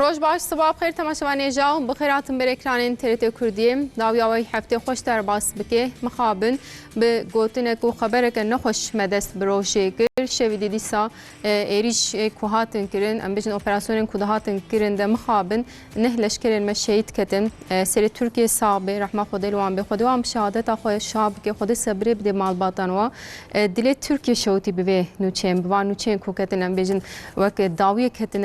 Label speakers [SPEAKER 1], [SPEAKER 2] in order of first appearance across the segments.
[SPEAKER 1] روز باش صباح بخير تماشاوان جاو بخيراتم بر اکران TRT کردیم داویاوی هفته خوش در باس بکه مخابن به گوتنک و خبرک نخوش مدست بروشه گر شویدی دیسا ایریش کوهاتن کرن ام بجن اپراسیون کودهاتن کرن ده مخابن نهلش کرن مشهید کتن سری ترکیه صابه رحمه خدایوان به خدایوان شهادت آخو شاب که خود صبری بده مال باطن و دل ترکیه شوتی به نوچین بوان نوچین کوکتن ام بجن وقت داویه کتن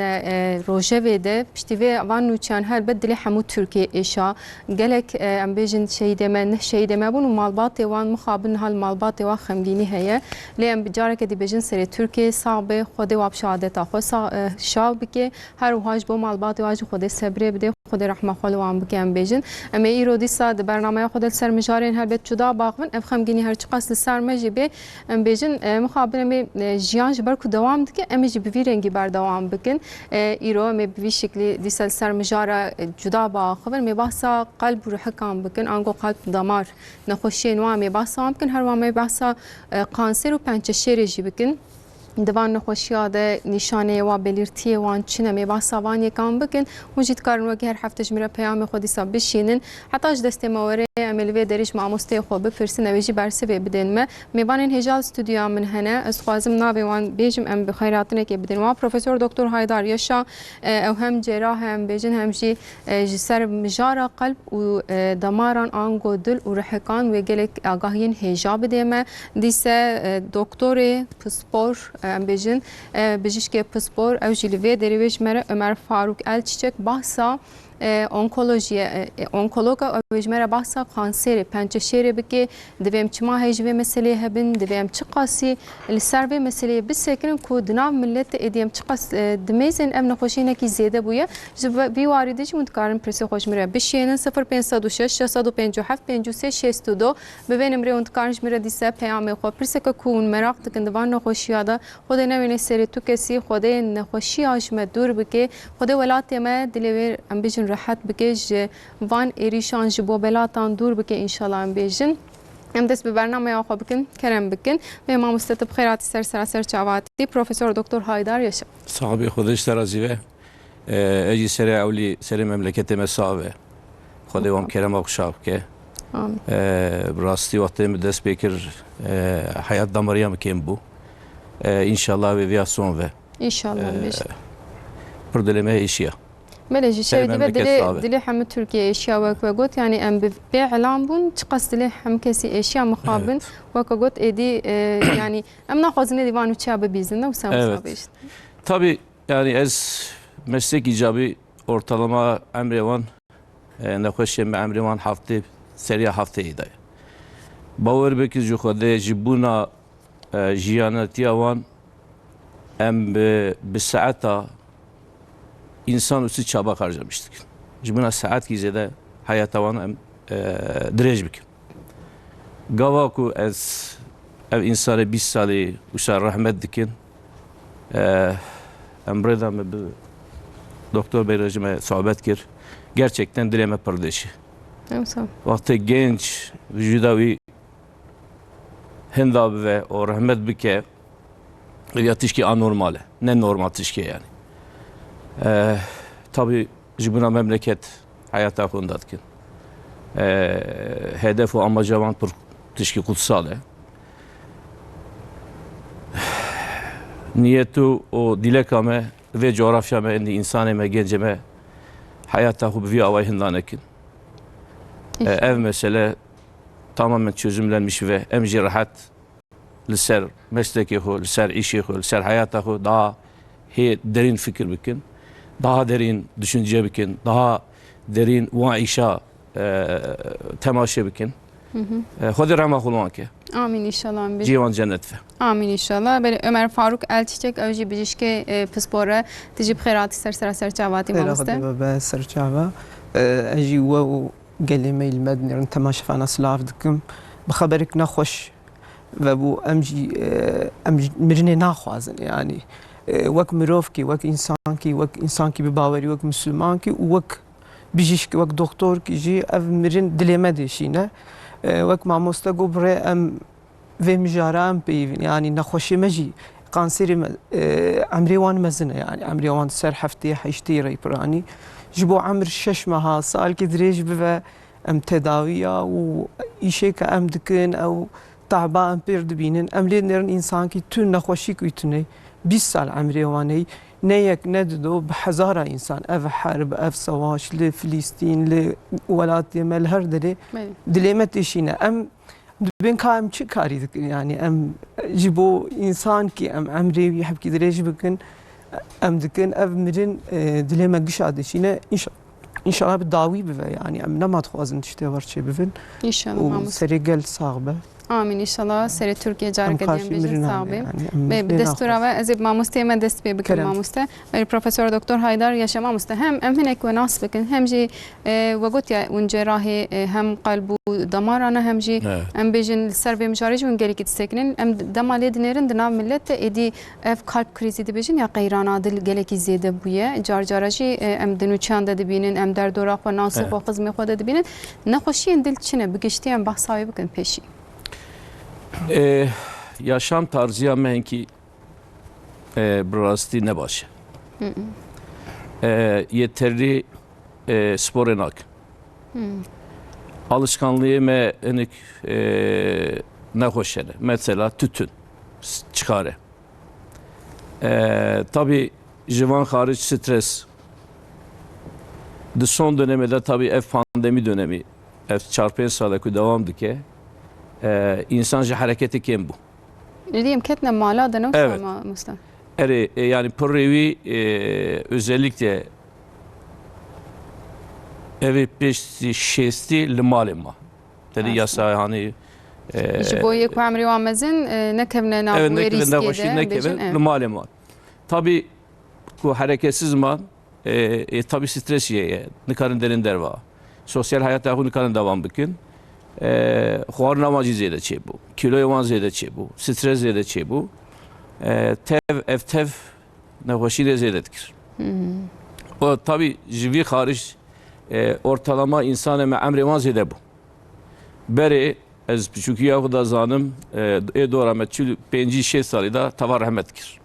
[SPEAKER 1] روشه وده پشتیوه وان نوچان هر بدلی حمود ترکیه ایشا گلک ام بجن شهید من شهید ما بون مال باط وان مخابن هال مال باط و خمگینی هیا لیم بجاره که دی بجن سری ترکیه صابه خود و شهادت آخو شاب که هر وهاج بو مال باط واج خود صبری بده خود رحمه خدایوان بکن بجن اما ایرو دیسا برنامه خود سر مجارین هر بيت جدا باقون افخم گینی هر چقاس سر مجبه ام بجن مخابن می جیان جبر کو دوام دکه ام جی بی رنگی بر دوام بکن ایرو می بی شکلی دیسا سر مجارا جدا باقون می باسا قلب روح کام بکن انگو قلب دمار نخوشی نوع می باسا ممکن هر وام می باسا کانسر و پنچشیر جی بکن دوان نخوشیاده نشانه و بلیرتی وان چنه می باسوان یکم بکن وجود کارن و هر هفته جمره پیام خودی سب بشینن حتیش دست موره عملی دریش معموسته خوب فرسی نویجی برسه بدن ما میبانن هجال استودیو من هنا از خوازم نابوان بیجم ام بخیراتنه که بدن و پروفسور دکتر هایدار یشا او هم جراح هم بیجن همجی جسر مجارا قلب و دماران آنگو دل و رحکان و گلک آگاهین هجا بده ما دیسه دکتر پسپور ام بیجن بجیش که پسپور او جلوه دریوش مره عمر فاروق الچیچک بحثا onkolog وجمره بحثا کانسر پنچشیر بکی دویم چما هجوه مسئله هبن دویم چقاسی لسر به مسئله بسکنن کو دناو ملت ادیم چقاس دمیزن ام نخوشینه کی زیاده بویه جب بی واردش متکارن پرسی خوشمره بشینن 0506 657 5362 ببینم ری متکارنش میره دیسه پیام خو پرسی که کون مراق دکن دوان نخوشیاده خود نوینه سری تو کسی خود نخوشی آشم دور بکی خود ولات ما دلیور ام بیشن راحت بکش وان ایریشان جبو بلاتان دور بکه انشالله ام بیشن ام دست به برنامه آخو بکن کرم بکن به ما مستطب خیراتی سر چاواتی پروفسور دکتر هایدار یشا
[SPEAKER 2] صاحبی خودش ترازیه اجی سری اولی سری مملکت مساوه خودی وام کرم آخشاب که براستی وقتی دست بکر حیات دماریم کم بو انشالله و ویاسون و
[SPEAKER 1] انشالله بیشن
[SPEAKER 2] پردلمه ایشیا
[SPEAKER 1] ملجي شيء دلي حم تركيا اشياء وقوت يعني ام باعلام بون تقص دلي حم كسي اشياء مخابن وقوت ادي يعني ام ناخذنا ديوان وشاب بيزنا وسامسابيش
[SPEAKER 2] tabii yani ez meslek icabı ortalama emrevan nekoşem emrevan hafta seriya haftaydı. Baver beki jukhade jibuna jiyanatiyavan em bi saata insan üstü çaba harcamıştık. Buna saat gizede hayatavan direj bikim. Gavaku ez ev insanı 20 sali uşar rahmet dikin. Emredam doktor beyracıma sohbet kir. Gerçekten dileme pırdeşi. Vakti genç vücudavi hendabi ve o rahmet bike yatışki anormale. Ne normal tişki yani. Tabii jibuna memleket hayata kondatkin. Hedef ve amacavan pır tişki kutsale. Niyetu o dilekame ve coğrafyame endi insaneme genceme hayata hubvi avayhından ekin. Ev mesele tamamen çözümlenmiş ve emci rahat liser mesleki hu, liser işi hu, liser hayata hu daha derin fikir bikin. Daha derin düşünce bikin, daha derin vaişa temaşa bikin. Hadi rahmet olun ki.
[SPEAKER 1] Amin inşallah.
[SPEAKER 2] Civan cennet ve.
[SPEAKER 1] Amin inşallah. Ben Ömer Faruk Elçiçek evci bijişke pspora tijib xeyrati ser çavati mamste.
[SPEAKER 3] Be ser çava. Eji ve gelime ilmedni temaşa fana slav dikim. بخبرك نخوش و بو امجي مرني ناخوازن يعني وك مروفكي وك انسانكي بباوري وك مسلمانكي وك بيجيشكي وك دكتوركي جي اف مرن دليمدي شينه وك ماموستا غبره ام و مجارام بيفن يعني نخوشي مجي قانسيري عمري وان مزنه يعني عمري وان سر حفتي حيشتي ريبراني جبو عمر شش مها سال كدريج بفا ام تداويه ويشيك ام دكن او تعبان بيرد بينن ام لينرن انسان كي تون نخوشي كويتني 20 سال عمري واني نيك نددو بحزارة انسان اف حرب اف سواش لفلسطين لولات يمل هر دلي دليمت اشينا ام بين كام شي كاري يعني ام جيبو انسان كي ام عمري يحب كي دريج بكن ام دكن اف مدن دليما قشاد اشينا ان شاء الله بالداوي بفا يعني ام نما تخوازن تشتي ورشي بفن
[SPEAKER 1] ان شاء الله
[SPEAKER 3] وسريقل صاغبه
[SPEAKER 1] آمین ایشالا سر ترکیه جار کدیم بیشتر صعبه. به دستور و از ماموسته من دست به بکن ماموسته. ولی پروفسور دکتر هایدار یا شما ماموسته هم هنک و ناس بکن هم جی وقت یا اون جراح هم قلب و دمار آن هم جی هم بیشتر سر به مشارج اون گلی کت سکنن هم دمالی دنیرن دنام ملت ایدی اف قلب کریزی دی بیشتر یا قیران عادل گلی کی زیاده بویه جار جارجی هم دنو چند دی بینن هم در دوراق و ناسق و قزمی خود دی بینن نخوشی اندل چنه بگشتی هم بحثایی بکن پیشی.
[SPEAKER 2] Yaşam tarzıya menki burası ne başı. Yeterli spor enak. Alışkanlığı me enik ne hoş yani. Mesela tütün çıkarı. Tabi jivan hariç stres. De son dönemde tabi ev pandemi dönemi. Ev çarpı sağlıklı devamdı ki. İnsanca hareketi kim bu?
[SPEAKER 1] Diyeyim ketne mala da ne
[SPEAKER 2] evet.
[SPEAKER 1] Mustafa?
[SPEAKER 2] Evet yani projeyi özellikle evi peşti şesti limalima. Dedi yasa hani
[SPEAKER 1] bu yek amri vamezin ne kevne na bu riski
[SPEAKER 2] ne kevne limalima. Tabi bu hareketsiz man tabi stres ye ne kadar derin der var. Sosyal hayatta ne kadar devam bikin. خوار نمازی زیاده چه بو کیلوی وان زیاده چه بو استرس زیاده چه بو تف نخوشی de زیاده کر o tabi jivi hariç ortalama insanı me emri van ziyade bu beri ez çünkü yahu da zanım doğru met 5-6 salı da tavar rahmet kir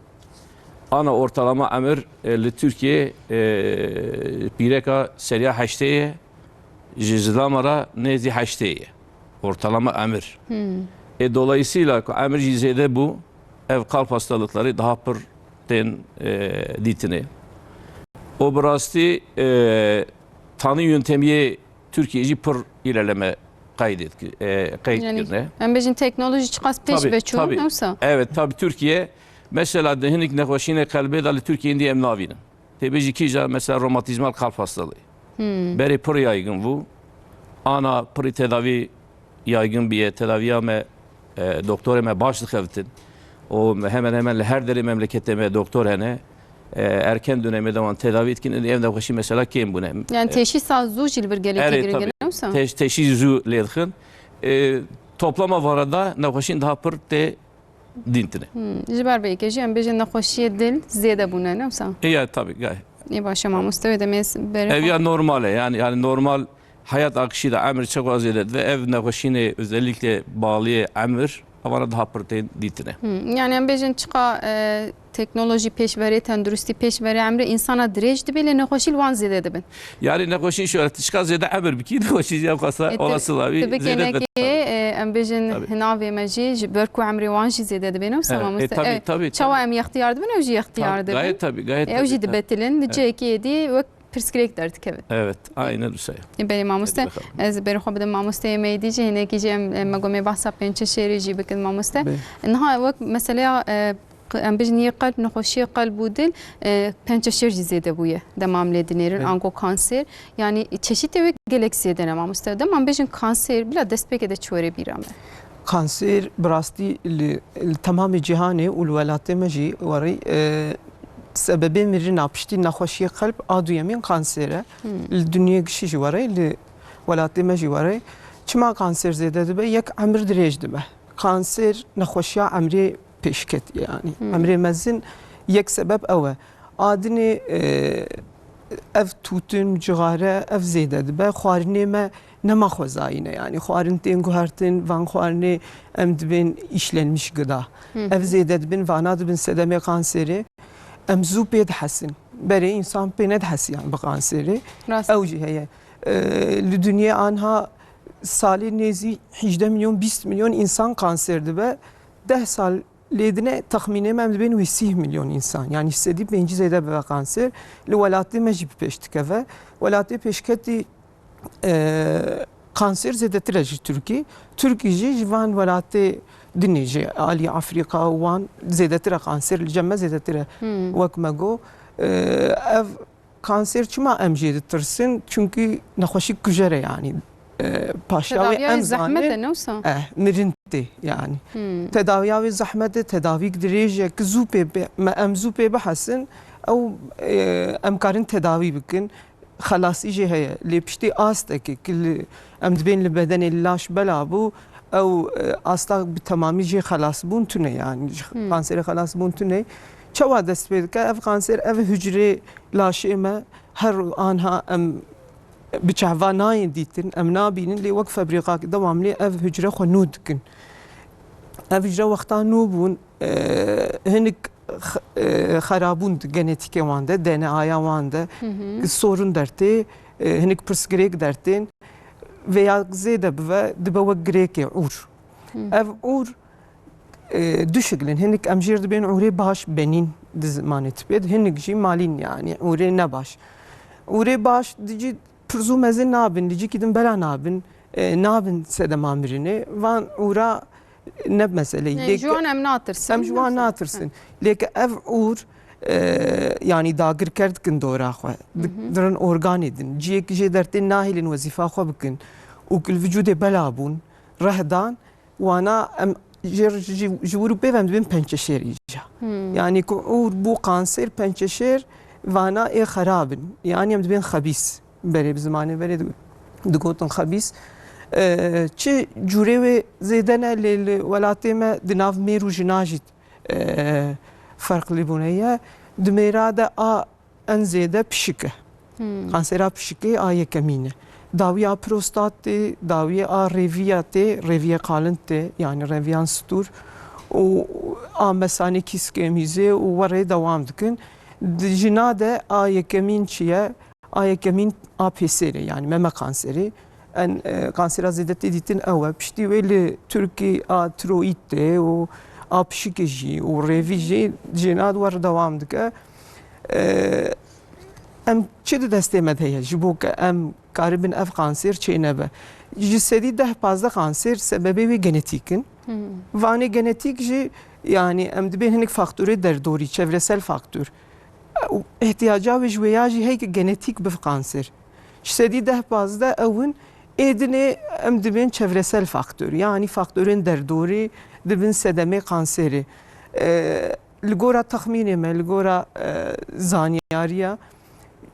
[SPEAKER 2] ana ortalama emir li Türkiye bireka seriya haşteye cizlamara nezi haşteye ortalama emir. Dolayısıyla emir cizede bu ev kalp hastalıkları daha pır den ditine. O burası tanı yöntemiye Türkiye'ci pır ilerleme kayıt yani,
[SPEAKER 1] yani teknoloji çıkas peş ve çoğun yoksa?
[SPEAKER 2] Evet tabi Türkiye mesela dehinik nekhoşine kalbe dalı Türkiye'nin diye emnavinin. Tebeci kija mesela romatizmal kalp hastalığı. Beri pır yaygın bu. Ana pır tedavi yaygın bir tedaviye me doktor me başlık evtin. O hemen hemen her deri memlekette me doktor hene erken dönemde olan tedavi etkin evde koşu mesela kim bu ne?
[SPEAKER 1] Yani teşhis azı jilber gerekli geliyorsa?
[SPEAKER 2] Teşhis zu ledhin. Toplama varada ne koşun daha pır te dintine.
[SPEAKER 1] Jiber bey ki jem bejin nakhoşiye dil ziyade bu ne yoksa?
[SPEAKER 2] Ya tabii gayet.
[SPEAKER 1] İyi başama mustafa demeyiz.
[SPEAKER 2] Ev ya normale yani normal hayat akışı da emir çok az eder ve ev nakhoşine özellikle bağlıya emir havana daha protein ditine.
[SPEAKER 1] Yani embejin çıka teknoloji peşveri, tendürüsti peşveri emri insana direç dibile nakhoşil wan zede dibin.
[SPEAKER 2] Yani nakhoşin şu çıka zede emir biki nakhoşi ya kasa olasılığı
[SPEAKER 1] zede de embejin hinavi meji berku emri wan zede dibin sama mustafa.
[SPEAKER 2] Tabii.
[SPEAKER 1] Çava em ihtiyar dibin evji ihtiyar dibin.
[SPEAKER 2] Gayet tabii.
[SPEAKER 1] Evji dibetilin diceki di ve perskrek derdik evet.
[SPEAKER 2] Evet, aynen öyle.
[SPEAKER 1] Benim mamuste, az beri xo بدم mamuste meydici yine ki cem magome bahsa pençe şerici bekin mamuste. Naha vak mesela em bejniye kalp nakhoşi kalp budil pençe şerici zede buye demam ledinerin anko kanser yani çeşitli ve galaksiye dene mamuste demam bejin kanser bila despeke de çore bir ama.
[SPEAKER 3] kanser براستی تمام جهانی والولات مجی وری سبب میری نپشتی نخوشی قلب آدویمین کانسره الدنیا گشی جواره الولات مجی وره چما کانسر زیاده دبه یک عمر دریج دبه کانسر نخوشی عمری پیشکت yani عمری مزن یک سبب اوه آدنی ev tutun cigare ev zêde dibe xwarinê me nema xwezayîne yani xwarin tên guhertin van xwarinê em dibên îşlenmiş gıda ev zêde dibin vana dibin sedemê kanserê em zû pê dihesin berê însan pê nedihesiyan bi kanserê
[SPEAKER 1] rast
[SPEAKER 3] ew jî heye li dünya anha salê nêzî 18 milyon 20 milyon insan kanser dibe 10 sal lêdine texmînê me em dibên wê 30 milyon insan yani sedî pêncî zêde bibe kanser li welatê me jî pêş dikeve welatê pêşketî kanser zêdetir e ji Tirkî jî ji van welatê dinê jê alî Afrika û wan zêdetir e kanser li cem me zêdetir e wek me got ev kanser çima em jê ditirsin çünkü nexweşî kujere yani paşya wê
[SPEAKER 1] tedaviya
[SPEAKER 3] em
[SPEAKER 1] zehmet
[SPEAKER 3] zanin
[SPEAKER 1] e newsa
[SPEAKER 3] mirin tê yani tedaviya wê zehmet e tedavîk dirêj ki zû pê me em zû pê bihesin ew em karin tedavî bikin xelasî jê heye lê piştî astekê ki em dibên li bedenê laş bela bû ew asta bi temamî jê xelas bûn tune yani kanserê xelas bûn tune çawa dest pê dike ev kanser ev hücrê laşê me her anha em bi çava nayên dîtin em nabînin lê wek febrîqakî dewamlê ev hücre xwe nû dikin ev hücre wexta nû bûn hinek xerabûn di genetîkê wan de DNAya wan de sorun dertê hinek pirsgirêk dertên veya zêde bive dibe wek girêkê ûr ev ûr du şeklin hinek em jîr dibên ûrê baş benîn di zimanê tipê hinek jî malîn yani ûrê ne baş ûrê baş dicî pirzû mezin nabin dicî kîdin bela nabin sedema mirinê van ûra ne meseleyê
[SPEAKER 1] ji wan em natirsin
[SPEAKER 3] em ji wan natirsin lêke ev ûr yani dagirker dikin dora xwe dirin organê din ciyekî jê dertên nahêlin wezîfa xwe bikin û ku li vücudê bela bûn rehdan wana em ji wir û pêv em dibin pençeşêr îca yani ku ûr bû kanser pençeşêr vana ê xerabin yani em dibên xebîs berê bi zimanê berê digotin xebîs çi cûrê wê zêde ne lê li welatê me di nav mêr û jina jî ferqlî bûne di mêra de a en zêde pişik e kansera pişikê a yekemîn e dawiya prostat tê dawiya a rêviya tê rêviya qalin tê yani rêviyan stûr û a mesanê kîskemîzê û werê dewam dikin di jina de a yekemîn çi ye a yekemîn a pêsêrê yani meme kanserê en kansera zêdetê dîtin ew e piştî wê li Tirkî a tiroîd tê û a pişikê jî û rêvî jî jêna wer dewam dike em çi di destê me de heye ji bo ke em karibin ev kanser çê nebe ji sedî 10-15 kanser sebebê wê genetîk in vanê genetîk jî yani em dibên hinek faktörê derdorî çevresel faktör ihtiyaca wê ji wê ya jî heyek genetîk biv kanser ji sedî 10-15 ewin êdinê em dibên çevresel faktör yani faktörên derdorî dibin sedemê kanserê li gora texmînê me li gora zanyariya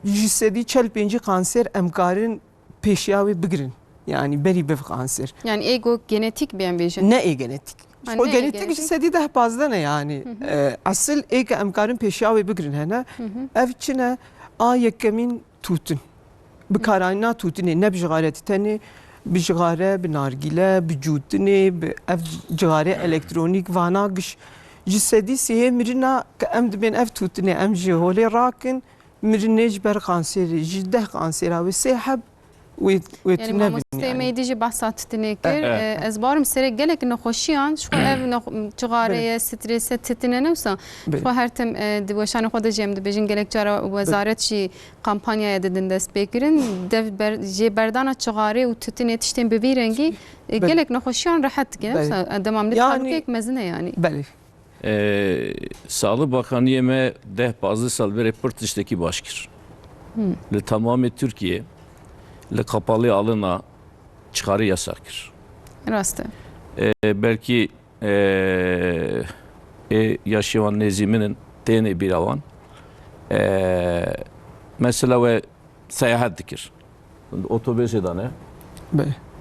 [SPEAKER 3] ji sedî 45 kanser em karin pêşiya wê bigirin yani berî biv kanser
[SPEAKER 1] yani ego genetik bir bêjin
[SPEAKER 3] ne ê genetik o genetik ji sedî 10-15 ne yani asıl ê ke em karin pêşiya wê bigirin hene ev çi ne a yekemîn tûtin bi karanîna tûtinê ne bi jigaretî tenê bi jigare bi nargîle bi cûtinê bi ev cigare elektronik vana giş ji sedî sêyê mirina ke em dibên ev tûtinê em ji holê rakin mirinê ji ber kanserê ji 10 kansera wê sê heb wê
[SPEAKER 1] yani mamostê me êdî jî behsa titinê kir ez barim serê gelek nexweşiyan ji xwe ev cigareye strêse titine newsa xwe her tim di weşanê xwe de jê em dibêjin gelek cara wezaret jî kampanyaya didin dest pêkirin dev jê berdana cigarê û titinê tiştên bi vî rengî gelek nexweşiyan rehet dike newsa demamlî talukek mezin e yani
[SPEAKER 3] belê
[SPEAKER 2] Sağlık Bakanlığı me 10-15 sal berê pir tiştekî baş kir li tamamê Türkiye li kapalı alına çıkarı yasak kir
[SPEAKER 1] rast e
[SPEAKER 2] belki yaşayan neziminin tene bir avan mesela ve seyahat dikir otobüse dane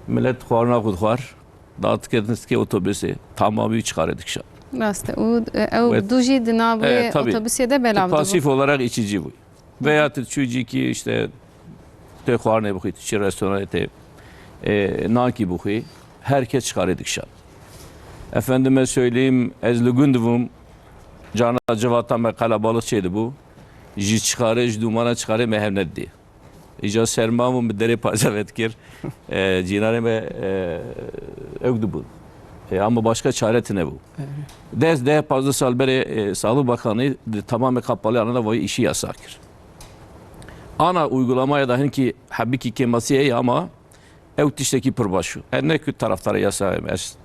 [SPEAKER 2] millet xwarina xwe dixwar dağıtık otobüse tamamı çıkardık şu
[SPEAKER 1] rast û ew du jî di navê otobüsê de belav
[SPEAKER 2] pasif olarak içici bu veya çocuğu ki işte te xwarnê bixwî, çi restoranê te nakî bixwî, herkes çıkarê dikşan. Efendime söyleyeyim, ez li gund bûm, cana civata me qelebalık çêdi bû, ji çıkarê, ji dumana çıkarê me hev nedî. İca serma bûm bi derê pazevet kir, cînarê me ew dibûn. Ama başka çareti ne bu? Dez de fazla sal beri Sağlık Bakanı tamamen kapalı anında vay işi yasakır. Ana uygulamaya dahin ki habiki kemasiye ama ev tişteki pırbaşı. Ne kötü taraftarı yasayemez.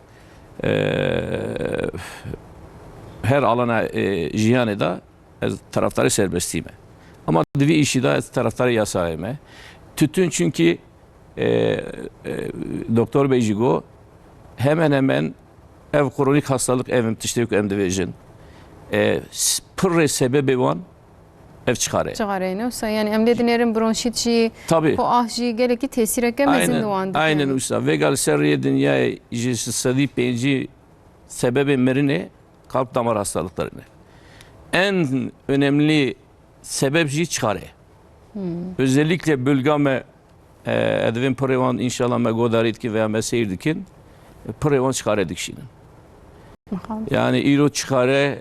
[SPEAKER 2] Her alana jiyanı da taraftarı serbestiyme. Ama divi işi de taraftarı yasayeme. Tütün çünkü Doktor Beycigo hemen hemen ev kronik hastalık evim tişteyük emdivejin. Pırre sebebi van ev çıkarı.
[SPEAKER 1] Çıkarı ne? Yani emde dinerin bronşit jî,
[SPEAKER 2] Tabii.
[SPEAKER 1] o ah jî geleki tesir ekemezin duan.
[SPEAKER 2] Aynen usta. Vegal seriye dünyaya sadi penci sebebi merine kalp damar hastalıklarını. En önemli sebep jî çıkarı. Özellikle bölgame edvin pırrevan inşallah me godarit ki veya me seyir dikin pırrevan çıkarı dikşinin. Yani iro çıkarı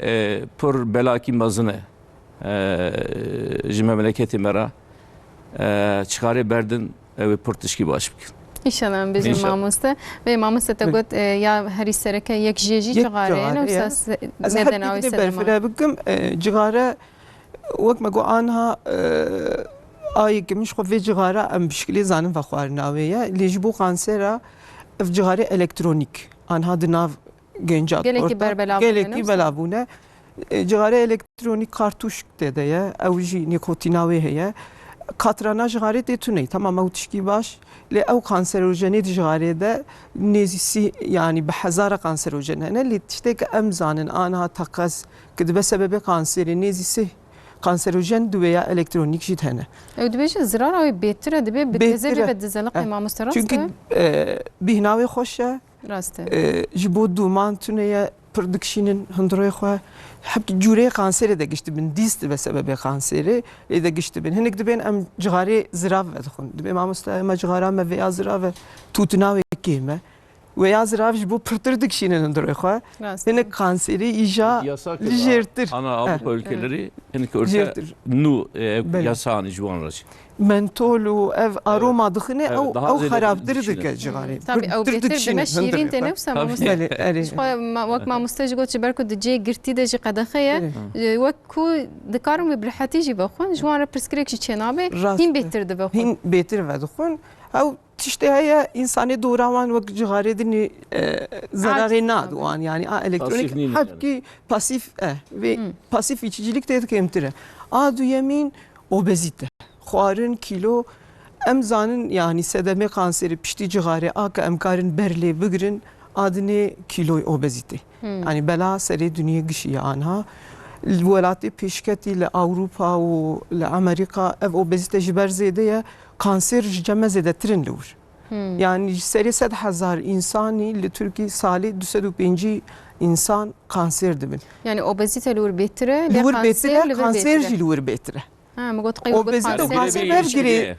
[SPEAKER 2] pır belaki mazine ji memleketi mera çıkarı berdin ev pırtışki baş bikin.
[SPEAKER 1] İnşallah bizim mamusta ve mamusta te got ya her sereke yek jeji çıkarı ne usas neden o
[SPEAKER 3] sebep? Berfire bikim cigara وقت ما جو عنها آی که میش خوب جغاره ام بشکلی زنم و خوارناویه لیجبو قانسرا اف جغاره الکترونیک آنها دناو گنجات گلکی بلابونه جغاره الکترونیک کارتوش داده یا اوجی نیکوتیناوی هیا کاترانا جغاره دیتونه تمام اوتشکی باش لی او کانسروجنی جغاره ده نزیسی یعنی به هزار کانسروجن نه لی تشتک امزانن آنها تقص که به سبب کانسری نزیسی kanserojen veya elektronik jî hene.
[SPEAKER 1] Ew dibêje zirar ew bêtir e dibe bi tezê ve dizelaqê mamoste rast e?
[SPEAKER 3] Çünkü bîhnavê xweş e.
[SPEAKER 1] Rast e.
[SPEAKER 3] Ji bo duman tune ye pir dikşînin hundirê xwe. Hepkî cûreyê kanserê de giştibin dîst ve sebebê kanserê lê de giştibin. Hinek dibên em cixarê zirav vedixwin. Dibe mamoste em cixara me veya zirav e tûtinavê kêm e. Veya zirav ji bo pirtir dikşînin hundirê xwe. Hinek kanserê îja lijertir.
[SPEAKER 2] Ana Avrupa ülkeleri hinek ülke nu yasağını juan racı.
[SPEAKER 3] Mentol u ev aroma dixine ew xerabtir dike cigarê.
[SPEAKER 1] Tabii ew bêtir dime şîrîn tê nefsa mamoste. Wek mamoste ji got ji ber ku dicê girtî de jî qedexeye wek ku dikarim wê bilhetî jî vexwin ji wan re pirsgirêk jî çênabe hîn bêtir dibe xwe.
[SPEAKER 3] Hîn bêtir vedixwin. Ew tiştê heye însanê dora wan wek cigarê dinê zararê nadu wan yani elektronik hepkî pasif ve pasif içicilik tê dikemtir e. A duyemîn obezite. Xwarin kilo em zanin yani sedeme kanseri piştî cigarê a ke em karin berlê bigirin adine kiloy obezite. Yani bela serê dunyê gişiye anha. Welatê pêşketî li Avrupa û li Amerika ev obezite ji ber zêde ye kanser ji cem zêdetirin li wir. Yani serê 100,000 insanî li Tirkiye salê 205 insan kanser dibin.
[SPEAKER 1] Yani obezite li wir bêtir e
[SPEAKER 3] li wir bêtir e kanser jî li wir bêtir e. Obezite kanser her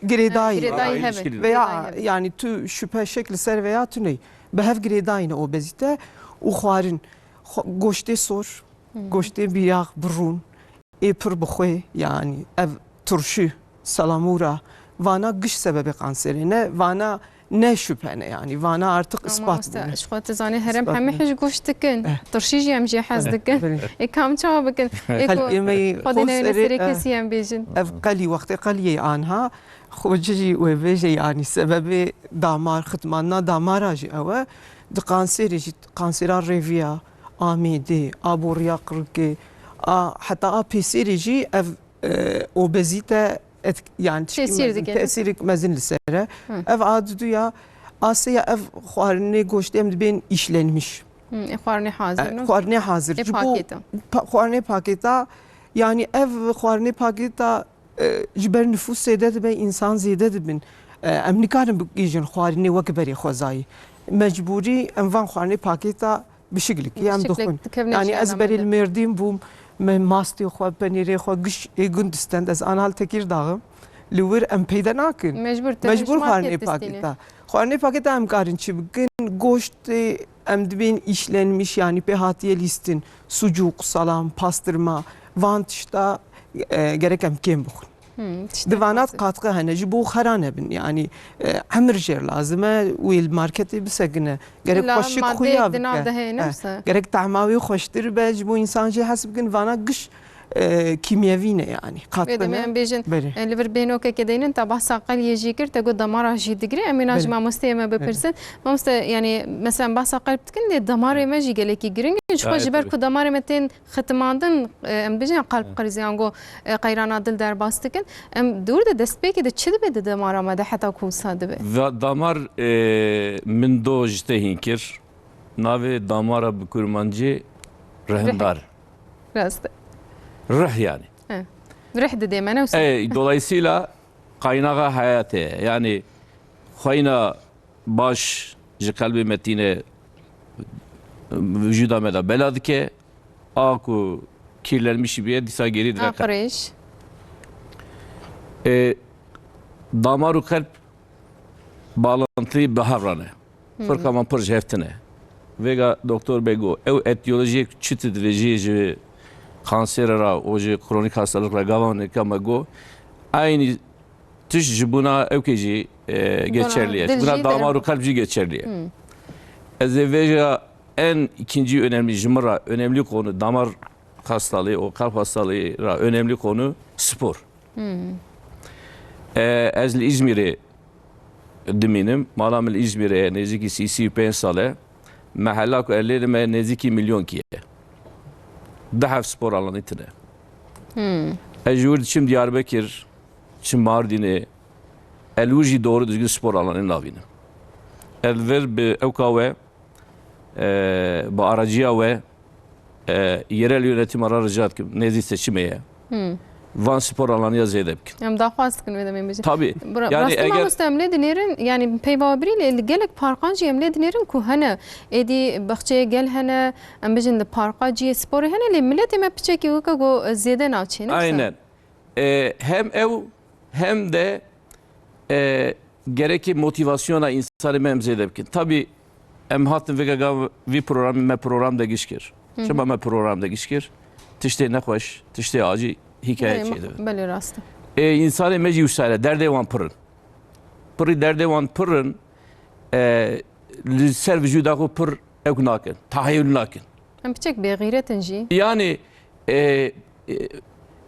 [SPEAKER 3] girêdayî veya yani tu şüphe şekli ser veya tu ney bi hev girêdayîne obezite û xwarin goştê sor goştê biyaq birûn ê pir bixwe yani ev turşu salamura vana giş sebebê kanserê ne vana ne şüphene yani vana artık ispat
[SPEAKER 1] bûne. Ji xwe tizanî herem hemî hej goş dikin turşî jî em jî hez dikin ê kam çawa bikin xwedê ne serê kesî em bêjin
[SPEAKER 3] ev qelî wextê qeliyê anha xwecî jî wê vêje yani sebebê damar xitmanna damara jî ew e di kanserê jî kansera rêviya a mêdê a boriya qirikê a heta a pêsêrê jî ev obezite yani tesîrik mezin li ser e ev aduya asya ev xwarinê goştê em dibên îşlenmiş.
[SPEAKER 1] Xwarinê hazir.
[SPEAKER 3] Xwarinê hazir. Xwarinê pakêta yani ev xwarinê pakêta ji ber nüfusê de dibe insan zêde dibin. Em nikarin bigîjin xwarinê wek berê xwezayî. Mecburî em van xwarinê pakêta bişiklik em dixwin. Yani ez berê li Mêrdîn bûm من ماستی خو پنیری خو گش ایگون دستند از آن حال تکیر داغم لور ام پیدا نکن مجبور خارنی پاکتا خارنی پاکتا هم کارین چی بگن گوشت ام دبین işlenmiş yani pehatiye listin sucuk, salam, pastırma vantışta gereken kim bu? Divanat katkı hani bu harane bin yani hamırjer lazım ve marketi bisegine gerek koşuk xuya gerek tahmavi hoştur bej bu insan şey hasb gün vana gış kimyevi ne yani
[SPEAKER 1] katkı ne? Bejin liver benoke kedinin tabah sakal yejikir tego damara jidigri emin ajma musteme bepirsin muste yani mesela bah sakal bitkin de damara meji geleki girin şu jiber ku damara metin xitmandın em bejin qalb qrizyango qayrana dil der bastikin em dur da destpeki de çid bede damara ma da hatta ku sadbe
[SPEAKER 2] damar min do jte hinkir nave damara bukurmancı rehendar
[SPEAKER 1] Rastı
[SPEAKER 2] Rıh yani.
[SPEAKER 1] Rıh dedi mi?
[SPEAKER 2] Dolayısıyla kaynağı hayatı yani kayna baş kalbi metine vücuda meda beladı ki aku kirlenmiş bir disa geri
[SPEAKER 1] Akreş.
[SPEAKER 2] Damaru kalp bağlantılı bahavrane. Fırkaman pırj heftine. Vega doktor bego ev etiyolojik çitileceği kanserera oje kronik hastalıkla gavan kamago aynı tüş jibuna evkeci geçerliye. Buna damaru kalpci geçerliye. Ezveja en ikinci önemli jimra önemli konu damar hastalığı o kalp hastalığı önemli konu spor. Ezli İzmir'e deminim malamil İzmir'e neziki sisi pensale mahallak ellerime neziki milyon kiye. Daha spor alanı itine. Ejur çim Diyarbakır, çim Mardin'e, eluji doğru düzgün spor alanı navine. Elver be evkave, bu aracıya ve yerel yönetim aracıya ki nezi seçimeye. Van spor alanı yazıyorduk.
[SPEAKER 1] Hem daha fazla kını vedemeyiz.
[SPEAKER 2] Tabii.
[SPEAKER 1] Yani eğer müstemle dinerin yani peyvabiriyle gelek parkancı emle dinerin ku hana edi bahçeye gel hana em bejinde parkancı sporu hana le millet eme piçeki uka go zeden açın.
[SPEAKER 2] Aynen. Hem ev hem de gereki motivasyona insanı memzedebkin. Tabii em hattın vega vi program da gişkir. Şema me program da gişkir. Tişte ne hoş, tişte acı hikaye çeydi.
[SPEAKER 1] Beli rastı.
[SPEAKER 2] İnsanı meci yüksele derde van pırın. Pırı derde van pırın ser vücuda ko pır evnakin, tahayyül nakin.
[SPEAKER 1] Hem piçek bir gayretinci.
[SPEAKER 2] Yani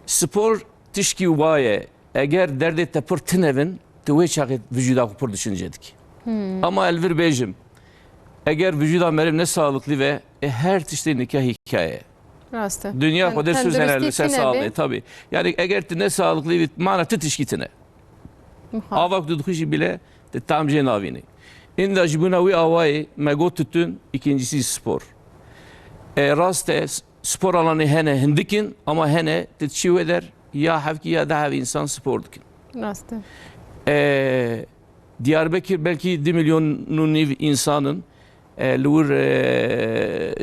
[SPEAKER 2] spor tişki ubaye eğer derde te pır tinevin te ve çakit vücuda ko pır düşüncedik. Ama elvir bejim eğer vücuda merim ne sağlıklı ve her tişte nikah hikaye.
[SPEAKER 1] Rastı.
[SPEAKER 2] Dünya kadar söz herhalde sen sağlığı tabii. Yani eğer ne sağlıklı bir mana titişkitine. Avak dudukuşi bile de tam cenavini. İnda jibuna ve avayı mego tutun ikincisi spor. Raste spor alanı hene hindikin ama hene titşiv eder ya havki ya da hav insan spor dikin.
[SPEAKER 1] Rastı.
[SPEAKER 2] Diyarbakır belki 1 milyonun insanın lur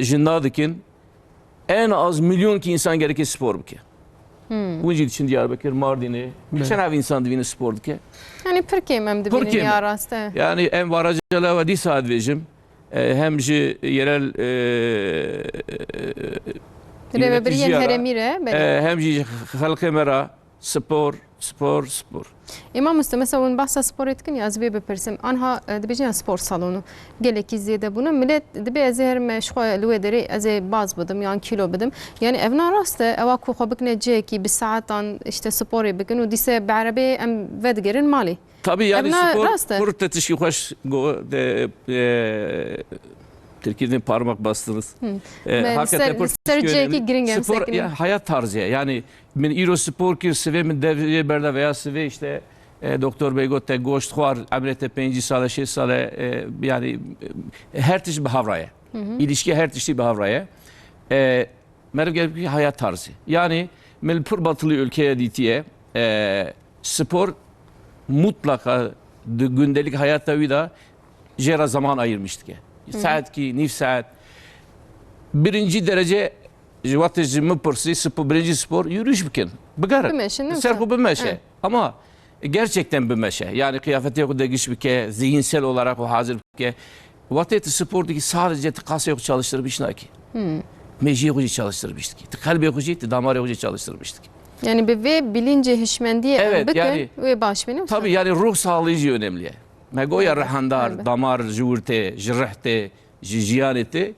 [SPEAKER 2] jinnadıkin en az milyon ki insan gerekir spor ki. Bunun için Diyarbakır, Mardin'i, geçen ev insan divini spor ki.
[SPEAKER 1] Yani Türkiye hem de ya rastı.
[SPEAKER 2] Yani en varacala ve disa advejim hem ji yerel
[SPEAKER 1] Revebiriyen heremire
[SPEAKER 2] hem ji halkı mera spor.
[SPEAKER 1] İmam Usta mesela bahsa spor etkin ya azbe bepirsim anha dibijin spor salonu geleki ziyade bunu millet dibe ezer meşgul luederi az baz budım yani kilo budım yani evna rastı eva ku xabik nece ki bir saatten işte spor yapın o dise barabe em vedgerin mali.
[SPEAKER 2] Tabii yani spor tetişki hoş de Türkiye'nin parmak bastınız.
[SPEAKER 1] Hakikaten
[SPEAKER 2] spor hayat tarzı yani min iro spor ki seve min devre berda veya seve işte doktor beygot te goşt xwar emrete 5 sale 6 sale yani her tişi bir havraya. İlişki her tişi bir havraya. Merv gelip hayat tarzı. Yani min pır batılı ülkeye ditiye spor mutlaka gündelik hayatta vida jera zaman ayırmıştık. Saat ki nif saat birinci derece jivatı jimi pırsı spor birinci spor yürüyüş bikin. Bıgarın.
[SPEAKER 1] Bimeşe, değil mi?
[SPEAKER 2] Serku bimeşe.
[SPEAKER 1] Evet.
[SPEAKER 2] Ama gerçekten bimeşe. Yani kıyafeti yok değiş bike, zihinsel olarak o hazır bike. Vatı spordaki sadece tıkası yok çalıştırmışlar ki. Meciye hoca çalıştırmıştık. Kalbi hoca, damar hoca çalıştırmıştık.
[SPEAKER 1] Yani ve bilince hişmendiye
[SPEAKER 2] Evet,
[SPEAKER 1] bakın
[SPEAKER 2] yani-
[SPEAKER 1] ve baş benim.
[SPEAKER 2] Tabii yani ruh sağlayıcı önemli. Megoya
[SPEAKER 1] Evet,
[SPEAKER 2] rahandar,
[SPEAKER 1] evet.
[SPEAKER 2] damar, jurte, jirahte, jiyanete.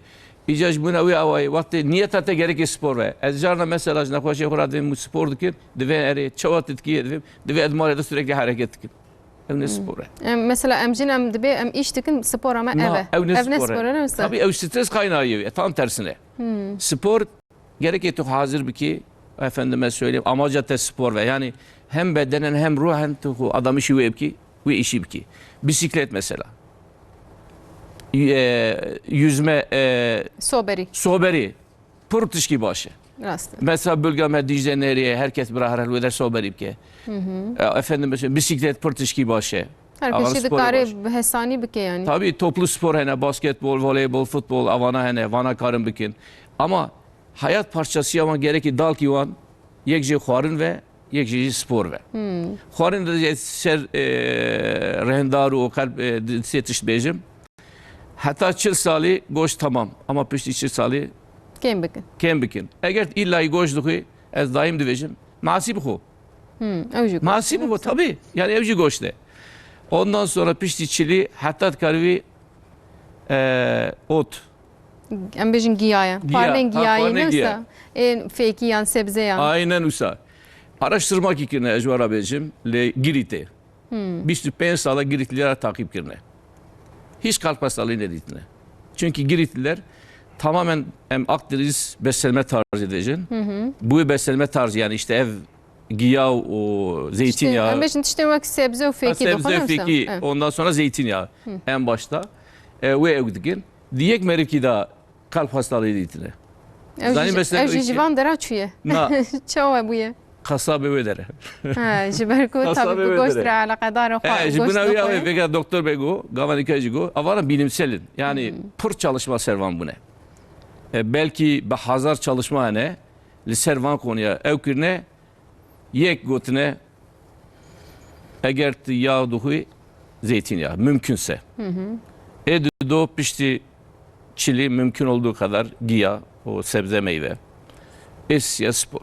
[SPEAKER 2] İcaç buna uy avay vakti niyet gerek spor ve. Ezcarna mesela nakhoşe kuradığım spor dikin, deve eri çavat etkiye edivim, deve edmar ede sürekli hareket dikin. Evne spor.
[SPEAKER 1] Mesela emcin em dibe em iş dikin spor ama eve.
[SPEAKER 2] Evne
[SPEAKER 1] Evne
[SPEAKER 2] spor.
[SPEAKER 1] spor ne mesela?
[SPEAKER 2] Tabii ev stres kaynağı tam tersine. Spor gerek etti hazır bir ki efendime söyleyeyim amaca spor ve yani hem bedenen hem ruhen tuhu adam işi ve ki ve işi ki. Bisiklet mesela. Yüzme
[SPEAKER 1] Soberi.
[SPEAKER 2] soberi pırtış gibi başı.
[SPEAKER 1] Rastı.
[SPEAKER 2] Mesela bölgeme Dicle Neriye herkes bir ahral eder soberi ki. Efendim mesela bisiklet pırtış gibi başı.
[SPEAKER 1] Herkes
[SPEAKER 2] Avanı
[SPEAKER 1] şey
[SPEAKER 2] sporu
[SPEAKER 1] dikare hesani bike yani.
[SPEAKER 2] Tabii toplu spor hene basketbol, voleybol, futbol, avana hene, vana karın bikin. Ama hayat parçası ama gereki dal ki van yekce xwarin ve yekce spor ve. Xwarin de ser rehendaru o kalp setiş bejim. Hatta 40 sali goş tamam ama pişti 40 sali
[SPEAKER 1] Kim bikin?
[SPEAKER 2] kem bikin. Eğer illa goş duhi ez daim divejim. Nasip bu.
[SPEAKER 1] Evcik.
[SPEAKER 2] Nasip bu tabii. Yani evci goş de. Ondan sonra pişti çili hatta karvi ot.
[SPEAKER 1] Em bejin giyaya.
[SPEAKER 2] Giya.
[SPEAKER 1] Parlen
[SPEAKER 2] Ha,
[SPEAKER 1] giyayı
[SPEAKER 2] parlen
[SPEAKER 1] neyse.
[SPEAKER 2] giya.
[SPEAKER 1] En fake yan sebze yan.
[SPEAKER 2] Aynen usa. Araştırmak ikine ejvara bejim le girite. Bişti 5 sala giritliler takip kirne. Hiç kalp hastalığı ne ditine. Çünkü giritliler tamamen hem akdeniz beslenme tarzı edeceksin. Bu beslenme tarzı yani işte ev giya o zeytinyağı.
[SPEAKER 1] Em bejin tişte sebze o fake
[SPEAKER 2] Sebze feki ondan sonra zeytinyağı en başta. Ve evdikin. Diyek meriki da kalp hastalığı ditine. Zanim beslenme
[SPEAKER 1] Evci
[SPEAKER 2] iki-
[SPEAKER 1] jivan dera çuye.
[SPEAKER 2] Na
[SPEAKER 1] Çava buye.
[SPEAKER 2] kasabı ödere.
[SPEAKER 1] Ha, jiberko
[SPEAKER 2] Kasabı
[SPEAKER 1] tabii bu
[SPEAKER 2] ödere.
[SPEAKER 1] goştra alakadar o
[SPEAKER 2] Buna uyağı vega doktor bego, gavanikacıgo, avara bilimselin. Yani pır çalışma servan bu ne? Belki hazar çalışma ne? Li servan konuya evkirne yek gotine eğer yağ duhu zeytinyağı mümkünse. Do pişti çili mümkün olduğu kadar giya o sebze meyve. Es spor.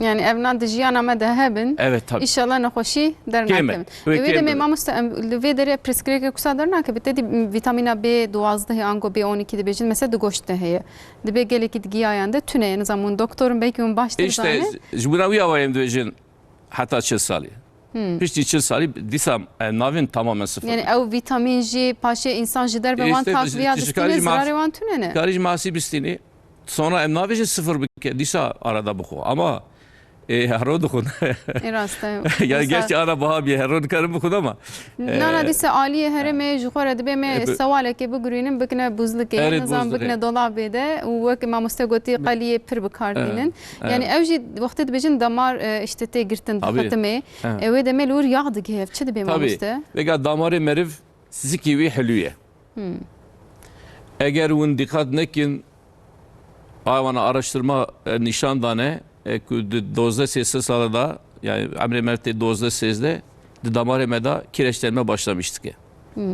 [SPEAKER 1] Yani evnan dijiyan ama da hebin.
[SPEAKER 2] Evet tabii.
[SPEAKER 1] İnşallah nahoşi der
[SPEAKER 2] Keme.
[SPEAKER 1] nakem.
[SPEAKER 2] Ve
[SPEAKER 1] Ve de
[SPEAKER 2] keme.
[SPEAKER 1] mamusta ve dere preskrike kusadar nake bitte di vitamina B12 ango B12 de bejin mesela de goşte heye. De be geleki giyayan da tüneyen zaman doktorun belki on başta
[SPEAKER 2] İşte buna uyavayım diyeceğim hatta 40 sali. Pişti 40 sali disam navin tamamen sıfır.
[SPEAKER 1] yani ev vitamin J paşe insan jider ve
[SPEAKER 2] İşte
[SPEAKER 1] van takviya
[SPEAKER 2] çıkarıcı
[SPEAKER 1] distine
[SPEAKER 2] mas-
[SPEAKER 1] zararı van tünene.
[SPEAKER 2] Karıcı mahsi bistini sonra navin sıfır bir disa arada bu ama hero dokun.
[SPEAKER 1] Erasta.
[SPEAKER 2] Yani gerçi ara baha bir hero karım bu ama.
[SPEAKER 1] Nana dise aliye hereme jukhara de be me sawale ke bugurinin bikne buzluk
[SPEAKER 2] Evet,
[SPEAKER 1] yani zaman
[SPEAKER 2] buzluk,
[SPEAKER 1] bikne dolabede ve mamusta goti qaliye pir bikardinin. Yani evji vakti de bejin damar işte te girtin
[SPEAKER 2] Tabii.
[SPEAKER 1] dıkatme.
[SPEAKER 2] Evet.
[SPEAKER 1] Ve de melur yağdı gev çi de be
[SPEAKER 2] Tabii.
[SPEAKER 1] mamusta.
[SPEAKER 2] Ve damarı meriv ziki ve helüye. Eğer un dikkat nekin hayvana araştırma nişandane dozda sesi sırada yani emre merte dozda sezde damarı meda kireçlenme başlamıştık ya.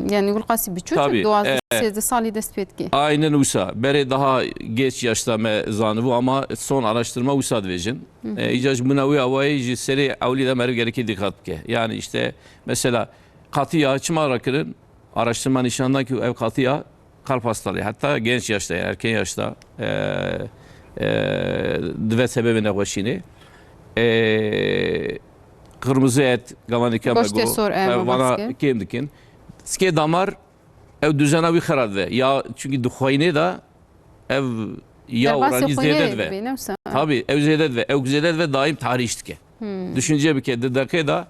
[SPEAKER 1] Yani gul qasi biçu
[SPEAKER 2] Tabii,
[SPEAKER 1] doğaz sezde sali despetki.
[SPEAKER 2] Aynen uysa. Bere daha geç yaşta mezanı bu ama son araştırma uysa diyeceğim. İcaç buna uyavayı seri avlide meri gerekli dikkat ki. Yani işte mesela katı yağ çıma rakının araştırma nişandan ki ev katı yağ kalp hastalığı. Hatta genç yaşta yani erken yaşta ve sebebine başını. Kırmızı et, gavanika
[SPEAKER 1] Goşte
[SPEAKER 2] mego,
[SPEAKER 1] sor,
[SPEAKER 2] bana
[SPEAKER 1] baske.
[SPEAKER 2] kim dikin. Ske damar ev düzena bir xarad ya çünkü duhayne da ev ya oranı zedet ve tabii ev zedet ve daim tarihti. Düşünce bir kere dakika da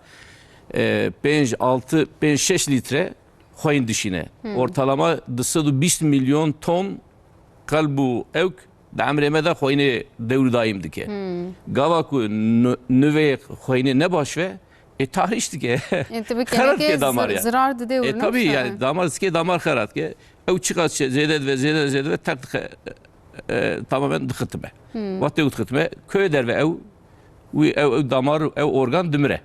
[SPEAKER 2] 5-6-5-6 litre xoyin dişine. Ortalama dısı 20 milyon ton kalbu evk da emremede xoyine devr daim dike. Gavaku nüve xoyine ne baş ve tarihti ki.
[SPEAKER 1] Tabii
[SPEAKER 2] Karat
[SPEAKER 1] ki
[SPEAKER 2] ke damar ya.
[SPEAKER 1] zarar de
[SPEAKER 2] Tabii yani damar ske damar karat ke. Ev çıkat zedet ve tak tamamen dıkıtme. Vakti dıkıtme köy der ve ev damar ev organ dümre.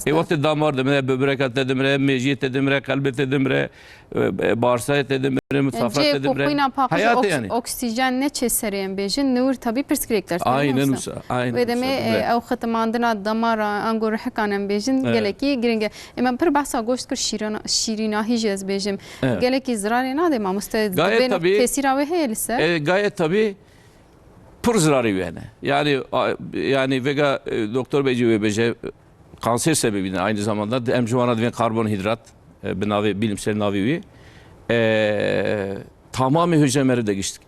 [SPEAKER 2] Vakti damar demire, böbrek demire, meciyet demire, kalbet demire, bağırsak demire, safrat demire.
[SPEAKER 1] Hayat yani. Oksijen ne çesereyen bejin, nur tabi perskrekler.
[SPEAKER 2] Aynen usa. Aynen.
[SPEAKER 1] Ve deme ev xatmandına damar angor hekanen bejin geleki giringe. Ama per bahsa goşt kır şirina hijez bejim. Geleki zararı ne dem amuste.
[SPEAKER 2] Gayet tabi.
[SPEAKER 1] Tesira ve heyelse.
[SPEAKER 2] Gayet tabi. Pır zararı yani vega doktor beyci ve beje kanser sebebiyle aynı zamanda emcivana diyen karbonhidrat bilimsel navi tamamen hücre meride geçtik.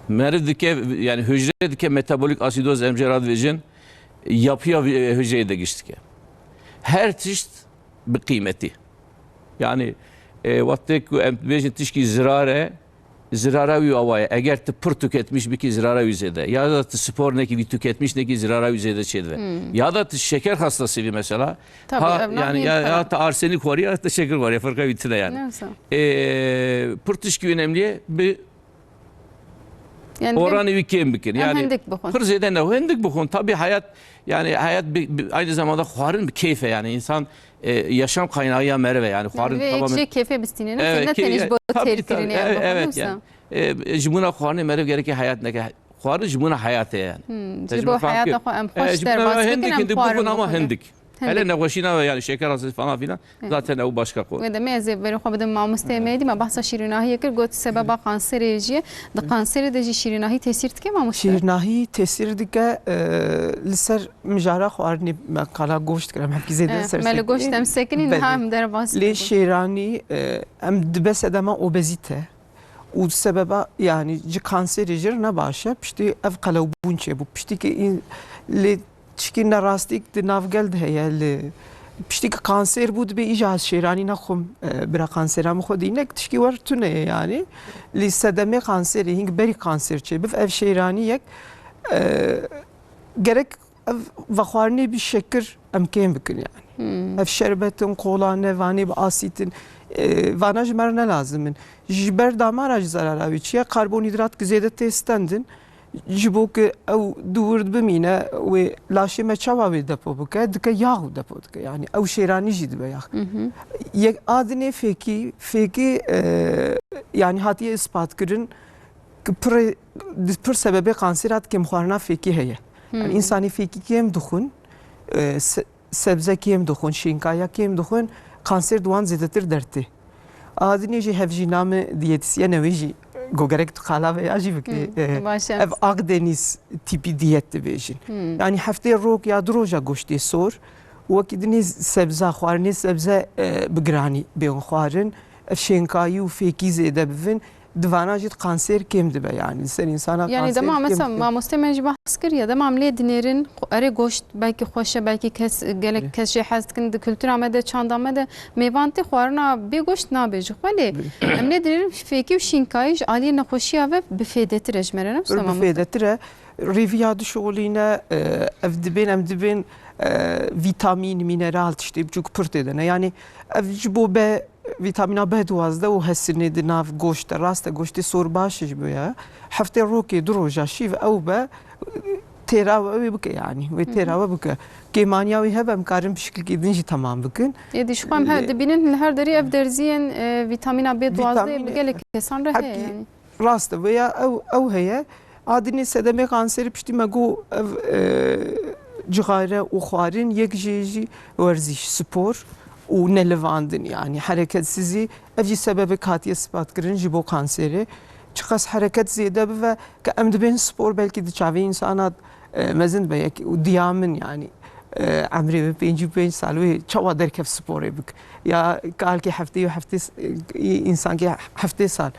[SPEAKER 2] Meridike yani hücredike metabolik asidoz emcerad vejin yapıya hücreye de geçtik. Her tişt bir kıymeti. Yani vattek vejin tişki zirara yu avaya eğer te pır tüketmiş bir ki zirara yüzeyde ya da te spor ne ki tüketmiş ne ki zirara yüzeyde çedve ya da te şeker hastası bir mesela yani ya da arsenik var ya da şeker var ya farka bitti de yani pır tişki önemli bir yani oranı vikem bikin yani pır zeden ne hendik bu konu tabi hayat aynı zamanda xuarın bir keyfe yani insan yaşam kaynağı ya merve yani xuarın
[SPEAKER 1] tamamen ve keyfe bistinin ne teniş bu terkirini
[SPEAKER 2] evet yani jimuna xuarın merve gereki hayat ne xuarın jimuna hayatı yani
[SPEAKER 1] bu hayata xo em hoş der
[SPEAKER 2] hendik ama hendik hele negoşina yani şeker hastası falan filan zaten o başka konu.
[SPEAKER 1] Ve de meze veri xo bedem mamuste meydi ma bahsa şirinahi kir got sebeba kanserici da kanseri de şirinahi tesir tike mamuste
[SPEAKER 3] şirinahi tesir dike liser mijara xwarni makala goşt kiram hem gizeden ser
[SPEAKER 1] mele goşt em sekinin hem der bas
[SPEAKER 3] le şirani em dibes edema obezite u sebeba yani kanseri jir ne başa pişti ev qalawbunçe bu pişti ki le تشكي راستيك نافقل هي اللي بشتي كانسير بود بإيجاز شيراني نخم برا كانسير هم خدينك تشكي ورتونه يعني اللي صدمة كانسير هيك بري كانسير شيء بف أف شيراني يك جرك وخوارني بالشكر أمكان بكن يعني أف شربتن قولانة واني بأسيتن وانا جمرنا لازمن جبر دامار أجزار راويتشيا كربونهيدرات زيادة تستندن جبوك او دورد بمينا و لاشي ما تشاوا دبو بك دك ياغ دبو دك يعني او شيراني جد بياخ يك ادني فيكي يعني هاتي اثبات كرن پر سبب kanserat كم خورنا فيكي هي يعني انساني فيكي كم دخون سبزه كم دخون شينكايا كم دخون kanser دوان زيادتر درتي ادني جي هفجي نام ديتسيان ويجي Gogerek tukala veya jivik ev Akdeniz tipi diyette bejin. Yani haftaya rok ya droja goşte sor. Vakidini sebze xwarni sebze bigrani beyon xwarin şenkayı u feki zede bivin divana jit kanser kem dibe yani sen insana kanser
[SPEAKER 1] yani dema mesela mamoste mecbah skir ya dema amle dinerin are goşt belki xoşa belki kes gelek kes şey hazkin de kültür amede çandamede mevanti xwarna bir goşt na bejik vali amle dinerin feki u şenkayı ali ne xoşiya ve bifedetir ejmerenem
[SPEAKER 3] tamam bifedetir riviyad şoğline ev dibin vitamin mineral işte çok pırt edene yani ev bu be vitamina B12 و هسني دناف گوشت راست گوشت سور باشش بیا هفته روکی دروجا شیف او به تیرا و بک yani ve tera bak kemanya ve hem karım şekil gidince tamam bakın
[SPEAKER 1] yedi şu hem her dibinin her deri ev derziyen vitamina B12 gelek kesan rahe yani
[SPEAKER 3] rast veya او هي adını sedeme kanseri pişti mago cigara و خارن یک جيجي ورزش spor و نلواندن yani hareketsizi evci sebebi katiye ispat kirin jibo kanseri çıkas hareket ziyade ve ki emdibin spor belki de çavi insanat mezin be diyamin yani عمري بينج سال وي تشوا دركب سبور بك يا قال كي حفتي انسان كي حفتي سال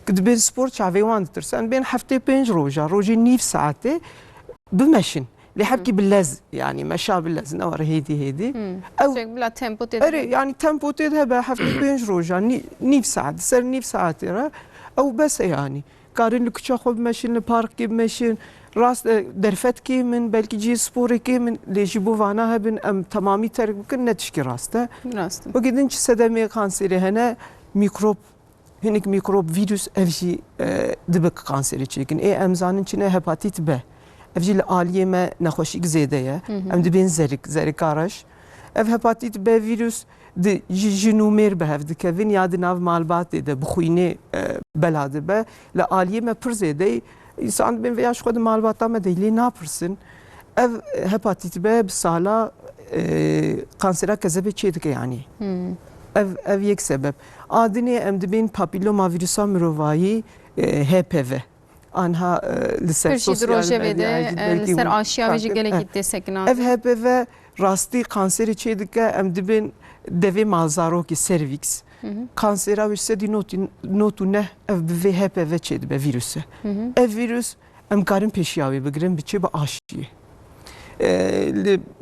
[SPEAKER 3] قد بين سبور تشافي وان ترسن بين حفتي بينج روجي نيف ساعتي بمشن لحبكي باللز يعني مشى باللز نور هيدي
[SPEAKER 1] او بلا تيمبو
[SPEAKER 3] يعني تيمبو تذهب حفتي بينج روجا نيف ساعات سر نيف ساعات او بس يعني قارن لك تشاخذ مشين البارك كيب مشين راس درفت كي من بلكي جي سبوري كي من ليجي بو فانا هبن ام تمامي ترك كنا تشكي راسته
[SPEAKER 1] راسته
[SPEAKER 3] وقدنش سدمي كانسيري هنا ميكروب هنیک میکروب ویروس افجی دبک کانسری چیکن امزانن چنه هپاتیت ب افجی لعالیه ما نخوشیک زیده یا ام دبین زرک آرش اف هپاتیت ب ویروس د جنومر به هفته که وین یاد ناو معلومات ده بخوینه بلاده به لعالیه ما پر زیده انسان بین ویاش خود معلومات ما دیلی نپرسن اف هپاتیت ب بسالا کانسرا کذب چیه که یعنی ev yek sebep. Adını em dibin papilloma virüsa mirovayı HPV. Anha liser
[SPEAKER 1] sosyal medyada liser aşıya ve gelek destekna.
[SPEAKER 3] Ev HPV rastı kanseri çedike em dibin devi malzaro ki cervix. Kansera virüse di notu ne ev ve HPV çedibe virüse. Ev virüs em karin peşiyavi bigrin biçi ba aşıyı.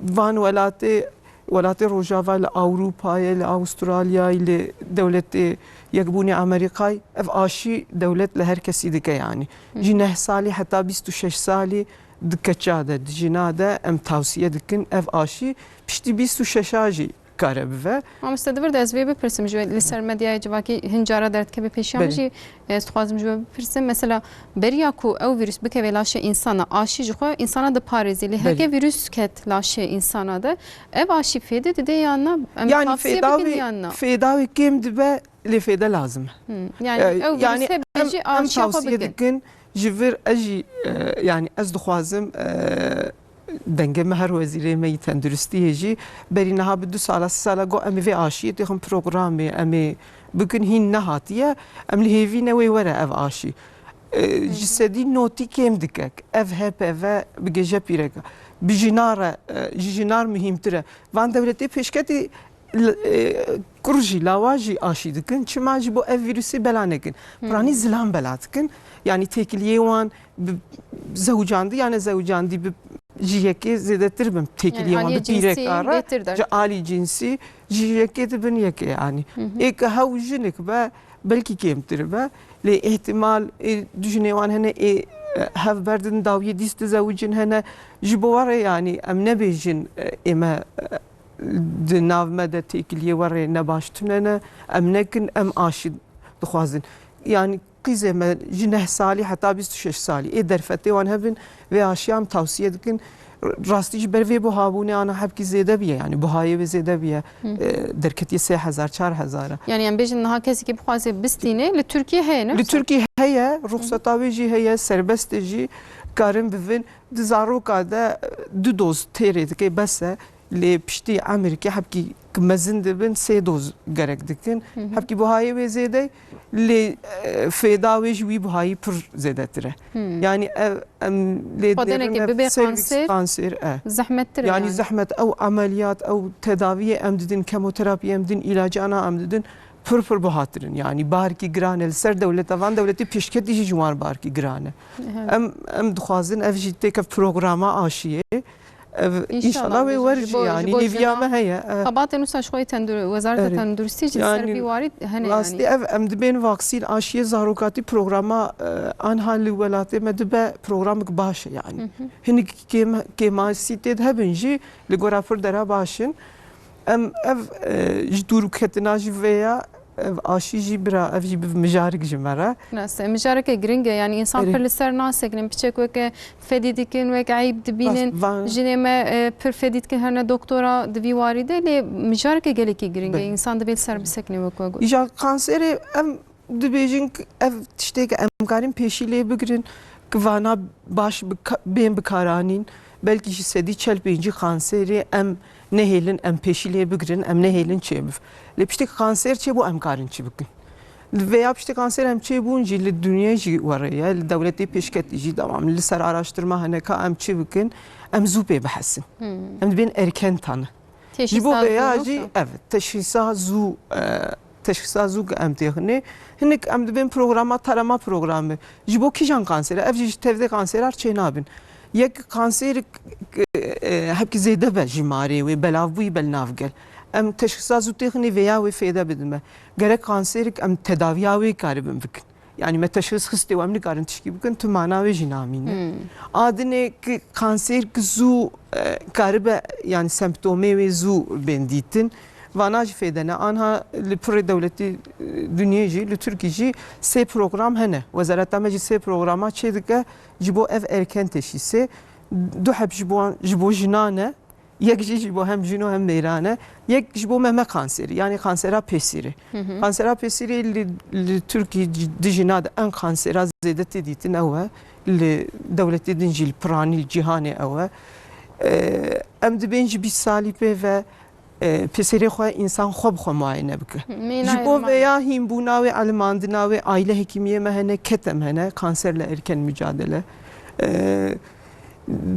[SPEAKER 3] Van velate ولات روجاوا لأوروبا لأستراليا لدولة يقبوني أمريكاي اف آشي دولة لهر كسي دكا يعني جنه سالي حتى 26 سالي دكتشاده دجناده ام توصية دكن اف آشي بشتي 26 آجي کاره بوه.
[SPEAKER 1] مستدور دست وی بپرسم جو لسر مدیای جواکی هنجارا درد که بپیشم جی استخوازم جو بپرسم مثلا بریا کو او ویروس بکه لاشه انسانا آشی جو انسانا د پارزی لی هک ویروس کت لاشه انسانا ده ev آشی فیده دیده یانا
[SPEAKER 3] yani fedavi kim dibe li feda lazım.
[SPEAKER 1] Yani o
[SPEAKER 3] yani
[SPEAKER 1] virüse
[SPEAKER 3] aşi yapabilir. Jivir aji yani az duhazım دنگه مهر وزیره می تندرستی هجی بری نها بدو سالا سالا گو امی وی آشی تیخم پروگرامی امی بکن هین نهاتیه ام لهیوی نوی وره اف آشی جسدی نوتی کم دکک اف هپ اف بگجه پیرک بجنار مهمتره وان دولتی پیشکتی kurji lavaji aşı dikin çimacı bu ev virüsü belanekın prani zilan belatkin yani tekiliye wan zevcandı yani zevcandı bir jiyeke zedetir bim tekiliye wan bir direk ara ali cinsi jiyeke de bin yeke yani ek havjinik be belki kemtir be le ihtimal düşünevan hene hev berdin daviye dist zevcin hene jiboware yani em nebejin eme ناومه ده تیکلیه وره نباشتونه نه ام نکن ام آشید دخوازن yani قیزه جنه سالی حتی 26 سالی ای درفته وان هبن و آشیام توصیه دکن راستیش بر وی بهابونه آنها hep ki زیاده بیه yani بهایی و زیاده بیه درکتی 3000 4000
[SPEAKER 1] yani em bejin naha kesi ki bixwaze bistine li Türkiye heye ne?
[SPEAKER 3] Li Türkiye heye ruhsatavi jî heye serbest jî karin bivin di zaroka de du doz têrê dike bese li piştî Amerîkê hepkî mezin dibin 3 doz gerek dikin hepkî buhayê wê zêde li fêda wê jî wî buhayî pir zêdetir e yani em lê kanser
[SPEAKER 1] zehmettir
[SPEAKER 3] yani zehmet ew ameliyat ew tedaviyê em didin kemoterapiye em didin ilacı ana em didin pir buhatirin yani barkî giran li ser dewleta van dewletî pêşketî jî ji wan barkî giran e em dixwazin ev jî têke programa aşiyê İnşallah ve varıcı yani neviyame heye.
[SPEAKER 1] Kabahatın usta şoy Wezareta Tenduristî jî ser bîwarî hene
[SPEAKER 3] yani. Ev em dibên vaksîn aşiyê zarokatî programa anha li welatê me dibe programek baş e yani. Hinek kêmasî tê hebin jî li gora pir dera başin. Em ev ji dûrketina jî veya ev aşî jî bira ev jî bi mijarek ji me re.
[SPEAKER 1] Nasıl mijarek giring yani insan pir li ser nasekinin piçek weke fedî dikin weke eyb dibînin jinê me pir fedî dikin her ne doktora divî warî de lê mijarek gelekî giring insan dibe li ser bisekine weke got.
[SPEAKER 3] Ya kanserê em dibêjin ev tiştêke em karin pêşî lê bigirin ki vana baş bên bikaranîn belkî jî sedî çel pêncî kanserê em nehêlin em pêşî lê bigirin em nehêlin çêbiv. Li piştî kanser çê bû em karin çi bikin. Veya piştî kanser em çê bûn jî li dünya jî were ye li dewletê pêşketî jî devam li ser araştırma heneka em çi bikin em zû pê bihesin. Em dibên erken tanı. Ji bo veya jî evet teşhîsa zû em têxinê hinek em dibên programa tarama programı ji bo kîjan kansere ev jî tevdê kanserar çê nabin. Yek kanser hepkî zêde be ji marê wê belavbûyî belnavgel. Em teşhisa zû têxinê veya wê fêde bidime. Gerek kanserek em tedaviya wê karibin bikin. Yani me teşhis xistê em nikarin tişkî bikin tu mana wê jî namîne. Adinê ki kanser ki zû karibe yani semptomê wê zû bên dîtin vanaj fedene anha li pır devleti dünyacı li Türkiye se program hene Vezaret Ameci se programa çedike jibo ev erken teşhisi du hep jibo jinane yek jibo hem jino hem meyrane yek jibo meme kanseri yani kansera pesiri kansera pesiri li Türkiye dijinad en kansera zedeti ditin eve li devleti dincil pranil cihane eve em dibin ji 20 salî pê ve pesêrê xwe insan xwe bi xwe muayene bike. Ji bo veya hînbûna wê elimandina wê aile hekimiyê me hene ketem hene kanserle erken mücadele.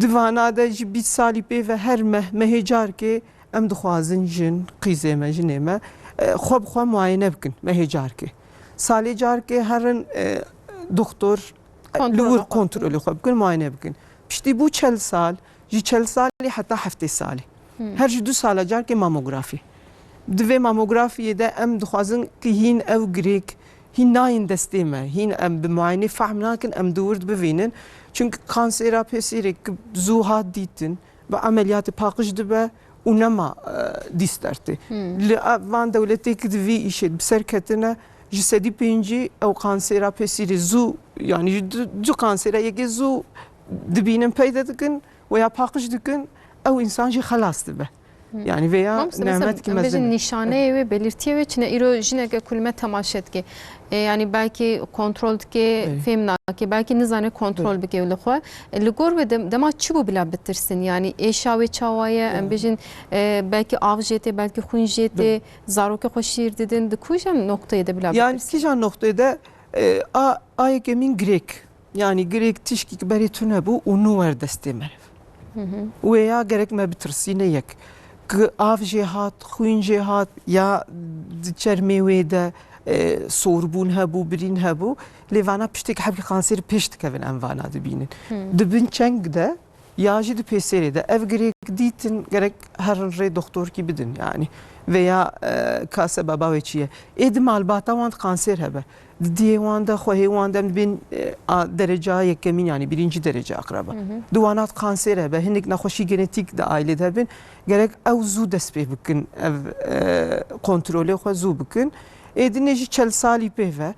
[SPEAKER 3] Di vana de ji 20 salî pê ve her mehê carkê em dixwazin jin qîzê me jinê me xwe bi xwe muayene bikin mehê carkê. Salê carkê herin doktor li wir kontrolê xwe bikin muayene bikin. Piştî bû 40 sal ji 40 salî heta 70 salî. Her ji 2 sala carkê mamografî. Di vê mamografiyê de em dixwazin ki hîn ew girêk hîn nayên destê me, hîn em bi muayenê fehm nakin em di wir bivînin. Çünkü kansera pesîrê ki zû hat dîtin bi ameliyatê paqij dibe û nema dîstertê. Li van dewletê ki di vî îşê bi ser ketine ji 5 ew kansera pesîrê zû yani ji du kansera yekê zû dibînin peyda dikin veya paqij dikin ew insan jî xelas dibe. Yani veya Mehmet ki
[SPEAKER 1] mesela nişane ve belirtiye ve çine iro jineke kulme temaşet ki yani belki kontrol ki femna ki belki nizane kontrol bike öyle xwe li gor ve dema çibu bila bitirsin yani eşa ve çawaya em bejin belki av jete belki xun jete zaroke xoşir dedin de kujan noktaya da bila bitirsin.
[SPEAKER 3] Yani kijan noktaya da ayekemin grek yani grek tişki beri tune bu unu ver desteme. Veya gerek me bitirsine yek. Ki av jihat, xuyun jihat ya çermewê de sorbûn hebû, birîn hebû lê vana piştek hebkî kanseri pêş dikevin em vana dibînin. Dibin çeng de ya jî di pêserê de ev girêk dîtin gerek her rê doktorkî bidin yani veya kase baba wê çi ye. Ê di malbata wan kanser hebe. Diyê wan de xwehê wan de em dibin dereceya yekemîn yani 1. derece akraba. Di wanat kanser hebe hinek nexweşî genetik de ailede hebin gerek ew zû dest pê bikin ev kontrolê xwe zû bikin. Ê dinê jî 40 salî pê ve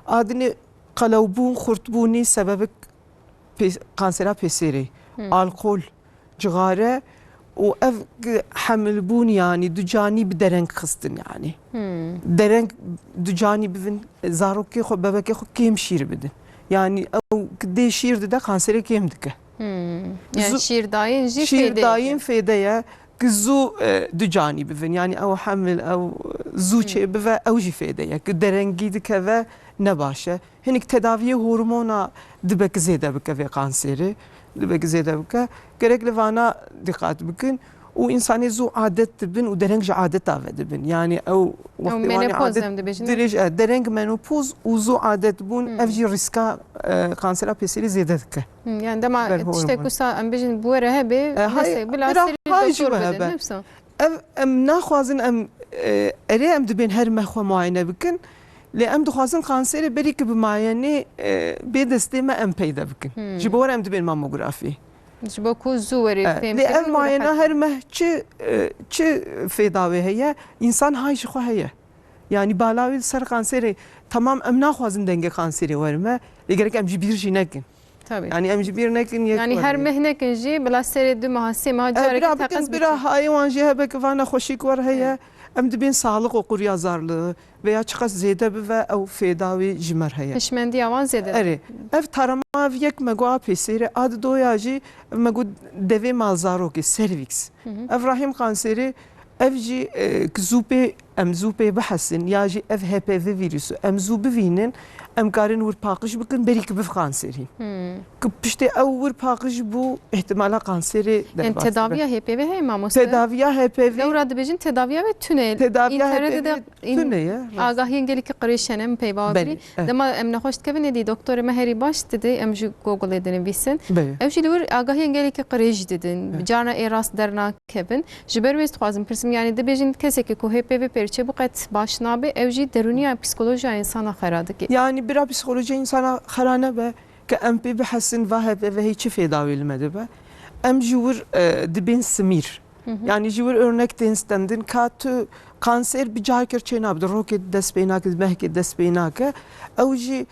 [SPEAKER 3] adinê qelewbûn xurtbûnê sebebik kansera pesêrê alkol cigare û ev hemilbûn yani du canî bi dereng xistin yani dereng du canî bivin zarokê xwe bebekê xwe kêm şîr bidin yani ew dê şîr dide kanserê kêm dike
[SPEAKER 1] yani şîrdayên jî
[SPEAKER 3] şîrdayên fêde ye ki zû du canî bivin yani ew hemil ew zû çê bive ew jî fêde ye ki derengî dikeve ne baş e hinek tedaviyê hormona dibe ki zêde bike vê kanserê dibe ki zêde bike gerek li vana dikkat bikin û insanê zû adet dibin û dereng ji adeta ve dibin yani ew
[SPEAKER 1] menopoz hem dibêjin
[SPEAKER 3] dereng menopoz û zû adet bûn ev jî riska kansera pesîrê zêde dike.
[SPEAKER 1] Yani dema tiştek wisa em bêjin bu were hebe bila serî doktor bidin hepsa.
[SPEAKER 3] Ev em naxwazin em erê em dibên her me xwe muayene bikin lê em dixwazin kanserê berî ki bi muayenê bê destê me em peyda bikin. Ji bo we em dibên mamografî.
[SPEAKER 1] Ji bo ku zû werê fêm
[SPEAKER 3] lê ev muayene her meh çi fêdawê heye insan hay ji xwe heye. Yani bala wî ser kanserê tamam em naxwazin dengê kanserê werime lê gerek em jî bîr jî nekin.
[SPEAKER 1] Tabii.
[SPEAKER 3] Yani em jî bîr nekin
[SPEAKER 1] yani her mehnekin jî bila serê du meha sê meha careke teqez
[SPEAKER 3] bira hayê wan jî hebe ki vana xweşîk wer heye em dibên sağlık û quryazarlığı veya çiqas zêde bive ew fêdawê ji me heye.
[SPEAKER 1] Pişmendiya wan zêde.
[SPEAKER 3] Erê ev tarama ev yek me got pêserê ad doya jî me got devê malzarokê cervix. Ev rahim kanserê ev jî ki zû pê em zû pê bihesin ya jî ev HPV vîrusu em zû bivînin em karin wir paqij bikin berî ki biv kanserî. Ki piştê ew wir paqij bû ihtimala kanserê
[SPEAKER 1] yani tedaviya HPV heye mamoste.
[SPEAKER 3] Tedaviya HPV.
[SPEAKER 1] Lewra dibêjin tedaviya ve tune.
[SPEAKER 3] Tedaviya HPV tune ye.
[SPEAKER 1] Agahiyên gelekî qirêşene em peyva birî. Dema em nexweş dikevin êdî doktorê me herî baş didi em ji Googleê dinivîsin. Ew jî li wir agahiyên gelekî qirêj didin. Carna ê rast dernakevin. Ji ber wê dixwazim pirsim yani dibêjin kesekî ku HPV pêrçe bu qet baş nabe ew jî derûniya psikolojiya insana xera dike.
[SPEAKER 3] Yani bira psikoloji insana xerane be ki em pê bihesin va HPV hiçi fêdawî li me dibe. Em jî wir dibên simîr. Yani ji wir örnek tên stendin ka tu kanser bir carker çena bir roket dest peynak mehke dest peynak evji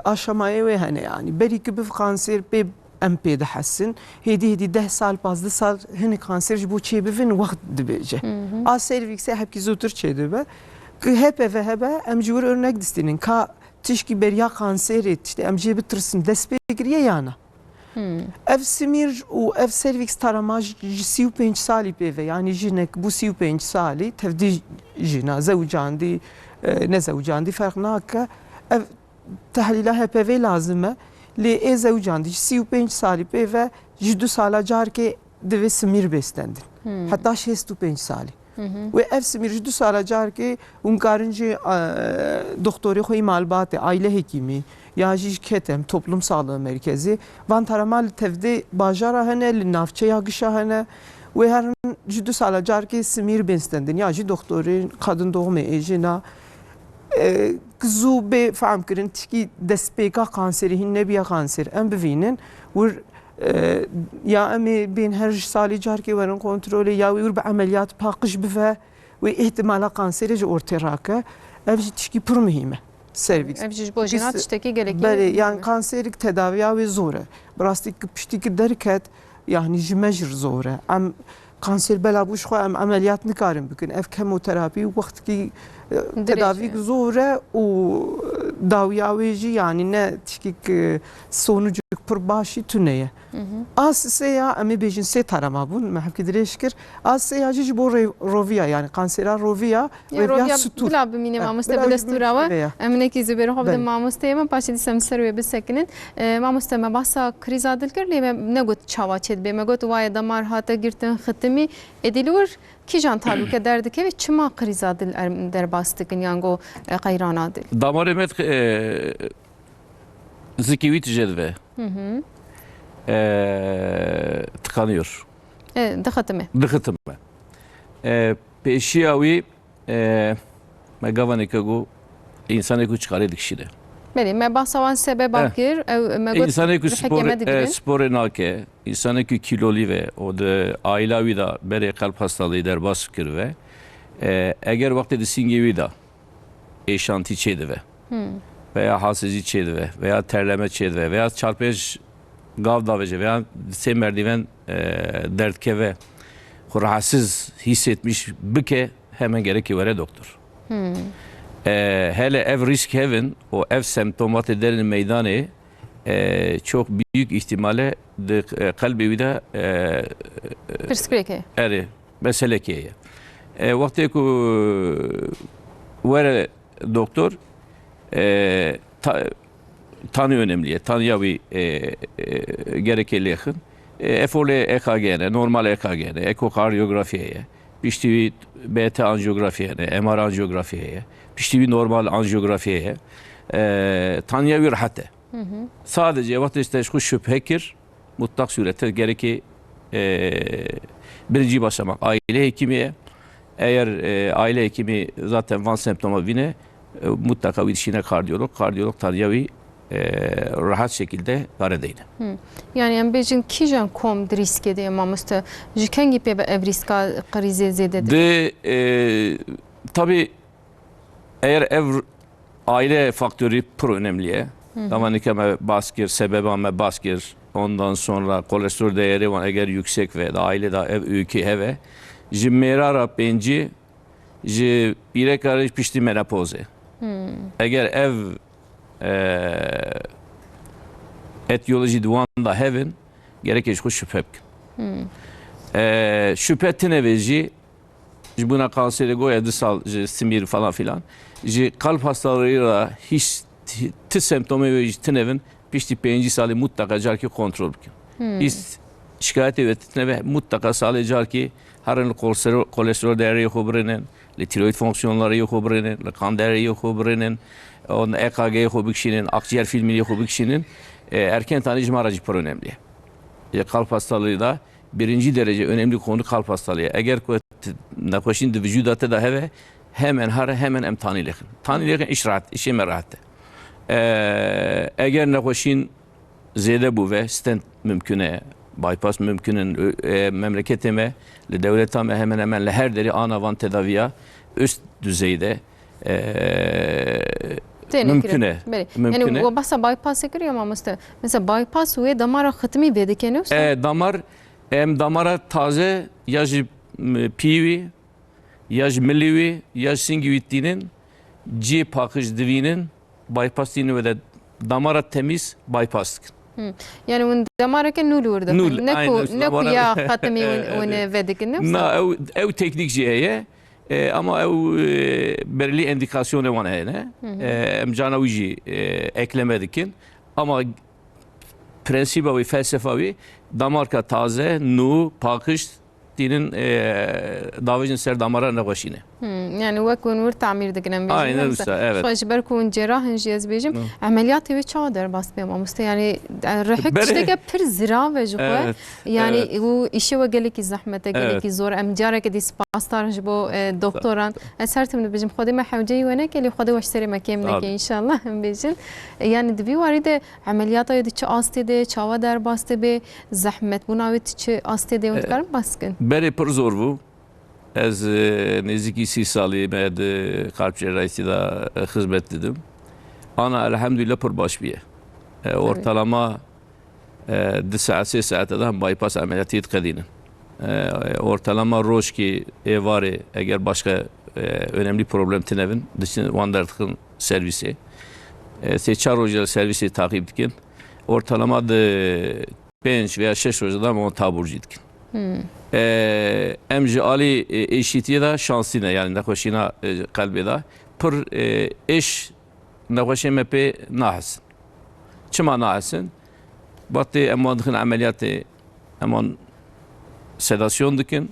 [SPEAKER 3] aşamaya ve hani yani belki bir kanser bir MP de حسن هدي 10 سال 15 سال هن كانسر جبو تشي بفن وقت دبيجه ا سيرفيكس hep ki zutur çedibe hep ve hebe emcur örnek distinin ka tişki beriya kanser et işte emci bitirsin despegriye yana ev simir u ev serviks taramaj 35 sali peve yani jinek bu 35 sali tevdi jina zevcandi ne zevcandi fark naka ev tahlila hep ve lazıme li zevcandi 35 sali peve 2 sala carke deve simir bestendin hatta 65 sali ve ev simir 2 sala carke un karınca doktori xoy malbate aile hekimi ya ketem toplum sağlığı merkezi van taramal tevdi bajara hene li navçe yagışa hene ve her 2 sala carke simir bestendin ya doktori kadın doğum ejina kızı be faham kirin tiki despeka kanseri hinne biya kanser em bivinin vur ya emi bin her sali carki verin kontrolü ya vur be ameliyat pakış bive ve ihtimala kanseri ortaya raka ev tiki pür mühime serviks
[SPEAKER 1] evji bojinat tişteki gerekli
[SPEAKER 3] bari yani kanserik tedaviya ve zora brastik piştiki derket yani jimejr zora am kanser bela buş xo am ameliyat nikarim bikin ev kemoterapi vakt ki tedavi zora u davyavêjî yani ne tişkik sonucu pır başî tuneye as ya em ê bêjin sê tarama bûn me hevkî dirêjkir as ya jî bo roviya yani kansera roviya roviya stûr
[SPEAKER 1] bila bimîne mamoste bi destûra we em nekî zê berî xwe bidin mamosteyê me paşê dîsem ser wê bisekinin mamoste me bahsa krîza dil kir lê me negot çawa çê dibe me got waye damar hate girtin xitimî êdî wir kîjan talûke derdike ve çima krîza dil derbas dikin yan go qeyrana dil
[SPEAKER 2] damarê me zikî wî tijedive tıkanıyor.
[SPEAKER 1] Dixitime.
[SPEAKER 2] Dixitime. Pêşiya wî me gavaneke got insanê ku çıkarê dikişîne.
[SPEAKER 1] Belê me bahsa wan sebeba kir me got
[SPEAKER 2] İnsanê ku sporê nake, insanê ku kilolî ve o de aila wî da berê qalp hastalığî derbas kir ve eger wextê di singê wî da êşantî çê dive veya halsizî çê dive veya terleme çê dive veya çarpêj gav davece veya sê merdiven derdkeve rahatsız hissetmiş bike hemen gerekli vere doktor. Hele ev risk hevin o ev semptomatı derin meydanı çok büyük ihtimalle kalbi de
[SPEAKER 1] Pirskreke.
[SPEAKER 2] eri mesele ki vakti ku vere doktor tanı önemli. Tanıyavi gerekli yakın. Efole EKG'ne, normal EKG'ne, ekokardiyografiye, piştivi BT anjiyografiye, MR anjiyografiye, piştivi normal anjiyografiye, tanıyavi rahatı. Sadece vakti teşhis şüphekir, mutlak surette gerekli birinci basamak aile hekimiye. Eğer aile hekimi zaten van semptoma vine mutlaka bir işine kardiyolog tanıyavi rahat şekilde karedeydi.
[SPEAKER 1] Yani em bêjin kîjan kom di rîskê de mamoste ji kengî pê be ev rîska qrîzê zêde
[SPEAKER 2] de tabii eğer ev aile faktörü pro önemli. Damanike me baskir, sebeba me baskir. Ondan sonra kolesterol değeri var eğer yüksek ve aile da ev ülke heve. Ji merara penci ji bire karış pişti menopoze. Eğer ev etiyoloji duvan da hevin gerekli şu şüphek. Şüphetine veci buna kanseri goya dısal simir falan filan. Kalp hastalığıyla hiç semptomu ve tinevin pişti penci sali mutlaka car ki kontrol bikin. Hiç şikayet evetine ve mutlaka sağlayacak ki harın kolesterol değeri yok obrinin, tiroid fonksiyonları yok obrinin, kan değeri yok obrinin, onun EKG yok kişinin, akciğer filmi yok kişinin erken tanıcı aracı pro önemli. Kalp hastalığı da birinci derece önemli konu kalp hastalığı. Eğer nakoşin de vücudatta da hemen em tanıylıkın. Tanıylıkın iş rahat, işe rahat. Eğer nakoşin zede bu ve stent mümküne, bypass mümkünün memleketime, devletime hemen her deri anavan tedaviye üst düzeyde
[SPEAKER 1] Tene
[SPEAKER 2] mümküne.
[SPEAKER 1] Bele.
[SPEAKER 2] Mümküne.
[SPEAKER 1] Yani o basa bypass kiriyor ama musta. Mesela bypass ve damara xitmi vedike ne?
[SPEAKER 2] Damar em damara taze ya ji pivi ya ji millivi ya ji singivitinin ci pakış divinin bypass dini ve de damara temiz bypass.
[SPEAKER 1] Yani un damara ke nul orada.
[SPEAKER 2] Nul, aynen,
[SPEAKER 1] Ne ku
[SPEAKER 2] damara-
[SPEAKER 1] ya xitmi ve vedike ne?
[SPEAKER 2] Na ev teknik ciye ama ev belirli indikasyonu var ne? Em canavici eklemedikin ama prensibavi felsefavi damarka taze nu pakış dinin davacın ser damara ne başine.
[SPEAKER 1] Yani وەک ونور تعمیر دەکەن
[SPEAKER 2] Aynen usta, evet.
[SPEAKER 1] خۆش بەر کون جێرا هەنجێز بێژم ئەمەلیاتی وێ چاوا دەرباس پێم ئەمستا ینی ڕحک
[SPEAKER 2] Bere-
[SPEAKER 1] شتێکە پر زراوە ji xwe
[SPEAKER 2] Evet.
[SPEAKER 1] yani û îşewe gelekî zehmete gelekî zor em carekê dî spastar ji bo doktoran ez her tim dibêjim xwedê me hewceyî we nekelî xwedê weş serê me kêm neke
[SPEAKER 2] Tabii.
[SPEAKER 1] înşallah em bêjin yani divî warî de emeliyata yê çi astê de çawa derbas bê zehmet bûna wê çi astê de hûn dikarin baskin.
[SPEAKER 2] Beri pır zor bu. Ez neziki 6 salı med kalp cerrahisi da hizmet dedim. Ana elhamdülillah pır baş bir. Ortalama 2 saat 3 saate de bypass ameliyatı yetkadinin. Ortalama roş ki var eğer başka önemli problem tinevin dışın wandertkın servisi. Seçar hocalar servisi takip etkin. Ortalama da 5 veya 6 hocadan onu taburcu etkin. Emci Ali eşitiye de şanslı ne yani nekhoşina kalbi de pır eş nekhoşi mepe nahsin. Çima nahsin? Battı eman dikhin ameliyatı eman sedasyon dikin.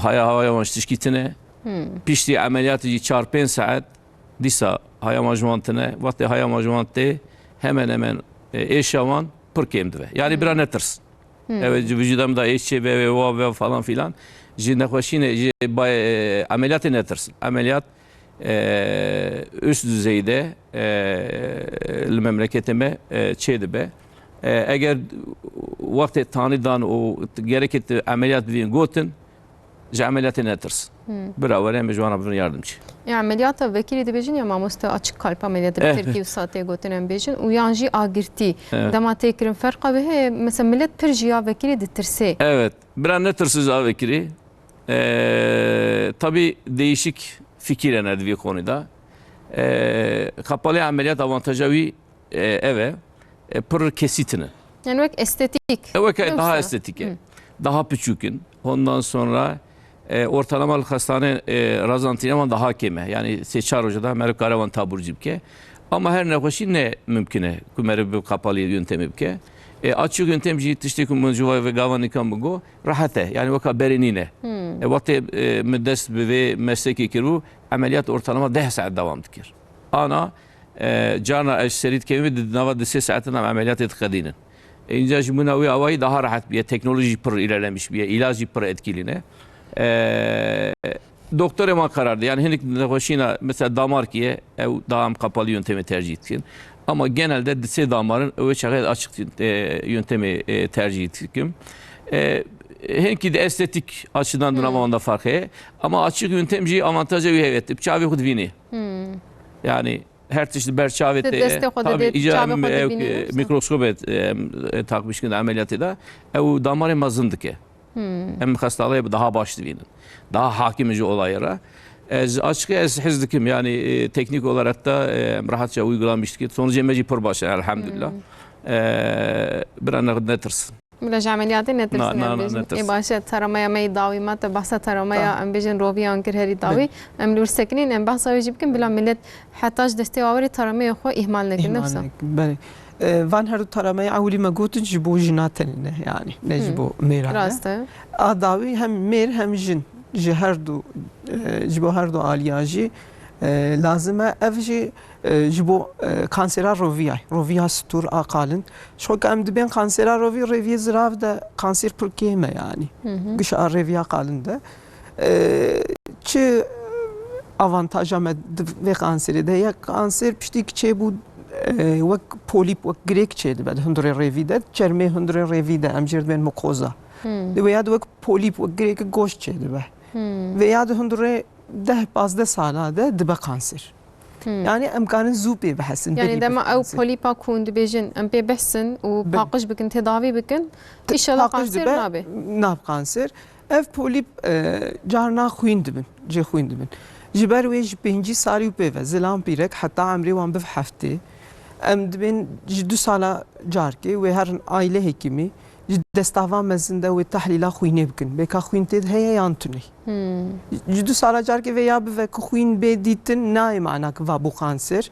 [SPEAKER 2] Haya yavaş tişkitine. Pişti ameliyatı 4-5 saat disa haya majmantine. Battı haya majmantı hemen eşavan pır kemdi. Yani bir an netirsin. Evet vücudumda eşçi ve falan filan. Nekhoşine ameliyatı netirsin. Ameliyat üst düzeyde memleketime çeydi be. Eğer vakti tanıdan o gerekli ameliyat bir gotin ameliyatı netirsin. Bravo hem jwana bir yardımcı.
[SPEAKER 1] Yani ameliyata vekili dibêjin ya mamoste açık kalp ameliyatı Türkiye saatê gotin em bêjin û yan jî agirtî dema tê kirin ferqa bi heye mesela millet pir jî ya vekilî ditirse.
[SPEAKER 2] Evet. Bir an netirsiz vekili. Tabii değişik fikirler bir konuda. Kapalı ameliyat avantajı eve pır kesitini.
[SPEAKER 1] Yani vek estetik.
[SPEAKER 2] Evet
[SPEAKER 1] Yoksa-
[SPEAKER 2] daha estetik. Daha küçükün. Ondan sonra ortalama hastane razantine ama daha keme. Yani seçar hocada merak karavan taburcibke. Ama her ne hoşin ne mümküne. Kumeri bir kapalı yöntemi bke. Açık yöntem jitişti kumuncuva ve gavanikam bugo rahate. Yani vaka berinine. Vakti müddet ve mesleki kiru ameliyat ortalama 10 saat devam dikir. Ana cana eşserit kemi nava 3 saatten ameliyat etkadinin. İnce jimuna avayı daha rahat bir teknoloji pır ilerlemiş bir ilacı pır etkiline. Doktor ema karardı. Yani henüz hoşina mesela damar kiye ev dağım kapalı yöntemi tercih etkin. Ama genelde dise damarın öve çakaya açık yöntemi tercih etkin. Henki de estetik açıdan durmamanda farkı. Ama açık yöntemci avantajı üyevetip çavi hudvini. Yani her çeşitli berçavette tabii icabım mikroskop takmışken ameliyatı da ev damarı mazındı ki. Hem hastalığı daha başlıvinin. Daha hakimici olaylara. Açık hizdikim yani teknik olarak da rahatça uygulanmıştık. Sonucu emeci pır başı elhamdülillah. Bir an netirsin.
[SPEAKER 1] Bila ameliyatı netirsin em bêjin.
[SPEAKER 2] netirsin.
[SPEAKER 1] Başa taramaya me dawimat te bahsa taramaya em bêjin roviyan kir herî dawî. Em lûr sekinîn em bahsa wê jî bikin bila millet heta ji destê awerê taramaya xwe ihmal nekin nefsa.
[SPEAKER 3] بله وان هر ترامه اولی ما گوتن جبو جناتن yani ne جبو میرا
[SPEAKER 1] Rast e.
[SPEAKER 3] adavi hem mer hem jin جهردو جبو هردو آلیاجی لازمه افجی جبو کانسرا روویا ستور آقالن شو کم دبین کانسرا رووی زراف ده کانسر پرکیمه yani گش روویا قالن ده چه avantaja med ve kanseri de ya kanser piştik çe bu vak polip vak grek çeydi bed hundre revide çerme hundre revide amjerd ben mukoza de veya vak polip vak grek goş çeydi be veya de hundre ده 15 ساله ده دبه كانسر يعني امكان زوبي بحسن
[SPEAKER 1] يعني دما او بوليبا كون دبيجن ام بي بحسن وباقش بكن تداوي بكن ان شاء الله كانسر نابي
[SPEAKER 3] ناب كانسر اف بوليب جارنا خوين دبن جي خوين دبن جبر ويج بينجي سالي وبيفا زلام بيرك حتى عمري وان بف حفتي ام دبن جدو سالا جاركي وهر عائله هكيمي دستاوا مزنده و تحلیلا خوینه بکن بکا خوینته هي یانتونی جدو سالا جارکي veya به خوین به دیتن نه معنا که و بو کانسر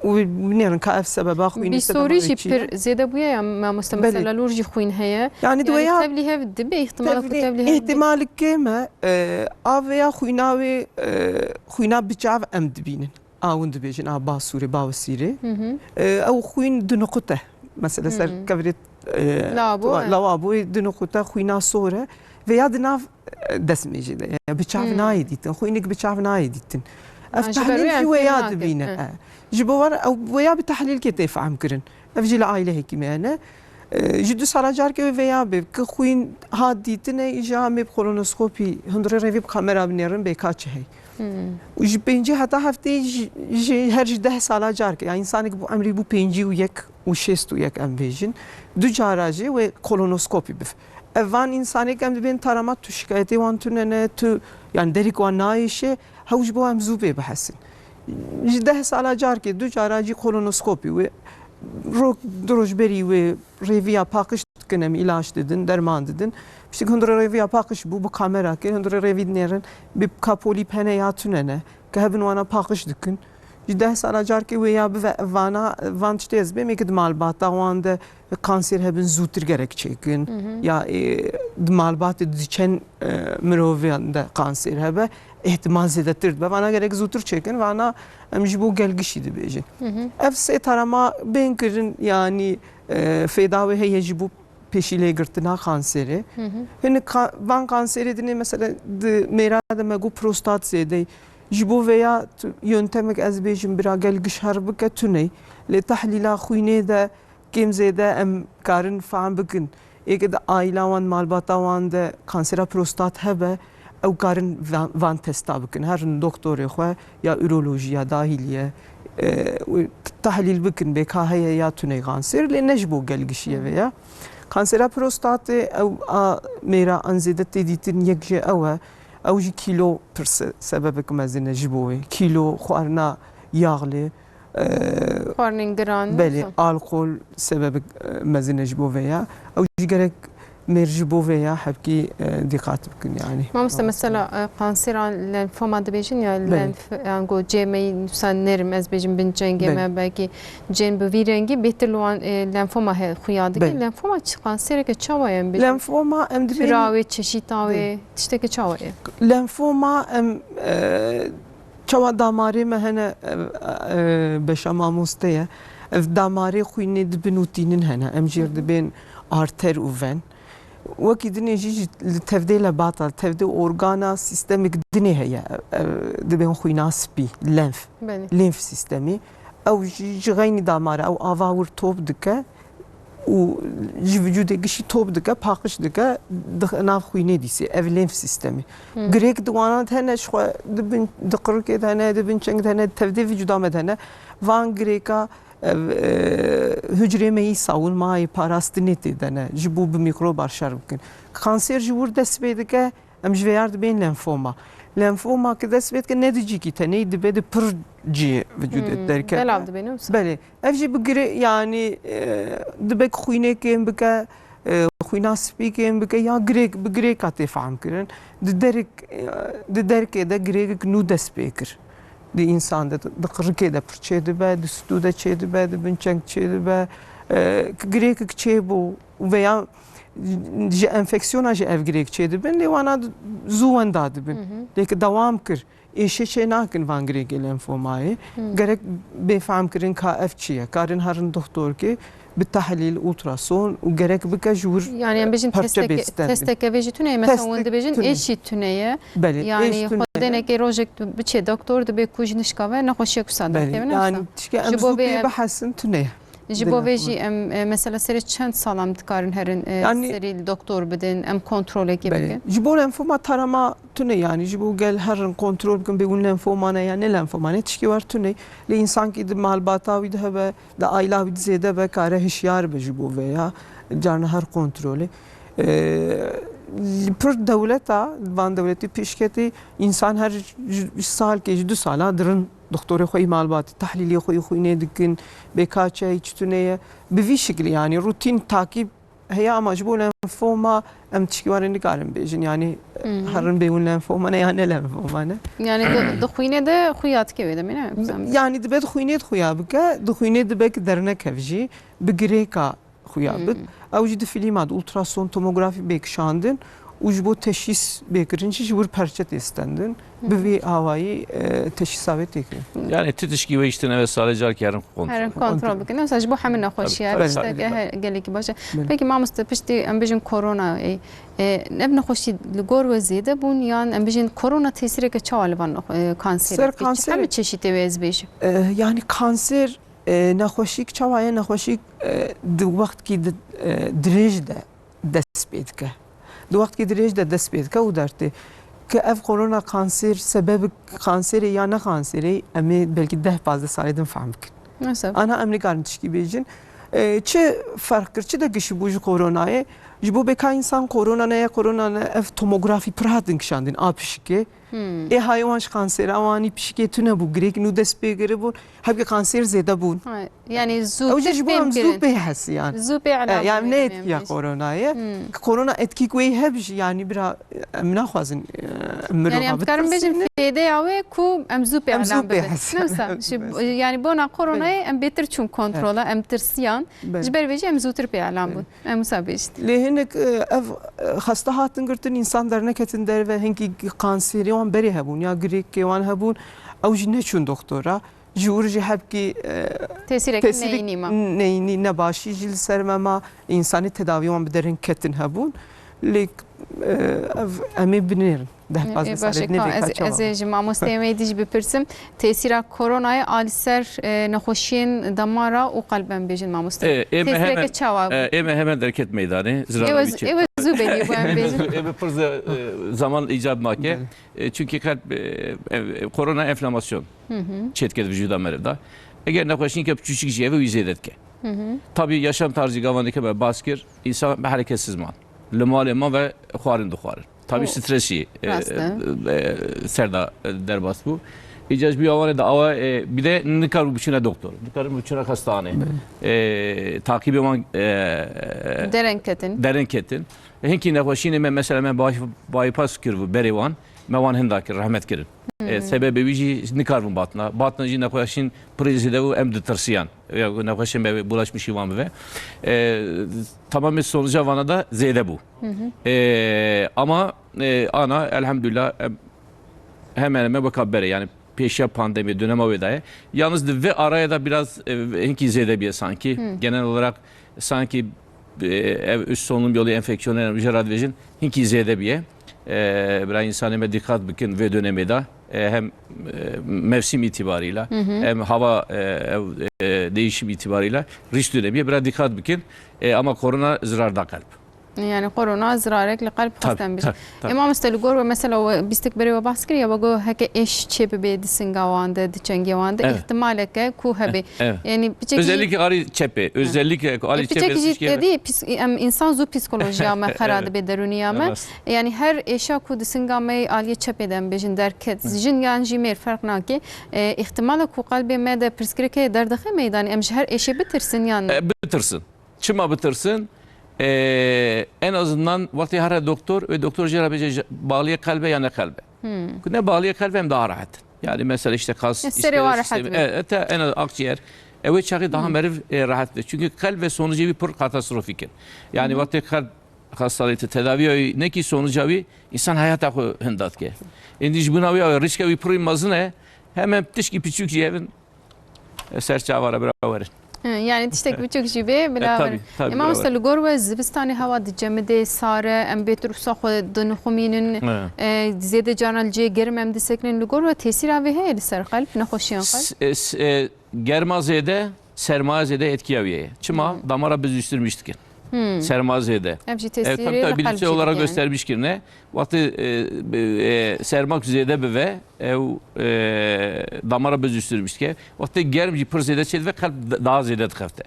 [SPEAKER 3] و بنيرن كاف سبب خوين
[SPEAKER 1] بيسوري جبر زياده بويا يا ما مستمثله لورجي خوين هي
[SPEAKER 3] يعني دويا
[SPEAKER 1] تبلي هي دبي احتمال تبلي هي
[SPEAKER 3] احتمال كما اويا خويناوي خوينا بچاو ام دبينن اون دبيجن ابا سوري باوسيري او خوين دنقطه مثلا سر كبرت لوابو دنقطه خوينا صوره veya dinav desmeci de ya bıçağı naidittin خوينك بچاو نايديتن التحليل في ويا دبينا جبوار او ويا بتحليل كيف عم كرن افجي العائله هيك معنا جدو ساراجار كي ويا بكخوين هاديتن اجا مي كولونوسكوبي هندر ريفي بكاميرا بنيرن بكاچ هي وجبينجي حتى هفتي هر 10 سالا جار يعني انسانك بو امري بو بينجي ويك وشست ويك ام فيجن دو جاراجي و كولونوسكوبي بف Evan insanı hem de ben taramat tu şikayeti vantune tu yani derik ve naişe havuz bu hem zube bahsin. Jide sala car ki du caracı kolonoskopi ve rok drojberi ve reviya pakış tıkınem ilaç dedin derman dedin. İşte hundra reviya pakış bu kamera ki hundra revid nerin bir kapoli pene yatunene ki hevin wana pakış tıkın. Jide sala car ki ve ya ve vana vantçtez be mekid malbata wanda kanser hebin zûtir gerek çekin ya malbat diçen miroviyanda kanser hebe ihtimal zedetir be bana gerek zûtir çekin vana emji bu gelgişiydi beje efse tarama ben kirin yani fedavi heyeci bu peşile girtina kanseri hani van kanseri dine mesela de merada megu prostat zede jibo veya yöntemek az bejim bira gelgiş harbike tüney le tahlila khuyne de كم زيادة أم كارن فعم بكن إيجاد عائلان مالباتوان ده كانسر بروستات هبة أو كارن فان تستا بكن هرن دكتور إخوة يا أورولوجيا داهيلية تحليل بكن بكها هي يا توني كانسر لنجبو جلجشية ويا كانسر بروستات أو ميرا أنزيدة تديتن يكجي أو جي كيلو برس سببك مازن جبوه كيلو خوارنا يغلي
[SPEAKER 1] خارنگران
[SPEAKER 3] بله الکل سبب مزنج بو ويا او جيرك مرج بو ويا حبكي دقات بكن يعني
[SPEAKER 1] ما مثلا قانسر لنفوما دبيجن يا لنف انغو جيمي نسان نرم از بيجن بنجنگه ما belki جن بو رنگي بهتر لوان لنفوما خيادك لنفوما قانسر که چاوين بيجن
[SPEAKER 3] لنفوما ام دبي
[SPEAKER 1] راوي چشيتاوي تشتكي چاوي
[SPEAKER 3] لنفوما ام چوا داماری مهنه بشما مستیه داماری خوینه دبنوتینن هنه امجیر دبین آرتر اوون وکی دنیا جی تفدیل باطل تفدیل ارگانا سیستمیک دنیا هیا دبین خوینا سپی لنف سیستمی او جی غینی داماری او آواور توب دکه و جی وجوده گشی توب دکه پاکش دکه ناف خوینه دیسی اف لنف سیستمی گریک دوانات هنه شو دبن دقر که هنه دبن چنگ هنه تفدی وجودا مدهنه وان گریکا hücre meyi savunmayı parastıneti dene jibu bir mikrob arşar bugün kanser jibur desbedike emjve yard ben lenfoma ki desbedike ne dici ki tane dibede pırci vücut ederken
[SPEAKER 1] belavdı benim
[SPEAKER 3] bele evji bir yani dibek khuyne kem bike khuyna spikem bike ya grek ate faham kirin derke de grek nu desbekir di insan da daqırke da pırçedi be di studa çedi be di binçeng çedi be grek çebu veya je enfeksiyona je ev grek çedi ben de wana zuwan da ben lek devam kir eşe şey nakin van grek lenfomayı gerek befam kirin ka efçiye karin harın doktor ki بالتحليل ultrason وجرك بكجور
[SPEAKER 1] يعني بيجن تستك بيجي تنيه مثلا وند بيجن ايشي تنيه يعني خدنا كي روجك بتشي دكتور دبي كوج نشكاوه نخوشي كساد
[SPEAKER 3] يعني تشكي امزوبي بحسن تنيه
[SPEAKER 1] Ji bo vê jî em mesela serê çend salam dikarin herin serî doktor bidin, em kontrolekê bikin.
[SPEAKER 3] Ji bo lenfoma tarama tune yani ji bo gel herin kontrol bikin bêhûn lenfomane ya ne lenfomane tişkî war tune lê insankî di malbata wî de hebe di ayla wî zêde be kare hişyar be ji bo vê ya carna her kontrolê. Pir devleta van devletî pêşketî insan her salkê ji 2 sala dirin doktorê xwe malbatî tahlîlê xwe xwînê dikin bêkaçe hiç tuneye bi vî şekilî yani rutin takip heye ama ji bo lenfoma em tişkî warê nikarin bêjin yani herin bêhûn lenfomane ya ne lenfomane.
[SPEAKER 1] Yani di xwînê de xwiyat kevê demê ne?
[SPEAKER 3] Yani dibe di xwînê xuya bike, di xwînê dibe ki dernekev jî bi girêka xuya bik. Ew jî di filîma di ultrason tomografî bêkişandin û ji bo teşhîs bêkirin jî ji wir perçe têstendin. Bi vê awayî teşhîsa wê têkirin.
[SPEAKER 2] Yani titişki ve işte ve sadece yarın kontrol.
[SPEAKER 1] Herin kontrol bikin. Mesela ji bo hemîn nexweşiya gelekî baş e. Peki mamoste piştî em bijin korona ev nexweşî li gor we zêde bûn yan em bijin korona tesîreke çawa li van kanserê hemî çeşîtê wê ez bêjim.
[SPEAKER 3] Yani kanser nexweşîk çawa ye nexweşîk di wextkî dirêj de dest pê dike. Di wextkî dirêj de dest pê dike û dertê ki ev korona kanser sebebi kanserê ya ne kanserê em ê belkî 10-15 salê din fehm bikin.
[SPEAKER 1] Nasıl?
[SPEAKER 3] Ana em nikarin tişkî bêjin. Çi fark kir çi de gişî bû ji koronayê ji bo bêka insan korona ne korona ne ev tomografî pir hatin kişandin a pişikê. Ê haywan ji kansera wanî pişikê tune bû girêk nû dest pê giribûn hebkê kanser zêde bûn.
[SPEAKER 1] Yani
[SPEAKER 3] Ew jî ji bo em zû pê hesî yani.
[SPEAKER 1] Zû pê
[SPEAKER 3] yani ne etkiya koronayê. Korona etkî wê hebe jî yani bira em naxwazin
[SPEAKER 1] yani em dikarin bêjin fêdeya wê ku em zû pê elam bibin. Yani bona koronayê em bêtir çûn kontrola em tirsiyan ji ber vê jî em zûtir pê elam bûn. Em wisa bêjin.
[SPEAKER 3] Lê hinek ev xasta hatin girtin insan derneketin derve hinkî kanserê wan berê hebûn ya girêkê wan hebûn ew jî neçûn doktora ji wir jî hebkî
[SPEAKER 1] tesîrek
[SPEAKER 3] neyînî nebaşî jî li ser me ma însanî tedavî wan bi derin ketin hebûn lê ev em ê binêrin.
[SPEAKER 1] Ez ê ji mamosteyê me dî jî bipirsim tesîra koronayê alî ser nexweşiyên damara û qalb em bêjin mamoste. Tesîreke çawa.
[SPEAKER 2] Eme hemen derket meydanı.
[SPEAKER 1] Evet zû belî bu em bêjin.
[SPEAKER 2] Eme pir zaman icab make. Çünkü kalp korona enflamasyon. Çetket vücuda merevda. Eğer nexweşiyên ke küçük jî ev wî zêde dike. Tabii yaşam tarzı gavandike me baskir insan hareketsiz man. Li malê me ve xwarin dixwarin. Tabii stresi serda derbas bu. İcaz bir avane da ava bir de nikar bütçüne doktor. Nikar bütçüne hastane. Takibi man derenketin. Hinki nexweşînê me mesela me bypass kirivu berêwan me wan hindakir rahmet kirin. Sebebi wî jî nikarbin batna. Batna jî nexweşîn prizî de û em ditirsiyan. Nexweşîn me bulaşmışî wan bibe. Tamamen sonuca vana da zêde bû. Ama ana elhamdülillah hemen hemen bakabere yani peşe pandemi döneme vedaya. Yalnız ve araya da biraz hinki zêde bir sanki. Genel olarak sanki üst solunum yolu enfeksiyonu mücerrad vejin hinki zêde bir biraz insanıma dikkat bikin ve dönemede hem mevsim itibarıyla hem hava değişim itibarıyla risk dönemiye biraz dikkat bikin ama korona zırarda kalp.
[SPEAKER 1] Yani korona zirarek li qalb xestem bêjin. Ema mestelî gor ve mesela bîstek berê we bahs kiriye got heke eş çêpê bê di singa wan de di çengê wan de ihtimaleke ku hebe. Yani
[SPEAKER 2] özellikle arı çepe, özellikle arı çepe
[SPEAKER 1] dedi insan zu psikolojiya me xera dibe deruniya me. Yani her eşa ku di singa me aliye çepêden bêjin derket jin yan jî mêr fark nake. İhtimala ku qalbê me de pirskireke derdixe meydanî em ji her eşê bitirsin yani.
[SPEAKER 2] Bitirsin. Çima bitirsin. En azından vakti her doktor ve doktor cerrahı bağlıya kalbe ya ne kalbe. Ne bağlıya kalbe hem daha rahat. Yani mesela işte kas sistemi, en az akciğer. Evet çağı daha merv rahat. Çünkü kalp ve sonucu bir pır katastrofik. Yani vakti kalp hastalığı tedavi ne ki sonucu insan hayata hendat ki. Indi buna bir riske bir pırın mazine hemen tişki küçük evin serçavara beraber.
[SPEAKER 1] Yani tiştek birçok jibe beraber. Ama mesela gor ve zibistanê hava di cemide sare em bêtir wisa xwe dinixwînin zêde canan cê germ em disekinin li gor ve tesîra vê heye li ser qalb nexweşiyan qalb.
[SPEAKER 2] Germa zêde sermaye zede etkiye. Çima damara biz üstürmüştük. Sermaye zede.
[SPEAKER 1] Em jî
[SPEAKER 2] Tabii
[SPEAKER 1] tesîrê
[SPEAKER 2] tabii
[SPEAKER 1] li
[SPEAKER 2] bilimsel
[SPEAKER 1] qelb
[SPEAKER 2] olarak
[SPEAKER 1] jî
[SPEAKER 2] göstermiş ki ne? Vakti sermak zede be ev damara biz üstürmüş ki. Vakti germ jî pır zede çed ve kalp daha zede tkefte.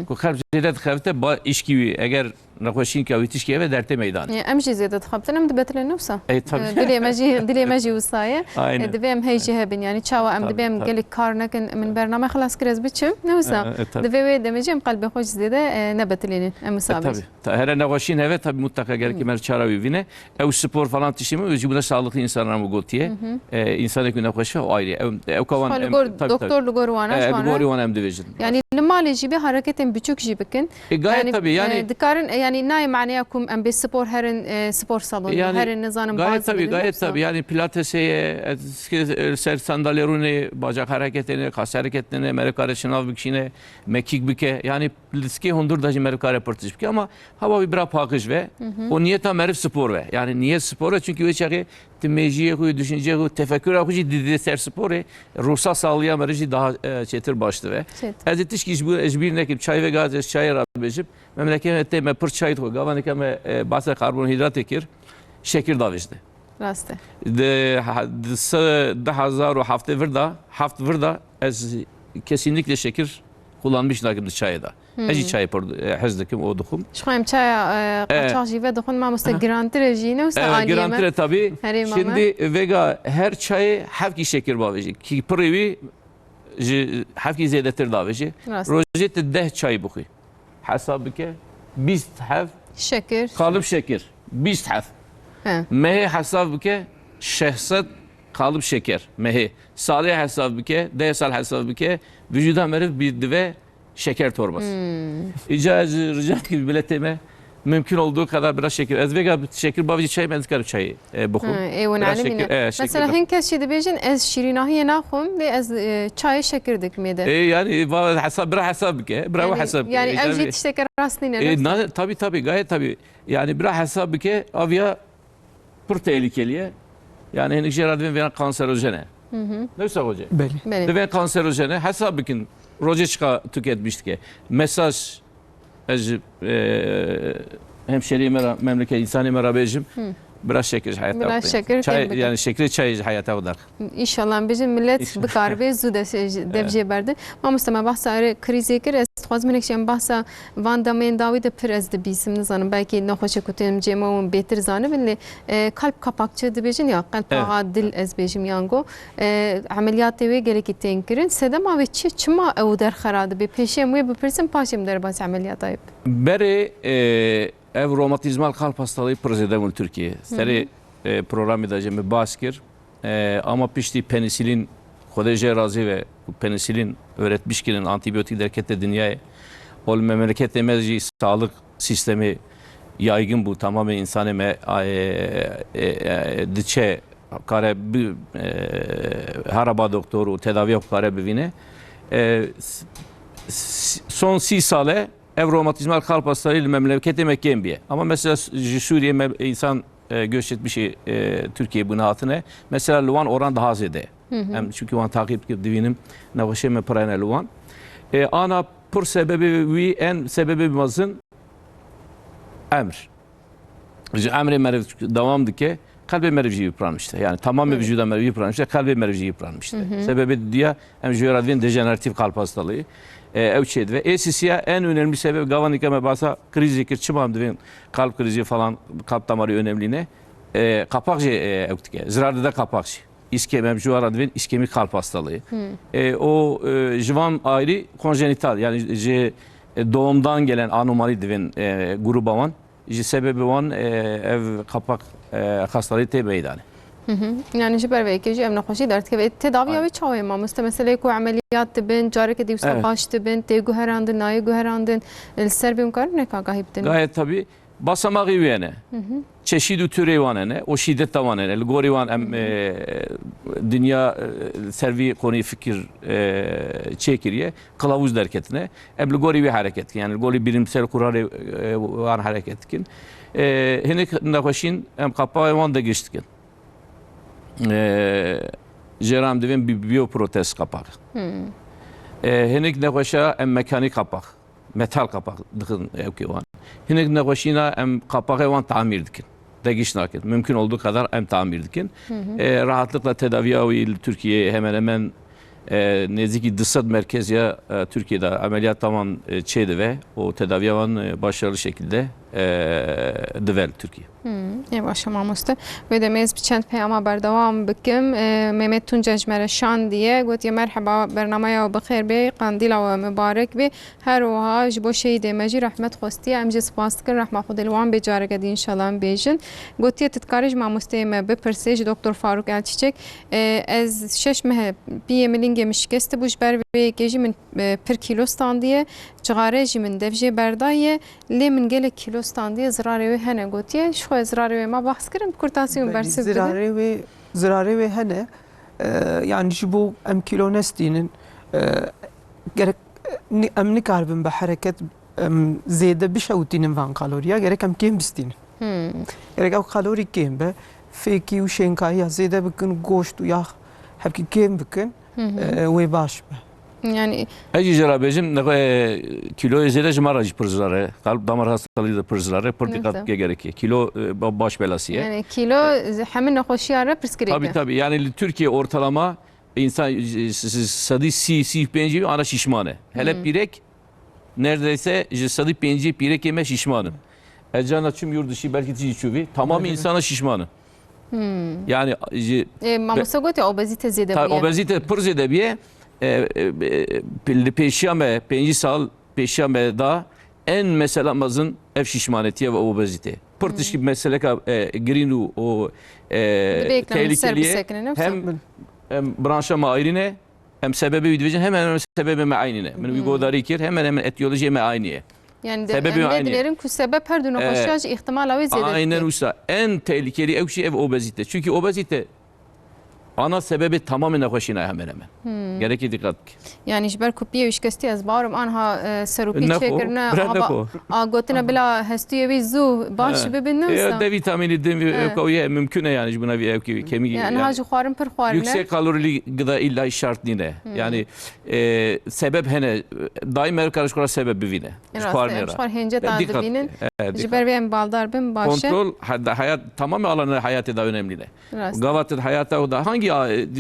[SPEAKER 2] Ku kalp zede tkefte ba iş gibi eğer نخوشین که اویتیش که و درته میدان.
[SPEAKER 1] ام جی زیاده تخابتن ام دبتل نفسه.
[SPEAKER 2] ای طبعا.
[SPEAKER 1] دلی ماجی وصایه.
[SPEAKER 2] Aynen.
[SPEAKER 1] دبیم هیچی هبین یعنی چاوا ام
[SPEAKER 2] Tabii,
[SPEAKER 1] دبیم
[SPEAKER 2] tabii.
[SPEAKER 1] گلی کار نکن من برنامه خلاص کرز بچم نفسه.
[SPEAKER 2] tabii.
[SPEAKER 1] دبی دمجیم قلب خوش زیاده نبتلین ام مسابقه.
[SPEAKER 2] Tabii. Her negoşin evet tabii mutlaka gerek ki merçara vivine. Ev spor falan tişimi özü buna sağlıklı insanlar mı gotiye. İnsan ekune hoşa o ayrı. Ev kavan
[SPEAKER 1] doktor lugor wana
[SPEAKER 2] şu
[SPEAKER 1] wana.
[SPEAKER 2] Gori wana em division.
[SPEAKER 1] Yani limali jibi hareketin büçük jibikin.
[SPEAKER 2] Gayet tabii yani.
[SPEAKER 1] Dikarın yani nay maniyakum em bir spor herin spor salonu
[SPEAKER 2] Yani
[SPEAKER 1] herin nizanın
[SPEAKER 2] gayet tabii gayet tabii yani pilateseye ser sandalyerini bacak hareketini kas hareketini merkare şınav bükşine mekik büke yani liski hundur da merkare pırtış büke ama hava bir bira pakış ve o niyeta merif spor ve yani niyet spor çünkü o çağı tümeciye koyu düşünce koyu tefekkür akıcı didi ser sporu ruhsal sağlayan merici daha çetir başlı ve ezitiş ki bu ecbir nekip çay ve gaz çay rabecip memlekette me pır çay koy gavanı keme bahse karbonhidrat ekir şeker davişti.
[SPEAKER 1] Raste.
[SPEAKER 2] De hazar o hafta virda ez kesinlikle şeker kullanmış nakimde çayda. Eci çay hezdekim o dukum.
[SPEAKER 1] Şu an çaya kaçak jive dokun ma musta garantir jine usta aliyeme.
[SPEAKER 2] Garantir tabii. Şimdi vega her çayı hafki şeker bavici. Ki privi hafki zedetir davici. Rojet de çay buki. Hesabike 20 haf
[SPEAKER 1] şeker.
[SPEAKER 2] Kalıp şeker. 20 haf. Mehe hesabike 600 kalıp şeker. Mehe. Salih hesabike, desal hesabike vücuda merif bir ve şeker torbası. Rica gibi biletime mümkün olduğu kadar biraz şeker. Ez vega şeker bavici çay ben çıkarıp çayı bukum.
[SPEAKER 1] Mesela hinkes şey de bejin ez şirinahiye nakhum ve ez çay şeker dikmede.
[SPEAKER 2] Yani hesab bira hesabike, bravo hesab.
[SPEAKER 1] Yani evcit şeker rastline.
[SPEAKER 2] Tabii gayet tabii. Yani bira hesabike avya pır tehlikeliye. Yani henüz jeradven veren kanserojene. Ne üstad hoca?
[SPEAKER 3] Beli.
[SPEAKER 2] Ve kanserojene hesabikin rojeçka tüketmiştik ki. Mesaj hemşerime memleket insanı merabecim. Biraz şeker hayata.
[SPEAKER 1] Biraz şeker.
[SPEAKER 2] Çay yani şekeri çay hayata kadar.
[SPEAKER 1] İnşallah bizim millet bikar ve zud devce berdi. Ma mustama bahsa krizi kir ez xwaz min ekşem bahsa van damen davi de prez de bisim nizanım belki naxoşa kutem cemamın betir zanı billi kalp kapakçı de bejin ya kalp ağa dil ez bejim yango ameliyat ve gerek tenkirin sedem ve çima ev der xaradı be peşem ve bu person paşem der bas ameliyat ayıp.
[SPEAKER 2] Beri ev romatizmal kalp hastalığı prezidemul Türkiye. Seri programı da cemi baskir. Ama pişti penisilin Kodeje razı ve penisilin öğretmişkinin antibiyotik derkette dünyaya ol memleket demezci sağlık sistemi yaygın bu tamamen insanı diçe kare haraba doktoru tedavi kare bivine son 6 sale ev romatizmal kalp hastalığı memleketi Mekke'ye. Ama mesela Suriye insan göç etmiş Türkiye buna hatine. Mesela Luan oran daha zede. Çünkü Luan takip divinim navaşeme parayla Luan. Ana pur sebebi ve en sebebi mazın emr. Emre merv devamdı ki kalbe mervci yıpranmıştı. Yani tamamen vücuda mervci yıpranmıştı. Kalbe mervci yıpranmıştı. Sebebi diye emjiyöradvin dejeneratif kalp hastalığı. Evçed ve ECC'ye en önemli sebep gavanika mebasa krizi kirçimam divin kalp krizi falan kalp damarı önemliğine kapakçı evtike zirarda kapakçı iskemem juara divin iskemik kalp hastalığı o jivan ayrı konjenital yani doğumdan gelen anomali divin grubaman sebebi olan ev kapak hastalığı tebeydani.
[SPEAKER 1] Yani jiber ve ikinci emne xoşi dert ki tedavi ve çağı ma mesela ku ameliyat bin carek ediyor baş bin te guherandın nayi guherandın ser bir mukar ne kagahiptin.
[SPEAKER 2] Gayet tabii basamağı üyene. Çeşitli türe vanene o şiddet tavanene gorivan dünya servi konu fikir çekiriye kılavuz derketine gori bir hareket yani gori bilimsel kurarı var hareketkin. Henik nakoşin kapağı van da geçtikin. Jeram devin bir biyoprotez kapak. hinek nekoşa em mekanik kapak, metal kapak dikın evki wan. Hinek nekoşina em kapağı wan tamir dikin. Degiş nakin. Mümkün olduğu kadar em tamir dikin. Rahatlıkla tedavi Türkiye hemen hemen neziki dısat merkez ya Türkiye'de ameliyat tamam çeydi ve o tedavi başarılı şekilde devel Türkiye.
[SPEAKER 1] باشه مامۆستا وێ دەمێز بچەند پەیاما بەردەوام بکەم مەمێت تونجە ژمارە شان دیە گوتی مەرحەبا بەرنامەیەوە بەخێر بێ قاندیلەوە مبارەک بێ هەروەها ji بۆ شەیدێ مەژی ڕەحمەت خۆستیە ئەم جێ سپاس دکن ڕەحمە خودلوان بێ جارەکەدی ئینشەڵا بێژن گوتیە تتکارش مامۆستەیەمە بپرسێ ji دکتۆر فاروق ئەلچیچێک ez 6 mehe piyê milîngê min şikeste bû ji ber vê jî min pir kîlo standiye çigarê jî min dev jê berdaye lê min gelek kîlo standiye zirarê wê hene gotiye ji xwe zirarê wê ma bahs kirin kurtansiyên bersiv bidin
[SPEAKER 3] zirarê wê hene yani ji bo em kîlo nestînin gerek em nikaribin bi hereket zêde bişewtînin van kaloriya gerek em kêm bistînin gerek ew kalorî kêm be fêkî û şênkayiya zêde bikin goşt û yağ hepkî kêm bikin wê baş be.
[SPEAKER 1] Yani
[SPEAKER 2] Eci cerabecim ne kilo ezele jmara pırzları, kalp damar hastalığı da pırzları, pır dikkat gerekiyor. Kilo baş belası.
[SPEAKER 1] Yani kilo hemen nehoşiyara pırskireke.
[SPEAKER 2] Tabii yani Türkiye ortalama insan sadi si penci ana şişmanı. Hele pirek neredeyse sadi penci pirek yeme şişmanı. Ecana tüm yurt dışı belki tici çuvi tamamı insana şişmanı. Yani
[SPEAKER 1] mamusa gote obezite zede bu.
[SPEAKER 2] Obezite pır zede biye. Peşyame, 5 sal peşyame da en mesela mazın ev şişmanetiye ve obezite. Pırtış gibi mesela grinu o tehlikeliye hem branşa ayrine hem sebebi vidvecin hemen sebebi aynine. Men ugodari kir hemen etiyoloji aynıye.
[SPEAKER 1] Yani dedilerin ku sebep her dün hoşyaj ihtimal ve zede.
[SPEAKER 2] Aynen usta. En tehlikeli ev şey ev obezite. Çünkü obezite ana sebebi tamamen hoşina hemen hemen. Gerekli dikkat.
[SPEAKER 1] Yani jber kupiye işkesti az bağırım anha serupi çekirne a gotine bila hestiye ve zu baş bibinne.
[SPEAKER 2] De vitamini de koye mümkün yani buna bir ev kemik.
[SPEAKER 1] Yani hacı xarım per xarım.
[SPEAKER 2] Yüksek kalorili gıda illa şart nine. Yani sebep hene daim her karışıklar sebebi vine.
[SPEAKER 1] Xar hence tadı binin. Jber ve baldar bin başı.
[SPEAKER 2] Kontrol hayat tamamen alanı hayatı da önemli ne. Gavatın hayata da hangi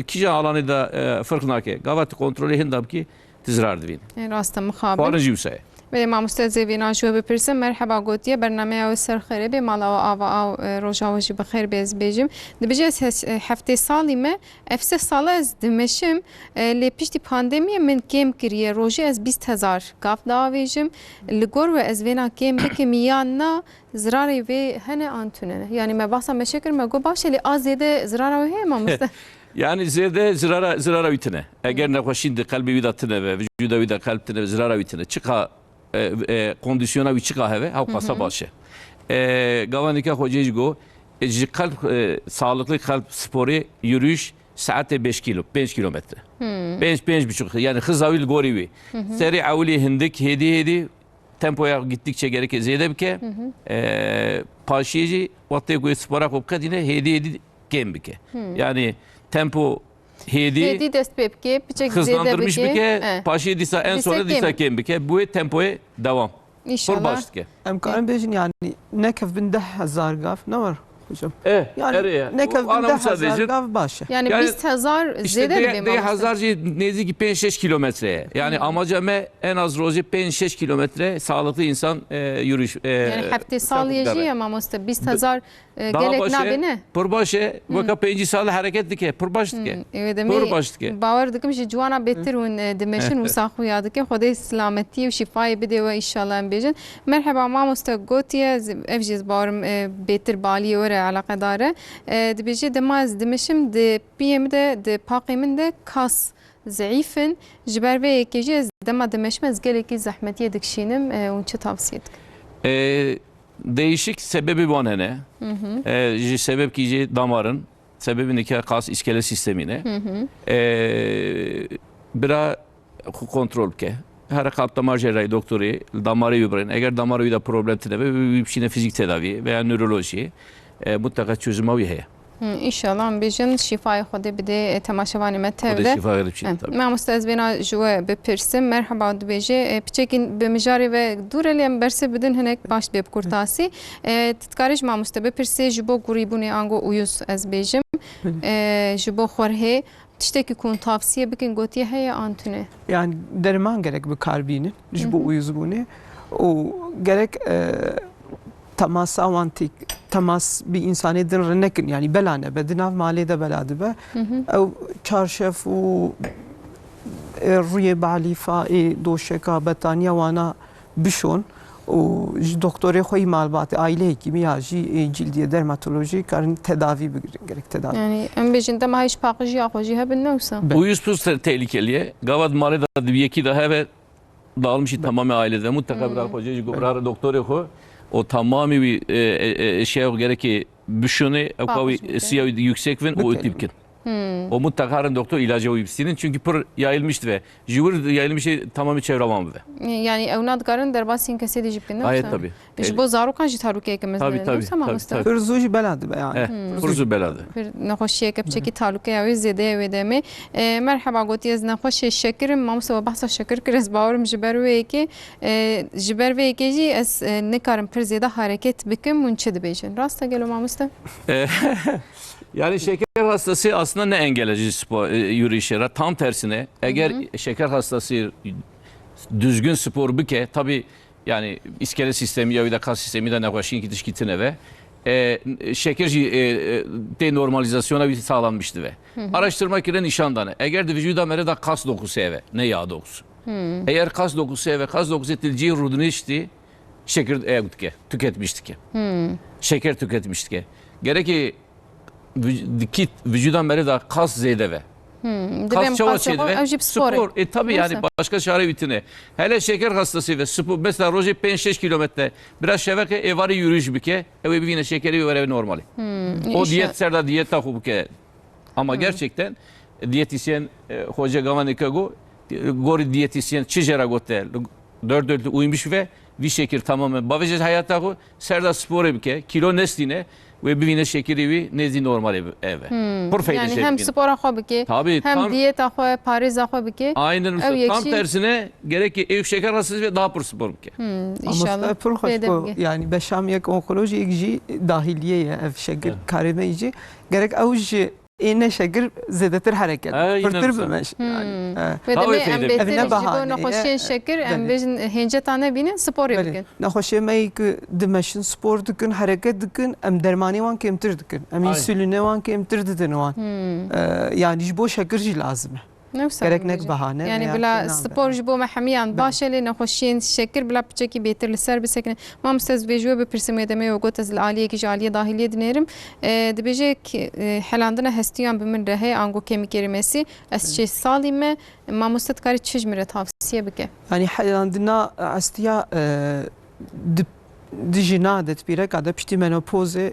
[SPEAKER 2] kişi alanı da fark nake. Gavat kontrolü hindab ki tizrar divin.
[SPEAKER 1] Rasta muhabbet.
[SPEAKER 2] Farajı yüksek.
[SPEAKER 1] Ve mamusta zevina şu bepirsin merhaba gotiye bernameye ve ser xeribe mala ve ava roja ve jib xer bez bejim. Dibije hafte salime efse sala ez demişim le pişti pandemiye min kem kiriye roje ez 20000 gaf davejim ligor ve ez vena kem bikim yanna zirarı ve hene antune. Yani me bahsa meşekir me go başeli az zede zirara ve mamusta.
[SPEAKER 2] Yani zede zirara vitine. Eğer ne koşindi kalbi vidatine ve vücuda vida kalptine zirara vitine. Çıka kondisyona bir çıka heve ha kasa başı. Gavanika hocaygo kalp sağlıklı kalp sporu yürüyüş saatte 5 kilometre. 5,5 yani hızavil gorivi. Seri avli hindik hedi tempoya gittikçe gerek zede bike paşiyeci vatte go spora kopkadine hedi kembike. Yani tempo hedi
[SPEAKER 1] dest pepke piçek
[SPEAKER 2] hızlandırmış bike paşiye disa en sonra disa kembike bu tempoya devam.
[SPEAKER 1] İnşallah.
[SPEAKER 3] Emkanı bejin yani nekef bin 10,000 gaf ne var hocam? Yani nekef bin 10,000 gaf başı.
[SPEAKER 1] Yani 20000 zede
[SPEAKER 2] de hazarcı neziki 5-6 kilometreye. Yani amacame en az rozi 5-6 kilometre sağlıklı insan yürüyüş.
[SPEAKER 1] Yani hafte sağlayıcı ya mamosta 20000 gelek nabine.
[SPEAKER 2] Pırbaşı vaka 5 sal hareket dike pırbaş dike.
[SPEAKER 1] Evet pırbaş dike. Bavar dikim ki civana beter un demeşin usaxu yadı ki Xuday selameti ve şifayı bide ve inşallah bejin. Merhaba mamosta gotiye evjiz bavarım beter bali ore alakadare. Dibije demaz demişim de PM'de de paqimin kas zayıfın jiber ve yekeci dema demeşmez geleki zahmetiye dikşinim unçe tavsiye ettik.
[SPEAKER 2] Değişik sebebi var hene. Sebep ki damarın sebebini ki kas iskele sistemine. Bira kontrol ke. Her kalp damar cerrahi doktoru damarı yubren. Eğer damarı da problem tedavi bir şeyine fizik tedavi veya nöroloji mutlaka çözüm avi he.
[SPEAKER 1] İnşallah بیشن شفای خود بده تماشاوانی
[SPEAKER 2] خود
[SPEAKER 1] متوده
[SPEAKER 2] şifa verip şey tabii.
[SPEAKER 1] ما مستعزبنا جوا بپرسم مرحبا دبیجه بچکین بمجاری و دور لیم برسه بدن هنک باش بیب کرتاسی تتکارج ما مستبه پرسه جبو گریبونی آنگو اویوس از بیجم جبو خوره tişteki konu tavsiye bikin gotiye heye antune.
[SPEAKER 3] Yani derman gerek bir karbinin. Bu uyuz bunu. O gerek temas avantik temas bir insan edin renekin yani belane bedinav malede beladı be. O çarşaf o ruye bali fa'i doşeka betaniya wana bişon. O doktora xoy malbat aile hekimi ya cildiye dermatoloji karın tedavi gerek tedavi.
[SPEAKER 1] Yani em bejinde ma hiç pakıcı yapıcı hebben neyse.
[SPEAKER 2] Uyuz pus tehlikeli. Gavad malede dibiyeki daha ve dağılmış tamamen ailede. Mutlaka bir hocayı gobrar doktora xo. O tamamı bir şey gerek ki düşünü o siyah yüksek ve o tipkin. O mutlaka doktor ilacı uyup çünkü pır yayılmıştı ve jüvür yayılmış tamamı çevremam ve.
[SPEAKER 1] Yani evnad karın derbasin kese de jipkin.
[SPEAKER 2] Hayır tabii.
[SPEAKER 1] İşte bu zarukan jitaruke ki mesela.
[SPEAKER 2] Tabii.
[SPEAKER 3] Fırzuji beladı be yani.
[SPEAKER 2] Fırzu beladı.
[SPEAKER 1] Bir nexoşiye ki bçeki taluke ya zede ve demi. Merhaba gotiz nexoşi şekerim mamsa bahsa şeker kriz bağırım jiber ve ki jiber ve ki ji es ne karım pır zede hareket bikim munçe de bejin. Rasta gelo mamsta.
[SPEAKER 2] Yani şeker hastası aslında ne engelleyici spor yürüyüşler. Tam tersine eğer şeker hastası düzgün spor bike tabi yani iskelet sistemi ya da kas sistemi de ne koşun ki dişkitine ve şeker denormalizasyona bir sağlanmıştı ve araştırma kiren nişandane. Eğer de vücuda mere da kas dokusu eve ne yağ dokusu. Eğer kas dokusu eve kas dokusu etilciği rudunu içti şeker tüketmişti ki. Şeker tüketmişti ki. Gerek ki vücudan beri de kas zede ve. Kas çava çede ve spor. Tabi yani başka çare bitine. Hele şeker hastası ve spor. Mesela roje 5-6 kilometre biraz şeveke evari yürüyüş bike. Evi bir yine şekeri ve normali. O diyet serda diyet takı bike. Ama gerçekten diyetisyen hoca gavanikago gori diyetisyen çijera gotel. Dört uymuş ve bir şeker tamamen. Bavece hayatta serda spor bike. Kilo nesline ve bir şekeri ve nezi normal eve.
[SPEAKER 1] Yani hem spora xobi ki hem diyet xobi pariz xobi ki.
[SPEAKER 2] Aynen tam tersine gerek ki ev şeker hastası ve daha pır spor ki.
[SPEAKER 1] İnşallah.
[SPEAKER 3] Ama yani beşam yek onkoloji ekji dahiliye ev şeker karimeyici gerek avcı ne şeker zedetir hareket. Fırtır bimeş.
[SPEAKER 1] Ve demek em beter jibo naxoşiyen şeker em bejin hence tane binin spor yapın.
[SPEAKER 3] Naxoşiyen meyik dimeşin spor dikin hareket dikin em dermani wan kemtir dikin. Em insülini wan kemtir didin wan. Yani jibo şekerci lazım. Gerek nek bahane.
[SPEAKER 1] Yani bila spor jibo mahamiyan başeli naxoşiyen şeker bila bçeki beter liser bisekne. Mam stez vejwe be persime deme got az aliye ki aliye dahiliye dinerim. Dibecek helandına hestiyan bimin rehe ango kemik kerimesi es salime mamustat kari çijmire tavsiye bike.
[SPEAKER 3] Yani helandına astiya dijina det birek ada pişti menopoze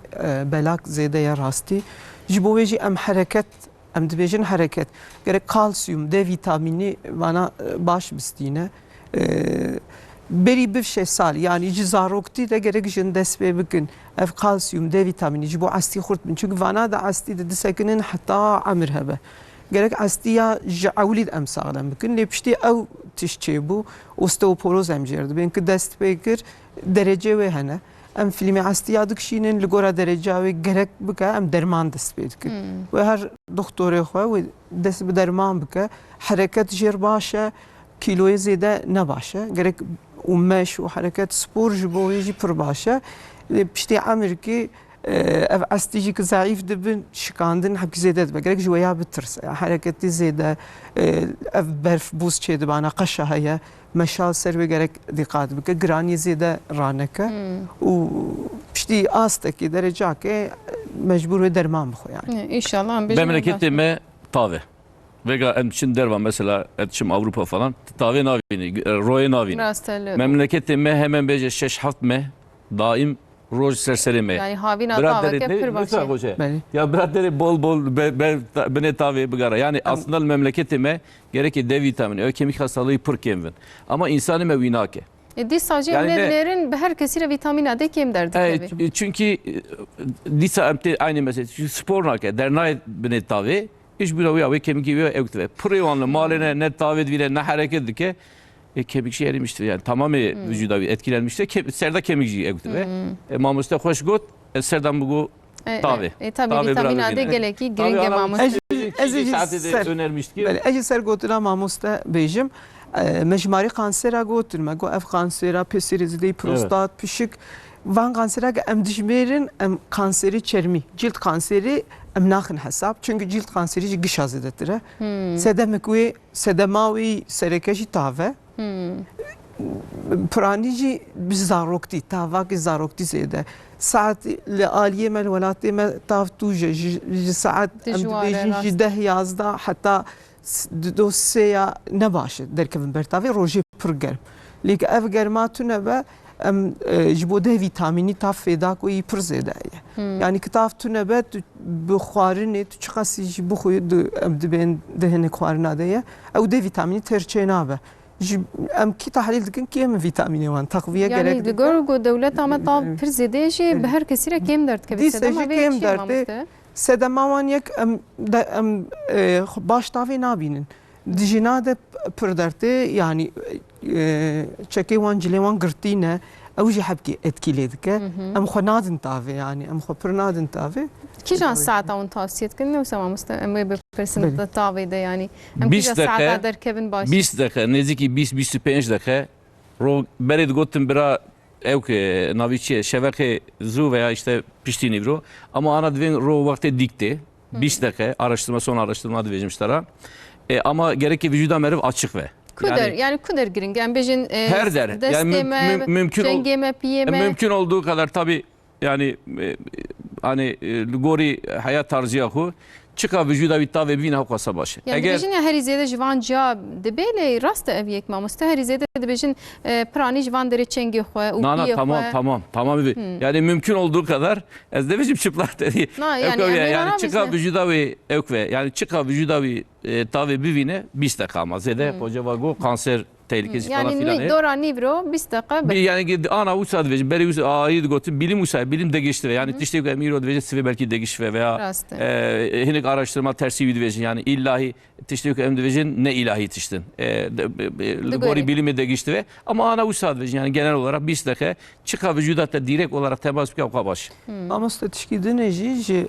[SPEAKER 3] belak zede ya rasti. Jibo veji em hareket em dibêjin hareket gerek kalsiyum D vitamini bana baş bistine beri bir şey sal yani cizarokti de gerek jin despe bikin ev kalsiyum D vitamini bu asti xurt bin çünkü bana da asti de disakinin hatta amir hebe gerek astiya jawlid em sağlam bikin lepişti ev tişçe bu osteoporoz em jerdi ben ki dest bekir derece ve hene em filmi astiyadık şinin ligora derece ve gerek bike em derman dest bedik ve her doktora xwe ve dest bi derman bike hareket jer başa kiloya zede ne başa gerek umeş ve hareket spor jibo ji pir başa pişti Ameriki ev astici ki zayıf dibin şikandın hak zede be gerek jwaya bitirse hareketi zede ev berf buz çedi bana qaşa haya meşal ser ve gerek dikkat bike grani zede raneke و pişti astaki derece ki mecbur ve derman bu yani.
[SPEAKER 1] İnşallah.
[SPEAKER 2] Memleketime tabi. Vega en dervan mesela etçim Avrupa falan tabi navini roye navini. Memleketime hemen bece şeş haftme daim roj serserime.
[SPEAKER 1] Yani havina tabi kepir başı.
[SPEAKER 2] Ya biraderi bol beni tabi bigara. Yani aslında memleketime gerek D vitamini, kemik hastalığı pır kemvin. Ama insanime vinake.
[SPEAKER 1] Dîsa jî
[SPEAKER 2] Yani ne-
[SPEAKER 1] evlêdilerin bi her kesî re vîtamîna D kêm derdikeve.
[SPEAKER 2] Çünkü dîsa em aynı mesela spor nake dernay bine tavi iş bir avi kemik gibi evde. Privanlı maline ne tavi dile ne hareket dike kemik şey erimiştir yani tamamı vücuda etkilenmiştir. Serda kemikçi evde. Mamusta hoş got serdan bu tavi.
[SPEAKER 1] Tabii vîtamîna D gelekî giringe mamoste.
[SPEAKER 2] Saati önermiştik.
[SPEAKER 3] بله اجي سر گوتنا ماموستا بیجم مجماری قانسرا گوتن ما گو اف قانسرا پسیریزدی پروستات پشک وان قانسرا ام دجمیرن ام kanseri çermi cilt kanseri ام ناخن حساب çünkü cilt kanseri gış azidettire sedemekwi sedemawi serekeji tave پرانیجی بزارokti tavaki zarokti zede ساعت لآلیه من ولاتی من تاف توجه ساعت بیجی جده یازده حتی دو سیا نباشه در کفن برتاوی روزی پر گرم لیک اف گرماتونه به ام جبوده ویتامینی تاف فیدا کوی پر زده yani kitaf tune be buxarını tu çıkası buxuyu ام دبن دهن خوارنا ده او de vitamini terçena be ام کی تحلیل دکن کی ام ویتامینی وان تقویه
[SPEAKER 1] yani
[SPEAKER 3] gerek
[SPEAKER 1] digor devlet ama tav pir zede jî bi her kesî re kêm derdikeve.
[SPEAKER 3] Dîsa jî kêm derde. Sedemawan yek em baş tavê nabînin. Dijîna de pir derde yani çekê wan cilê wan girtîne ew jî hebkî etkîlê dike. Em xwe nadin tavê yani em xwe pir nadin tavê.
[SPEAKER 1] Kîjan saeta wan tavsiye dikin ne mamoste em ê bipirsin tavê de yani em
[SPEAKER 2] 20
[SPEAKER 1] kîjan saeta derkevin baş.
[SPEAKER 2] 20 dakika nezikî 20-25 dakika ro berê gotin bira ew ki navîçiye şevekê zû veya işte piştî nîvro ama ana divên ro vaxtê dikti 20 dakika araştırma son araştırma dibêjim ama gerekli vücuda meriv açık ve
[SPEAKER 1] Kuder yani kuder giring yani bejin
[SPEAKER 2] her der yani mümkün olduğu kadar tabi yani hani gori hayat tarzı yahu çıka vücuda vitta ve bina kasa başı.
[SPEAKER 1] Yani bejin ya her ziyade jivan cevap de böyle rast ev yek mamusta her ziyade de bejin prani jivan dere çengi xoya upiye
[SPEAKER 2] tamam yani mümkün olduğu kadar ez de bejim çıplak dedi. Yani çıka vücuda ve evkve yani çıka vücuda ve tabi bivine 20 dakika ama zede hoca vago kanser tehlikesi falan filan.
[SPEAKER 1] Yani dora nivro 20 dakika.
[SPEAKER 2] Yani ana usad vejim beri usad ayı gotin bilim usad bilim de geçti yani tiştek emiro vejim sive belki de geçti veya hinek araştırma tersi vid vejim yani illahi tiştek em vejim ne ilahi tiştin. Gori bilimi de geçti ve ama ana usad vejim yani genel olarak 20 dakika çıka vücudatta direkt olarak temas yapka baş.
[SPEAKER 3] Ama statişki deneji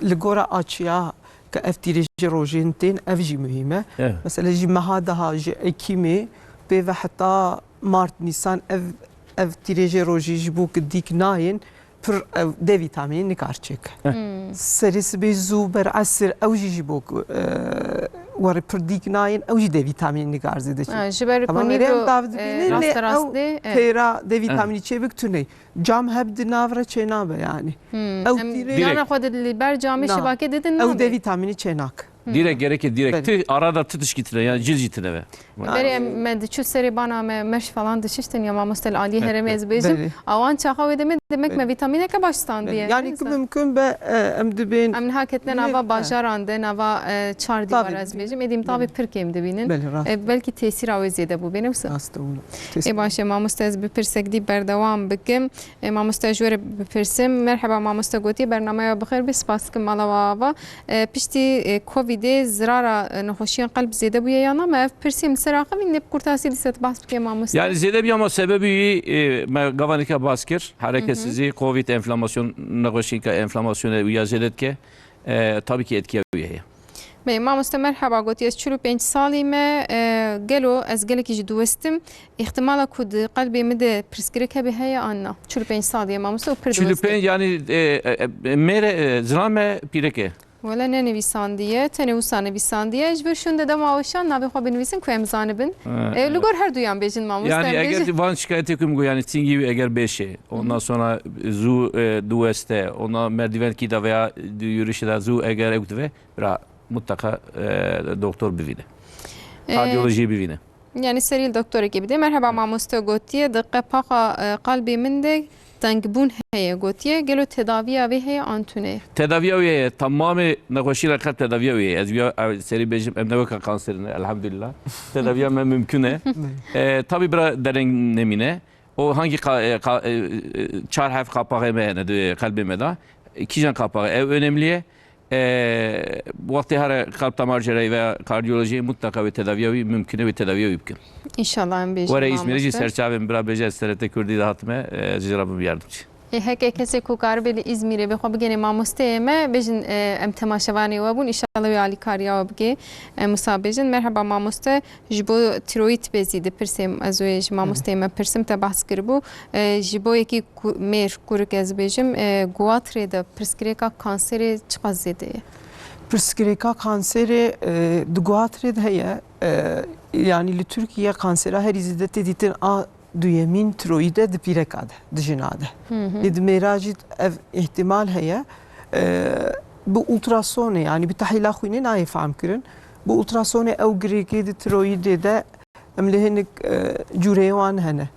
[SPEAKER 3] ligora açya كافتيريجي روجينتين افجي مهمه مثلا جي مهادها جي اكيمي بيفا حتى مارت نيسان افتيريجي روجي جبوك ديك ناين بر دي فيتامين نكارتشيك سريس بيزو بر عسر اوجي جبوك ور پر ديك ناين اوجي دي فيتامين نكارزيدش
[SPEAKER 1] جبر كونيرو
[SPEAKER 3] راستي تيرا دي فيتامين تشيبك توني جام هبد نافرا چينابه يعني
[SPEAKER 1] او يعني خود اللي بر جامي شباكه dedin
[SPEAKER 3] او دي فيتامين çenak
[SPEAKER 2] Direkt gerekir direkt arada tıtış gitire yani cil gitire ve.
[SPEAKER 1] Beri med şu seri bana meş falan dışıştın ya mamustel ali heremez bejim. Avan çaha demek me vitamine ka baştan diye.
[SPEAKER 3] Yani mümkün be em dibin.
[SPEAKER 1] Em hakikaten ava bajarande nava çar divar az bejim. Edim tabi pirkem dibinin. Belki tesir avizede bu benim. Başa mamustez bipirsek di berdevam bikim. Mamustez jure bipirsim. Merhaba mamusta goti bernamaya bixir bi spaskim malava. Pişti Covid zirara nexweşiyan qalb zêde bûye yana me ev pirsê min ser axivîn neb kurtasî dîse bas bike mamoste.
[SPEAKER 2] Yani zêde bûye ama sebebi me gavaneke bas kir hareketsizliği Covid enflamasyon nexweşînka enflamasyona ya zêdetke tabii ki etkiye bûye.
[SPEAKER 1] Bey mamoste merhaba gotiye 45 salî me gelo ez gelekî jî diwestim ihtimala ku di qalbê min de pirsgirêk hebe heye anna 45 salî mamoste û pir diwestim.
[SPEAKER 2] 45 yani mere ziran me pîreke.
[SPEAKER 1] ولا ننویساندیه تنویساندیه اجبر شونده دم آوشان نبی خواب بنویسیم که امزانه بن لگور her duyan bejin mamus
[SPEAKER 2] yani eğer van şikayet ekim yani tin gibi eğer beşe ondan sonra zu dueste ona merdiven ki da veya yürüyüşte da zu eğer evde ve mutlaka doktor bivine kardiyoloji bivine
[SPEAKER 1] yani seril doktor gibi de merhaba mamuste gotiye dakika paka kalbi min de تنگبون هەیە گوتیە گەلو تێداویاوی هەیە ئەتونێ
[SPEAKER 2] Tedaviye üye tamamı nekoşiyle kalp tedaviye üye. Ez bir seri bejim emneveka kanserine elhamdülillah. Tedaviye mümküne. Tabi bir derinlemine. O hangi çar haf kapağı meyene kalbime da. İki can kapağı ev önemliye. Bu vakti her kalp damar cerrahi veya kardiyolojiye mutlaka ve tedaviye mümküne ve tedaviye mümkün.
[SPEAKER 1] İnşallah em bêjin
[SPEAKER 2] Bu ara İzmir'ci serçavem bir bece SRT Kürdi dağıtma Rabbim yardımcı.
[SPEAKER 1] هەکێ کەسێک و کار بێ لە ئیزمیرە بێخوا بگەنێ مامۆستەیەمە بێژن ئەم تەماشەوانەوە بوون ئیشاڵە وێ کاریاوە بگێ موسا بێژن مەرهەبا مامۆستە ji بۆ تیرۆیت بێزی دپرسێم ئەزوێ ji مامۆستەیەمە پرسم تە بەحس کردبوو ji بۆ یەکی مێر کوورک ez bêjim guatrê de pirsgirêka kanserê çiqas zêde ye
[SPEAKER 3] Pirsgirêka kanserê di guatrê de heye yani li Türkiye kansera herî zêde tê dîtin a duyemîn tiroîde di pîreka de di jina de. Lê di mêra jî ev ihtimal heye bi ultrasonê yani bi tehlîla xwînê nayê fehm kirin. Bi ultrasonê ew girêkê di tiroîdê de em li hinek cûreyê wan hene.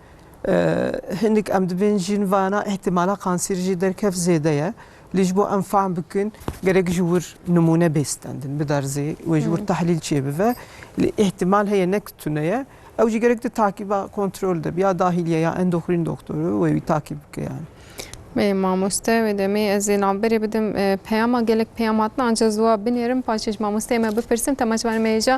[SPEAKER 3] Hinek em dibên jîn vana ihtimala kanser jî derkev zêde ye. Lê ji bo em fehm bikin gerek ji wir nimûne bêstendin bi derzê wê ji wir tehlîl çêbive lê ihtimal heye nekitune ye. Ew jî gerek de takiba kontrol de ya dahiliye ya endokrin doktoru ve bir takip yani.
[SPEAKER 1] مامۆستە وێ دەمێ ئەز ناوبەرێ بدەم پەیاما gelek پەیاماتنا ئەنجە زووا بنێرم پاشێش مامۆستەیمە بپرسم تەماشەوانمەیەجا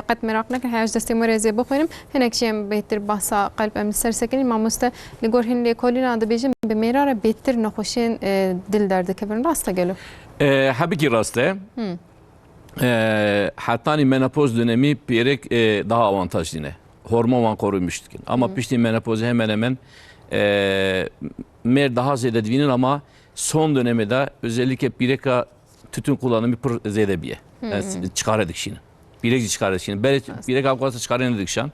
[SPEAKER 1] قەت مێراق نەکە هەیەش دەستێ وەرێزێ بخوێنم هەنێکشیان بێتتر باسا قەلب ئەم سەرسەکەنی مامۆستە لەگۆر هێن لێکۆلینا دەبێژم بە مێرارە بێتتر نەخۆشیێن دل دەردەکەبن ڕاستە گەلو
[SPEAKER 2] Habiki raste. Hatta menopoz dönemi piyerek daha avantajlı ne. Hormon korunmuştuk. Ama pişti menopozu hemen hemen mer daha zede divinin ama son dönemde özellikle pireka tütün kullanımı pır zede biye. Yani çıkardık şimdi. Pirek çıkardık şimdi. Pirek avukatı çıkardık şimdi.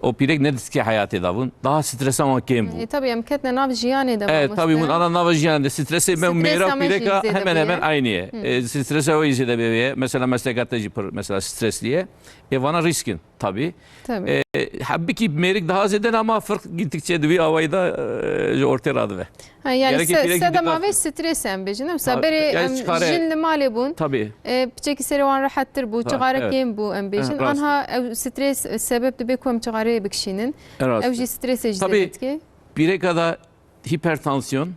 [SPEAKER 2] O pirek ne ki hayatı davun daha stres ama kem bu.
[SPEAKER 1] Tabii em ketne nav jiyane de
[SPEAKER 2] Evet tabii bunun ana nav jiyane stresi ben merak pireka hemen hemen aynı. Strese o izlede bebeğe mesela meslekattacı mesela stresliye. Vana riskin tabii.
[SPEAKER 1] Tabii.
[SPEAKER 2] Halbuki merik daha zeden ama fark gittikçe bir havayı da ortaya radı ve.
[SPEAKER 1] Yani sedema ve stres em bejin. Mesela beri jinli mali bun.
[SPEAKER 2] Tabii.
[SPEAKER 1] Çeki servan rahattır bu. Çıgarak yem bu em bejin. Anha stres sebep de bekom çıgarı bikşinin. Evji stres ecdedet ki.
[SPEAKER 2] Pirekada hipertansiyon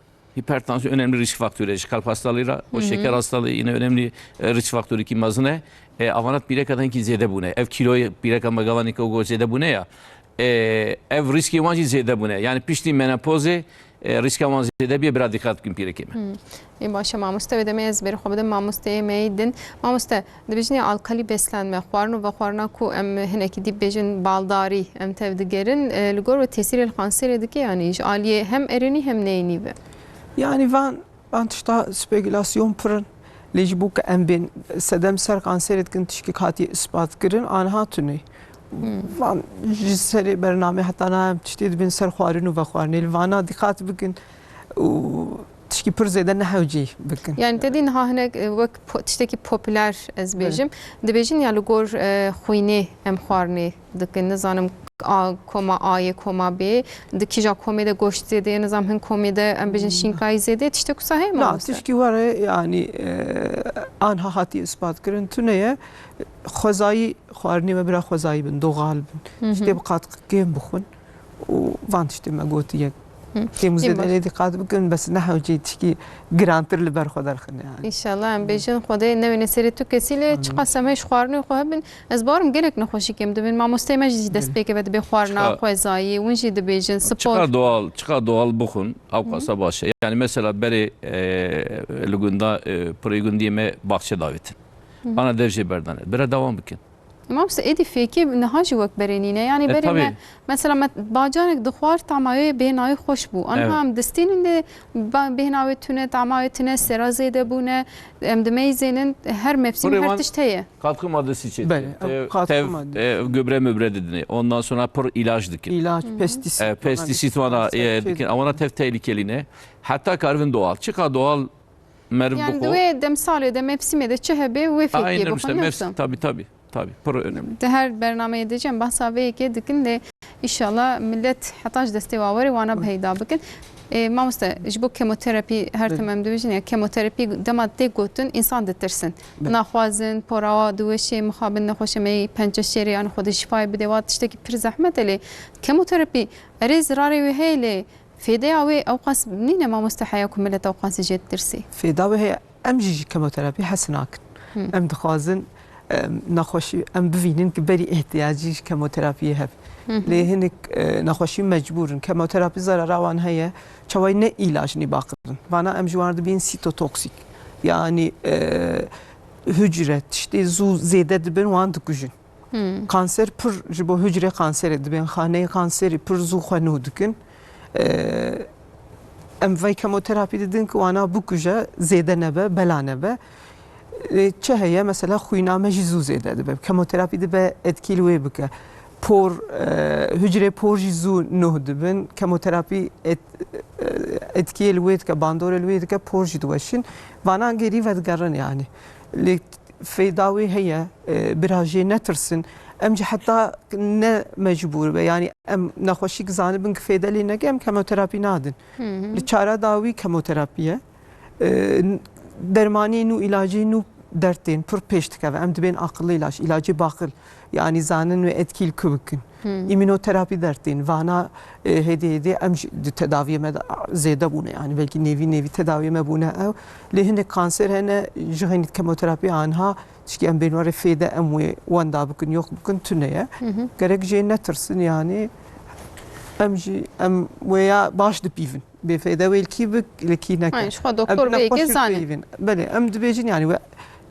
[SPEAKER 2] önemli risk faktörü. Kalp hastalığıyla o şeker hastalığı yine önemli risk faktörü ki mazne. Avanat pirekadan ki zede bu ne? Ev kiloyu pireka magavanika o zede bu ne ya? Ev riski vanci zede bu ne? Yani pişti menopoze risk avanci zede bir biraz dikkat gün pirekime.
[SPEAKER 1] Başa mamoste ve demeye ezberi xobede mamosteye meydin. Mamoste dibijni alkali beslenme xwarno ve xwarna ku em hineki dib bejin baldari em tevdigerin ligor ve tesir el kanser edike yani iş aliye hem ereni hem neyni ve.
[SPEAKER 3] Yani van tişta spekülasyon pırın. Lêjî bû ke em bên sedem ser kanserê dikin tişkî hatiye ispat kirin anha tune. Van ji serê bername heta nayem tiştê dibin ser xwarin û vexwarinê li vana dîqat bikin û tişkî pir zêde nehewcî bikin.
[SPEAKER 1] Yani tedî niha hinek wek tiştekî popüler ez bêjim. Dibêjin ya li gor xwînê em xwarinê dikin nizanim koma A'ye koma B dikija komede goşt zede nizam hin komede em bejin şinkayı zede tişte kusa hey
[SPEAKER 3] Na tişkî were yani anha hatiye ispat kirin tuneye xwezayî xwarinê me bira xwezayî bin doğal bin. Tiştê bi qatqikêm bixwin û van tiştê me gotiye. Têm zêde dîqat bikin bes nehewcî tişkî girantir li ber xwe derxin yani.
[SPEAKER 1] İnşallah em bêjin xwedê nevê serê tu kesîlê çiqas em hê ji xwarinê xwe hebin ez barim gelek nexweşî kêm dibin mamosteyê me jî dest pêkeve dibe xwarina xwezayî hûn jî dibêjin spor.
[SPEAKER 2] Çıkar doğal bukun avkasa başa. Yani mesela beri lugunda proygun diyeme bahçe davetin. Ana devşe berdan. Bere devam bikin.
[SPEAKER 1] Mamostê êdî fêkî niha jî wek berenîne yani berê me mesela me bacanek dixwar tamayê bêhnavê xweş bû anha em distînin de bêhnavê tune tamayê tune sera zêde bûne em dimeyzênin her mevsim her tişt heye.
[SPEAKER 2] Katkı maddesi için.
[SPEAKER 3] Katkı maddesi.
[SPEAKER 2] Gübre mübre dedin. Ondan sonra pır ilaç dikin.
[SPEAKER 3] İlaç, pestisit.
[SPEAKER 2] Pestisit vana dikin. Ama tev tehlikeli hatta karvin doğal. Çıka doğal merv
[SPEAKER 1] yani
[SPEAKER 2] buku.
[SPEAKER 1] Yani demsalê de mevsimê de çi hebe wê fêkê bixwe
[SPEAKER 2] mevsim tabii pır önemli.
[SPEAKER 1] De her bername edeceğim. Bahsa ve dikin de inşallah millet hataş desteği var wana beyda bikin. مامۆستا ji bo kemoterapî her tim em dibêjin ya kemoterapî dema tê gotin insan ditirsin naxwazin porawa diweşê mixabin nexweşemeyî penceşêrê yan xwe di şifayê bide wa tiştekî pir zehmet e lê kemoterapî erê zirarê wê heye lê fêdeya wê ew qas nîne mamoste heya ku millet ew qasî jê ditirsî
[SPEAKER 3] فێدا wê heye em jî kemoterapî hes nakin em dixwazin nexweşî em bivînin ki berî ihtiyacî ji kemoterapiyê hev lê hinek nexweşî mecbûrin kemoterapî zarara wan heye çawayê ne îlac nî bakirin vana em ji wan dibînin sîtotoksîk yani hücre tiştê zû zêde dibin wan dikujin kanser pir ji bo hücre kanserê dibên xaneyê kanserî pir zû xwe nû dikin em vey kemoterapî didin ki wana bikuje zêde nebe bela nebe çi heye mesela xwîname jî zû zêde dibe kemoterapî dibe etkî li wê bike por hücre por jî zû nûh dibin kemoterapî etkiyê li wê dike bandorê li wê dike por jî diweşin vana gerî vedigerin yani lê fêda wê heye bira jê netirsin em jî heta ne mecbûr be yani em nexweşîk zanibin ki fêde lê neke em kemoterapî nadin li çara da wî kemoterapî dermanê nû ilacê nû dertên pir pêş dikeve em dibên aqilli ilaç ilacê baqil yani zanin ve etkî li ku bikin îmînoterapî dertên vana hêdî em di tedaviyê me zêde bûne yani belkî nevî tedaviyê me bûne ew lê hinek kanser hene ji hinî kemoterapî anha tişkî em bên warê fêde em wê wan da bikin yok bikin tune ye gerek jê netirsin yani em jî em wê ya baş dipîvin bê fêde wê kî bik li kî neke
[SPEAKER 1] doktor wê zanin
[SPEAKER 3] belê em dibêjin yani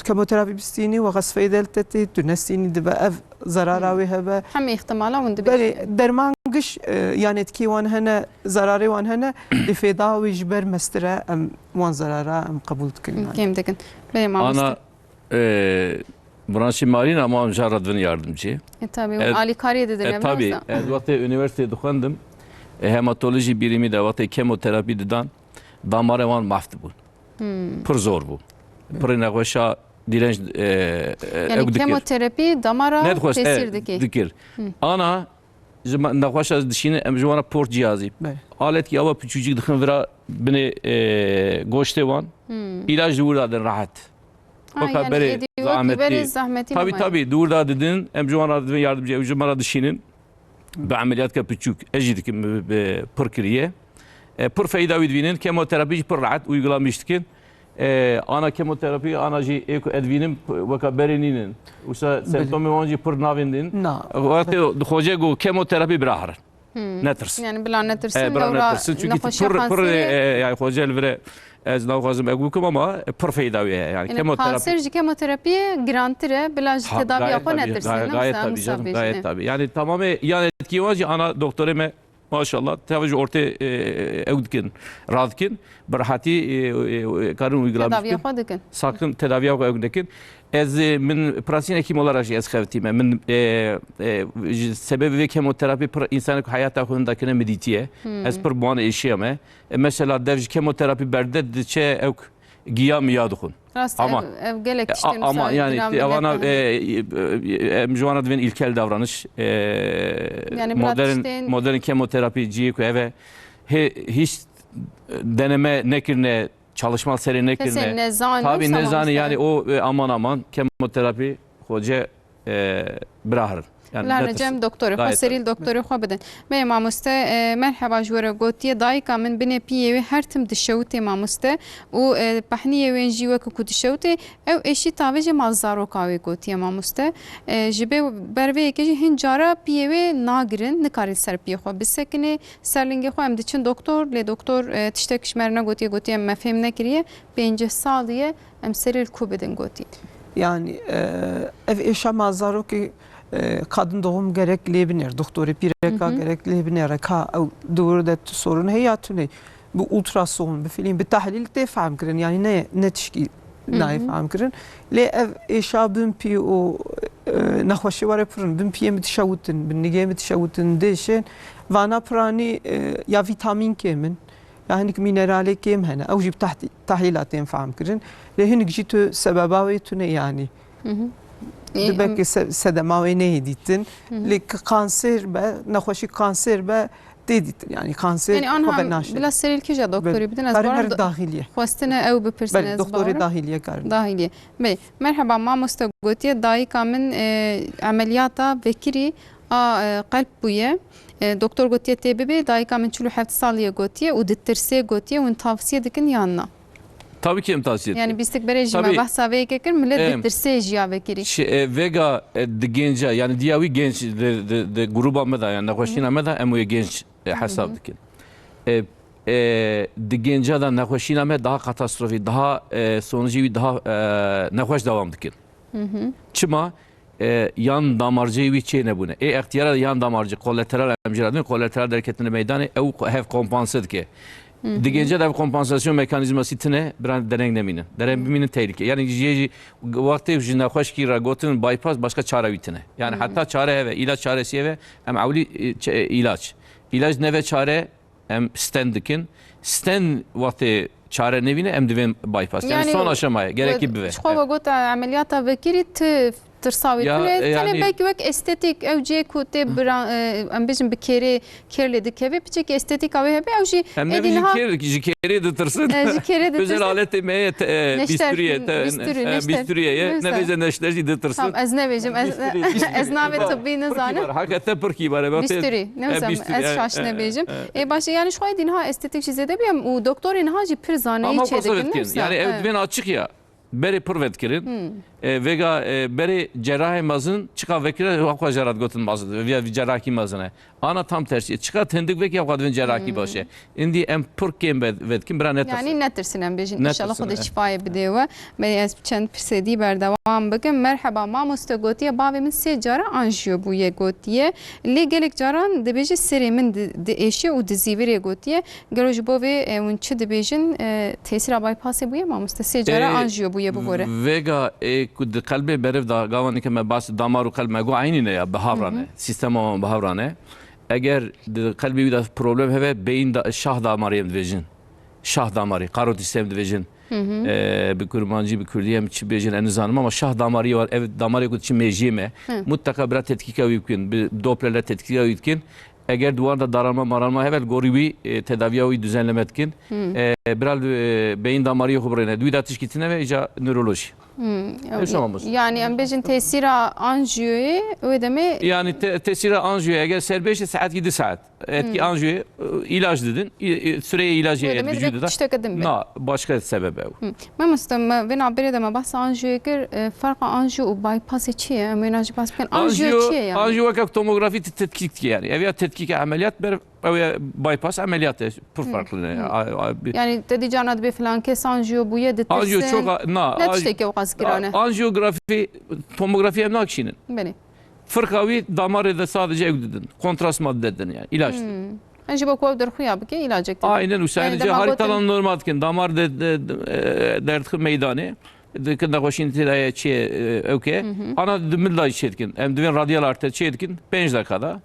[SPEAKER 3] kemoterapî bistînî we qas fêde li te tê tu nestînî dibe ev zarara wê hebe
[SPEAKER 1] hemî ihtimala hûn dibe
[SPEAKER 3] belê derman giş yan etkî wan hene zararê wan hene lê fêda wê ji ber mestire em wan zarara em qebûl dikin
[SPEAKER 1] kêm dikin belê mamoste
[SPEAKER 2] Ana branşi malîn ama em jara dibin yardımcı.
[SPEAKER 1] Tabii alîkariyê didin
[SPEAKER 2] Tabii vakti üniversitede dixwendim hematoloji birimi de vakti kemoterapî didan damarê wan mav dibûn pir zor bû pir nexweşa direnç
[SPEAKER 1] yani kemoterapi damara tesir
[SPEAKER 2] dikir ana nexweşa dişîne em ji wana port cihazî alet ki ava piçûcik dixin vira binê goştê wan îlac li wir dadin rahat
[SPEAKER 1] zahmetî
[SPEAKER 2] tabii dur da dedin em ji wana dibin yardımcı ew ji me re dişînin bi ameliyat ke piçûk ez jî dikim pir kiriye pir feyda wî dibînin kemoterapi jî pir rahat uygulamış dikin ana kemoterapi ana jî êku edvînin weka berê nînin wisa semptomê wan jî pir navîndin wextê dixwaze got kemoterapi bira herin netirsin
[SPEAKER 1] yani bila netirsin
[SPEAKER 2] çünkü pir yani xwaze li vir ez naxwazim ew bikim ama pir feyda wê heye yani kemoterapi
[SPEAKER 1] kanser ji kemoterapiye girantire bila ji tedaviya xwe netirsin
[SPEAKER 2] gayet tabii yani tamamı yan etki wan jî ana doktorê me maşallah tevajü orta ew dikin radkin bi rahatî karin uygulamış sakın tedaviya xwe ew dikin ez min prasîn hekîm olarak jî ez xevtîme min sebebî vê kemoterapi pir insanek hayata xwe dakine medîtiye ez pir bi wan êşiya me mesela dev ji kemoterapi berde diçe ew giya miya dixwin ama yani evana em ji wana dibin ilkel davranış modern kemoterapi ku eve hiç deneme nekirine çalışma seri nekirine tabii ne zani yani o aman kemoterapi hoca birahr
[SPEAKER 1] لعنجم دکتر خسریل دکتر خو بدن ما مامسته مرحبا جوره گوتیه دایکا من بنه پیه هر تم دشوته مامسته و پهنیه وینجی وک کو دشوته او اشی تاوج مازارو کاوی گوتیه مامسته جبه بروی که هن جارا پیه ناگرن نکاری سر پیه خو بسکنه سرلنگ خو ام دچن دکتر ل دکتر تشتکشمرنا گوتیه مفهم نکریه 5 سالیه ام سریل کو بدن گوتی
[SPEAKER 3] yani ev eşa mazaro ki kadın doğum gerekleyebilir. Doktori pireka gerekleyebilir. Ka doğruda sorun hayatını bu ultrason bir film bir tahlil de faham kırın. Yani ne tişki ne faham kırın. Le ev eşa bin pi o naxwaşi var yapırın. Bin piye mi tişavutin, bin nige mi tişavutin deşen. Vana prani ya vitamin kemin. Yani minerale kem hene. Ev jib tahlilatın faham kırın. Le hinik jitu sebebavi tune yani. Belki sedema ve ne edittin. Lek kanser be, naxwaşi kanser be تدید یعنی کانسر
[SPEAKER 1] يعني أنا
[SPEAKER 3] خبر ناشد
[SPEAKER 1] بلا سريل كيجا دكتوري بدنا
[SPEAKER 3] کار هر
[SPEAKER 1] أزبار
[SPEAKER 3] داخلیه
[SPEAKER 1] خواستنا أو ببرسنا
[SPEAKER 3] بله دکتر داخلیه کار
[SPEAKER 1] داخلية بي مرحبا ما مستقوتية دايكا من عملياتا بكري قلب بوية دكتور قوتية تببي دايكا من شلو حفت صالية قوتية ودترسي قوتية وانتافسية دكن يانا
[SPEAKER 2] Tabii ki tavsiye
[SPEAKER 1] يعني بيستكبري جيما
[SPEAKER 2] Tabii.
[SPEAKER 1] بحثا ويكا كر ملت دترسي جيا بكري
[SPEAKER 2] Vega de genç yani diyavi genç de gruba mı da yani nakhoşina mı da emuye genç hesap dikin. De genca da nakhoşina mı daha katastrofi daha sonucu daha nakhoş devam dikin. Çıma yan damarcı bir şey ne bu ne? İhtiyara yan damarcı kolateral emciradın kolateral hareketini meydanı hev kompanse ki. Diğerince de kompansasyon mekanizması tine bir deneyimleminin. Deneyimleminin tehlike. Yani vakti jina hoş ki ragotun bypass başka çare bitine. Yani hatta çare eve ilaç çaresi eve hem avli ilaç. İlaç neve çare hem stendikin. Sten vakti çare nevine hem diven bypass. Yani son aşamaya gerekli bir ve.
[SPEAKER 1] شخوا قلت عملياتها بكري ترساوي تاني belki وك استاتيك او جي كوتي ام بيجن بكيري كيرلي دكبي بتشيك استاتيك او هبي او جي
[SPEAKER 2] hem ne jikeri de tırsın. Özel alet emeye bisturiye ne veze neşterci de tırsın.
[SPEAKER 1] Tamam ez ne bejim ez nave tıbbi nizanım.
[SPEAKER 2] Hakikaten pırki var.
[SPEAKER 1] Bisturi. Ne mesela ez şaş ne bejim. Başta yani şu ayda inha estetik çizede bir o doktor inha ji pirzane
[SPEAKER 2] Ama
[SPEAKER 1] içedekin.
[SPEAKER 2] yani evden açık ya. Beri pırvetkirin. Vega beri cerrahi mazın çıka vekile vakwa cerrahat gotun mazı veya cerrahi mazına. Ana tam tersi. Çıka tendik veki vakwa cerrahi başı. Indi em pırkem vetkin bir net.
[SPEAKER 1] Yani netirsin em bejin. İnşallah xuda şifaya bideva. Ben çend pirsedi berdevam bugün. Merhaba ma mustagotiye bavimin se cara anjiyo bu ye gotiye. Le gelek caran de beji serimin de eşi u dizivire gotiye. Geroj bo ve unçı de bejin tesir bypass bu ye ma musta se cara anjiyo bu ye bu gore.
[SPEAKER 2] Vega كود قلبي برف دا قواني كما باس دمار وقلب ما جو عيني يا بهارانه سيستم بهارانه اگر قلبي بدا بروبلم هوا بين دا شاه داماري ديفيجن شاه داماري قارو سيستم ديفيجن بكرمانجي بكرديه مش بيجن en zanım ama şah damarı var evet damarı kut için mecime mutlaka biraz tetkik mümkün dopplerle tetkik mümkün eğer duvarda daralma maralma hevel goribi tedaviyi düzenlemetkin biraz beyin damarı yok buraya duyda tişkitine ve ica nöroloji.
[SPEAKER 1] Yani em bejin tesira anjiyoyu ödeme
[SPEAKER 2] yani tesira anjiyoya eğer serbest saat 7 saat etki anjiyo ilaç dedin süreye ilacı vücuda da başka sebebi o.
[SPEAKER 1] ما مستم بين عبرة ما بحث anjiyo kır fark anjiyo u bypass çiye menaj bypass kan anjiyo çiye yani.
[SPEAKER 2] Anjiyo kak tomografi tetkik yani evya tetkik ameliyat ber veya bypass ameliyatı pur farklı
[SPEAKER 1] yani dedi canad bir falan kes anjiyo bu ye detirsin.
[SPEAKER 2] Anjiyo çok
[SPEAKER 1] ne tişteki o kaskirane.
[SPEAKER 2] Anjiyografi tomografi hem nakşinin.
[SPEAKER 1] Beni.
[SPEAKER 2] Fırkavi damarı da sadece evdedin. Kontrast maddedin yani ilaç.
[SPEAKER 1] Anji bu kuv derhuya bike ilacek.
[SPEAKER 2] Aynen Hüseyin'ce haritalan normalken damar dert meydanı. Kında koşun tilaya çiğ okey. Ana dümülla içetkin. Hem düven radyal arter çiğetkin 5 dakikada.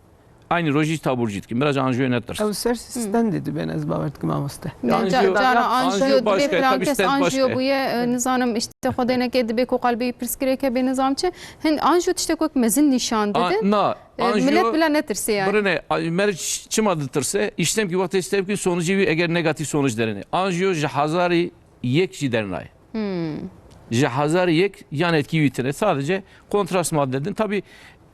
[SPEAKER 2] Aynı roji taburcu etkin. Biraz anjiyo nettir.
[SPEAKER 3] او سر سیستم دیدی به نسبت باورت که مامسته
[SPEAKER 1] Cana anjiyo dibe falan kes anjiyo bu ye nizanım işte xodayna ke dibe ko qalbi priskire ke be nizamçı. Hin anjiyo işte kok mezin nişan dedi. Millet bile netirse yani.
[SPEAKER 2] Buraya mer çımadıtırsa işlem ki vakti istem ki sonucu eğer negatif sonuç derini. Anjiyo jahazari yek jidernay. Jahazari yek yan etki vitine sadece kontrast maddedin. Tabi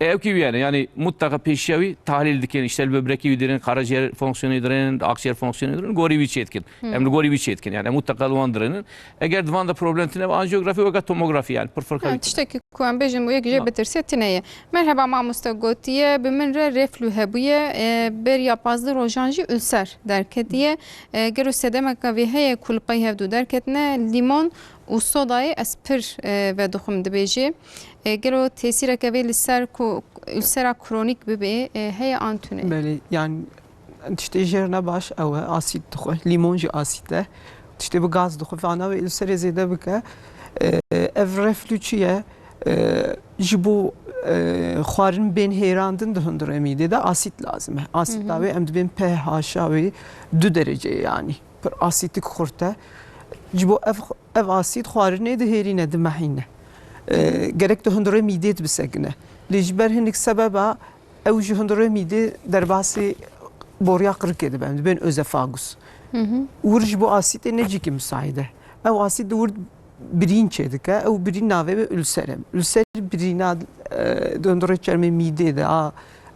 [SPEAKER 2] evki yani mutlaka peşyavi tahlil diken işte böbrek üyelerinin karaciğer fonksiyonu akciğer fonksiyonu goriviç etkin. Hem de goriviç etkin yani mutlaka duandırının. Eğer duanda problemine anjiyografi ve tomografi yani perforka.
[SPEAKER 1] Tişteki kuan bejim bu yekje bitirse tineye. Merhaba mamusta gotiye bimin reflü hebuye ber yapazlı rojanji ülser derketiye gero sedemeka ve heye kulpay hevdu derketine limon و صدای اسپر و دخم دبیجی گرو تاثیر که ولی سر کرونیک ببی هی آنتونه.
[SPEAKER 3] بله yani işte جرنا باش او اسید دخو لیمون جی اسیده işte bu gaz دخو فانا و ülser زیاده بکه ev reflüçiye jibu خارن بین هیراندن دهندر امیده de asit lazım. Asit davi em bin pH ve 2 derece yani. Per asitik kurta jibu ev asit خارنه ده هرینه ده محینه gerek de hündüre mide bisegine. Lijber hinik sebeba ev ji hündüre mide derbasi borya kırık edi ben özefagus. Urj bu asite neci ki müsaide. Ev asite vur birinç edik ha. Ev birin nave ve ülserem. Ülser birina döndüreçerme mide de.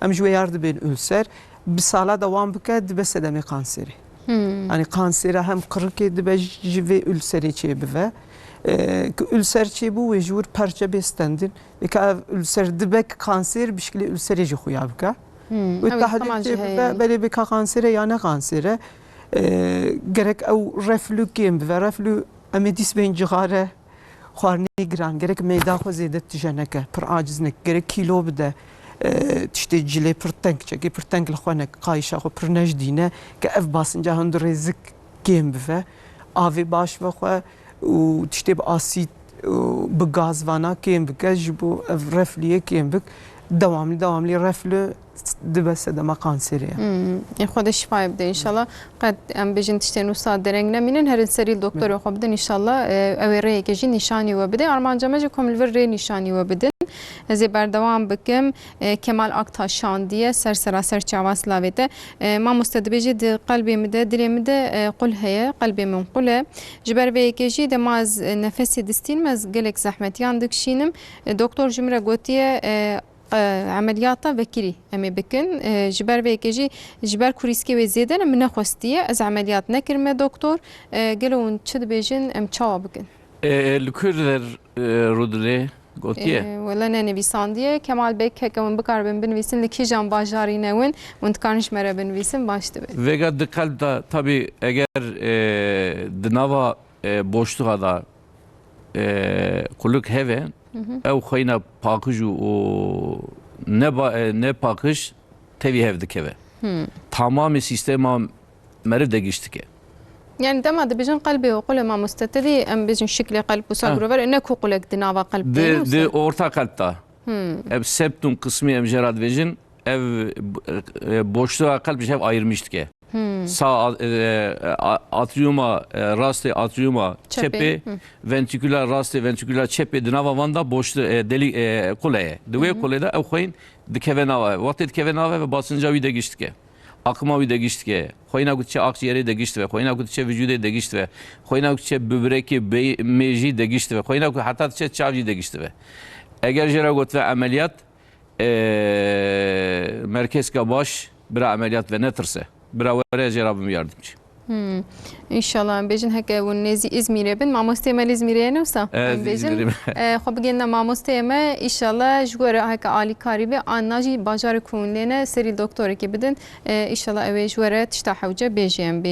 [SPEAKER 3] Em jwe yardı ben ülser. Bir sala devam bike dibe sedeme kanseri. Yani kansere hem kırık edi be jive ülseri çebi ve ülser çebu ve jur parça bestendin. Ve ka ülser dibek kanser bir şekilde ülseri jixuya bike. Ve tahlil çebi ve böyle bir kansere ya ne kansere. Gerek ev reflü kim ve reflü emedis ben cigare xarne giran gerek meyda xo zede tijeneke per aciznek gerek kilo bide işte cile per tank çeki per tank lxone qayşa xo per nejdine ke ev basınca hund rezik kim ve avi baş ve xo u işte asit bu gaz vana kim ke jibu ev refliye kim devamlı reflü دبسه دما قانسریه.
[SPEAKER 1] خودش شفای بده انشالله. قد ام بجن تشتین وساد درنگ نمینن هر سری دکتر خو بدن انشالله اوره که جی نشانی و بده ارمان جمعه کامل ور نشانی و بدن. از بردوام بکم کمال اکتاشان دیه سر چاواس لاویده ما مستدبیجی د قلبی مده دلی مده قل هیا قلبی من قله جبر به که جی دماز نفسی دستین مز گلک زحمتیان دکشینم دکتر جمره گوتیه عملياتا بكري امي بكن جبر بيكجي جبر كوريسكي وزيدن من نخستيه از عمليات نكرمه دكتور قالوا تشد بيجن ام تشاو بكن
[SPEAKER 2] الكورلر رودري قوتيه
[SPEAKER 1] ولا نبيسانديه كمال بك هكون بكاربن بنويسن لكي جان باجاري نون وانت كانش مره بنويسن باشتı
[SPEAKER 2] Vega dikkat da tabi eğer dınava boşluğa da kuluk heve ev xeyna pakıcı o ne pakış tevi hevdik eve. Tamamı sistema meri de geçtik.
[SPEAKER 1] يعني دم هذا بيجن قلبي وقول ما مستتدي ام بيجن شكلي قلب وساقرو ver انك قولك دنava قلب
[SPEAKER 2] de orta kalpta. Ev septum kısmı emcerat vejin ev boşluğa kalp bir şey ayırmıştık. Sağ atriuma raste atriuma çepe ventriküler raste ventriküler çepe dinava vanda boşlu deli koleye. Dve koleda ev koyun dikevenava. Vakti dikevenava ve basınca bir de geçtik. Akıma bir de geçtik. Koyuna gutçe akciğeri de geçti ve koyuna gutçe vücudu de geçti ve koyuna gutçe böbreki meji de geçti ve koyuna gutçe hatta gutçe çavcı de geçti ve eğer jera gut ve ameliyat merkez ka baş bir ameliyat ve netirse bir avare cerabım yardımcı.
[SPEAKER 1] İnşallah bejin heke bu nezi İzmir'e ben mamosteme İzmir'e ne olsa bejin xo bugün mamosteme inşallah jwara heke ali karibe annaji bajar kunlene seri doktor ki bidin inşallah eve jwara tişta havca bejin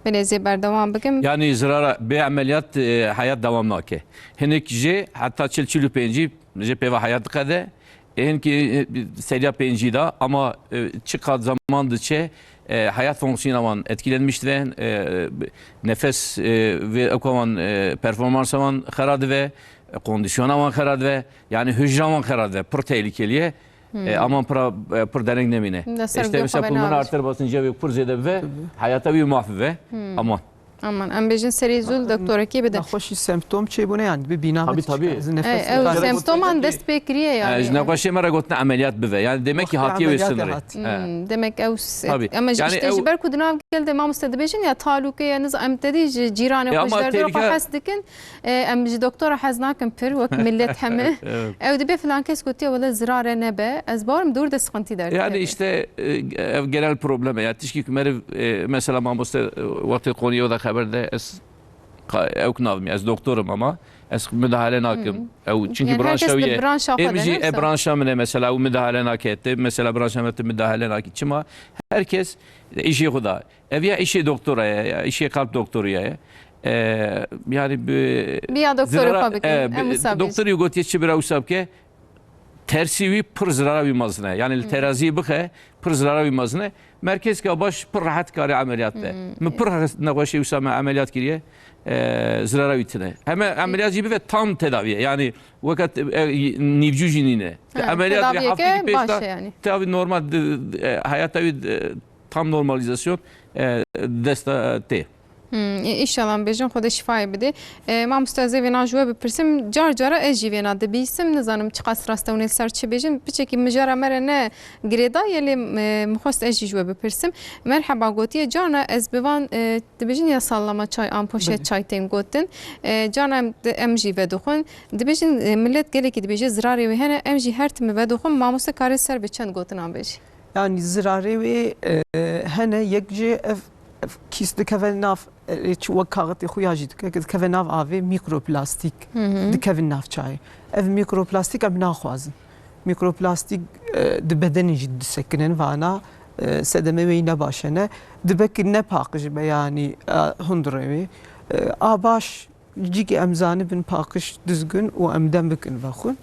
[SPEAKER 1] beleze berdavam bugün
[SPEAKER 2] yani zirara be ameliyat hayat devam nake henek je hatta çelçülü penci je peva hayat kade henki seriya penci da ama çıkat zamandıçe hayat fonksiyonaman etkilenmişti ve nefes ve okuman performans aman karadı ve kondisyon aman karadı ve yani hücre aman karadı ve pır tehlikeliye aman pır dereng nemine. İşte mesela pulmoner arter basıncı ve pır zede ve hayata bir mahfi ve aman.
[SPEAKER 1] Aman ام بيجن سری زول دکتر کی بده
[SPEAKER 3] نخوشی سمپتوم چه بونه yani bir bina
[SPEAKER 2] tabii.
[SPEAKER 1] او سمپتومان دست بکریه yani
[SPEAKER 2] نقاشی مرا گفتن ameliyat beve yani demek ki hatiye ve sınırı.
[SPEAKER 1] demek او ama işte jiber kuduna geldi ma mustedbejin ya taluke ya nız am dedi jirane hoşlar da has dikin am doktora haznakem pir ve millet heme ev de be falan kes kutiye valla zirare nebe az barım dur da sıkıntı der.
[SPEAKER 2] Yani işte genel problem ya tişki kümeri mesela ma vakti konuyu da haberde es evknavım ez doktorum ama es müdahale nakim çünkü branşaviye emji branşamine mesela o müdahale nakette mesela branşamette müdahale nakit ama herkes işi huda ev ya işi doktora ya işi kalp doktoru ya yani
[SPEAKER 1] bir doktoru fabrika
[SPEAKER 2] doktor yugotiyeçi bir usabke tersivi pır zirara bir mazne yani terazi bıhe pır zirara bir mazne merkez ka baş pır rahat kari ameliyatta mı pır naqaşı usama ameliyat kiriye zirara bitine hemen ameliyat gibi ve tam tedaviye yani vakat nivcujinine ameliyat ve hafif peşta tabi normal hayatta bir tam normalizasyon desta te
[SPEAKER 1] İnşallah bejin xwe şifayê bide. Mamoste ez ê vêna ji we bipirsim car cara ez jî vêna dibîsim nizanim çi qas rastewne ser çi bêjin biçekî mijara me re ne girêda yê min xwest ez jî ji we bipirsim. Merheba gotiye carna ez bi van dibêjin ya sallama çay an poşet çay tên gotin. Carna em jî vedixwin dibêjin millet gelekî dibêje zirarê wê hene em jî her timî vedixwin mamoste karê ser bi çend gotinan bêjî.
[SPEAKER 3] Yani zirarê wê hene yek jê ev kîs dikeve nav wek kaxetê xwe ya jî dikeve nav avê mikroplastik dikevin nav çayê. Ev mikroplastik em naxwazin. Mikroplastik di bedenê jî disekinin vana sedeme wê ne baş hene dibekî nepaq ji be yanî hundirê wê a baş cîkê em zanibin paqij düzgün û em dem bikin vexwin.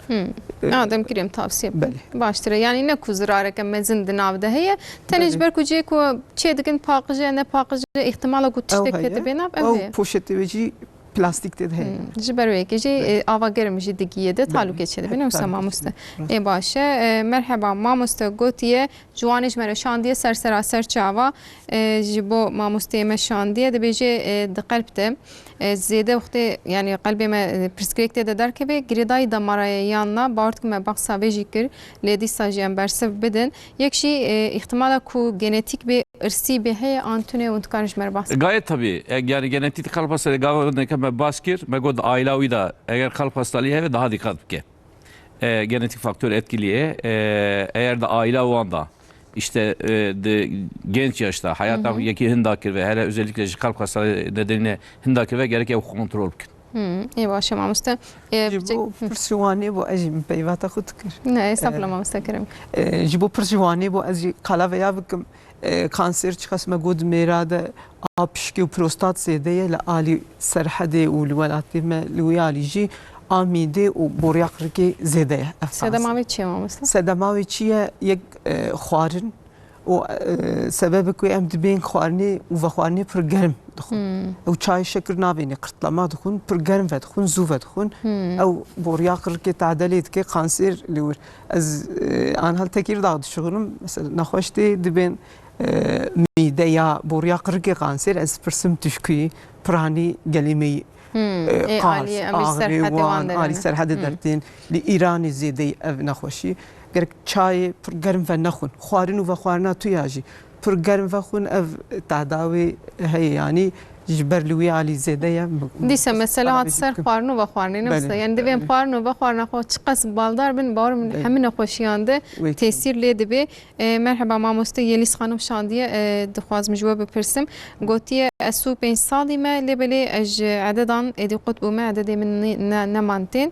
[SPEAKER 1] Dem kirêm tavsiye
[SPEAKER 3] Belê.
[SPEAKER 1] baştir e. Yani ne ku zirareke mezin di nav de heye tenê ji ber ku cê ku çê dikin paqije ne paqije ihtimala ku tiştek kete bê nav ev
[SPEAKER 3] Ew
[SPEAKER 1] heye.
[SPEAKER 3] poşetê wê jî plastik tê de heye.
[SPEAKER 1] Ji ber wê jî ava gerim jî digiye de talûkê çêdibîne wisa mamoste. Ê baş e merheba mamoste gotiye ji wanê ji me re şandiye sersera ser çava ji bo mamosteyê me şandiye dibêje di qelb de zêde wextê yani qelbê me pirsgirêk tê de derkeve girêdayî damaraya yanna bawir dikim me baxsa vê jî kir lê dîsa jî em bersiv bidin. Yek jî ihtimala ku genetik bê irsî bê heye an tune hûn dikarin ji me re bahs
[SPEAKER 2] Gayet tabii. Yani genetik kalp hastalığı gavurundaki me baskir, me god ailevi da eğer kalp hastalığı heve daha dikkat bike. Genetik faktör etkiliye. Eğer de aile o anda işte de genç yaşta hayatta yeki hindakir ve hele özellikle kalp hastalığı nedeniyle hindakir ve gerek ev kontrol bikin.
[SPEAKER 1] ê baş e mamoste.
[SPEAKER 3] Ji bo pirsîwanê bo ez jî min peyvata xwe dikir.
[SPEAKER 1] Ne hesapla mamoste kirim.
[SPEAKER 3] Ji bo pirsîwanê bo ez jî qala veya bikim kanser çiqas me god mêra de a pişkî û prostat zêde ye li alî serhedê û li welatê me li wî alî jî a mîdê û boryaqirikê zêde ye.
[SPEAKER 1] Sedema çi mamoste?
[SPEAKER 3] Sedema wê çi ye yek xwarin û sebebek wê em dibên xwarinê û vexwarinê pir germ dixwin. Ew çayê şekir navêne qirtlema dixwin pir germ vedixwin zû vedixwin. Ew boryaqirikê tedelê dike kanser li wir. Ez an Tekirdağ dişixirim mesela nexweş tê dibên mîde ya boryaqirikê kanser ez pirsim tişkî piranî gelê me alî serhedê dertên li Îranê zêdeyî ev nexweşî gerek çayê pir germ ve nexwin xwarin û vexwarina tuya jî pir germ vexwin ev tedawî heye yanî ji ber li wî alî zêde ye.
[SPEAKER 1] Dîsa mesela hat ser xwarin û vexwarinê ne yani divên xwarin û vexwarina xwe çi qas baldar bin bawir min hemîn nexweşiyan de tesîr lê dibe. Merheba mamoste Yelîs xanım şandiye dixwazim ji we bipirsim. Gotiye ez sû 5 salî me lêbelê ez ji ededan êdî qut bûme ededê min neman tên.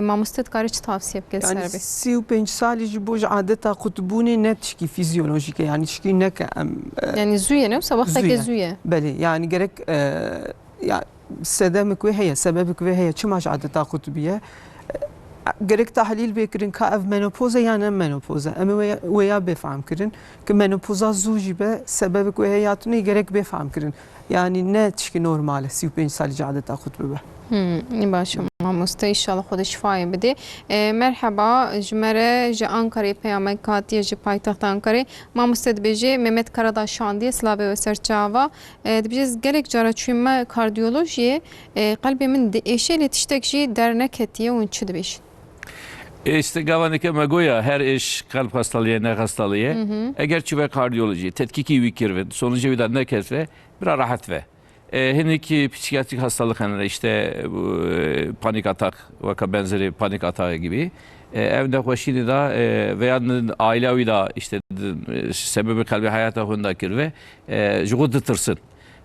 [SPEAKER 1] Mamoste dikarî çi tavsiye bike ser bê?
[SPEAKER 3] 35 salî ji bo ji adeta qutbûnê ne tişkî fizyolojîk e yani tişkî neke em
[SPEAKER 1] Yani zû ye ne wisa wexteke zû ye.
[SPEAKER 3] Belê yani gerek ya sedemek wê heye sebebek wê heye çima ji adeta qutbiye gerek tahlîl bêkirin ka ev menopoza ya ne menopoza em wê ya bêfam kirin ki menopoza zû jî be sebebek wê heye hatûnê gerek bêfam kirin yani ne tişkî normal e 35 salî ji adeta qutbibe.
[SPEAKER 1] باشه mamoste inşallah xwe şifayê bide. Merheba ji me re ji Ankara'yê peyamek hatiye ji paytexta Ankara'yê mamoste dibêje Mehmet Karadağ şandiye silavê ve serçava dibêje gelek cara çûyî me kardiyolojiyê qelbê min diêşe lê tiştek jî derneketiye hûn çi dibêjin?
[SPEAKER 2] İşte gavaneke me goya her iş kalp hastalığı ne hastalığı eğer çive kardiyoloji tetkiki vikirvin sonucu bir ne kesve bir rahat ve henüki psikiyatrik hastalık hani işte panik atak vaka benzeri panik atak gibi evde hoşini da veya ailevi da işte sebebi kalbi hayata hundakir ve juğu tırsın.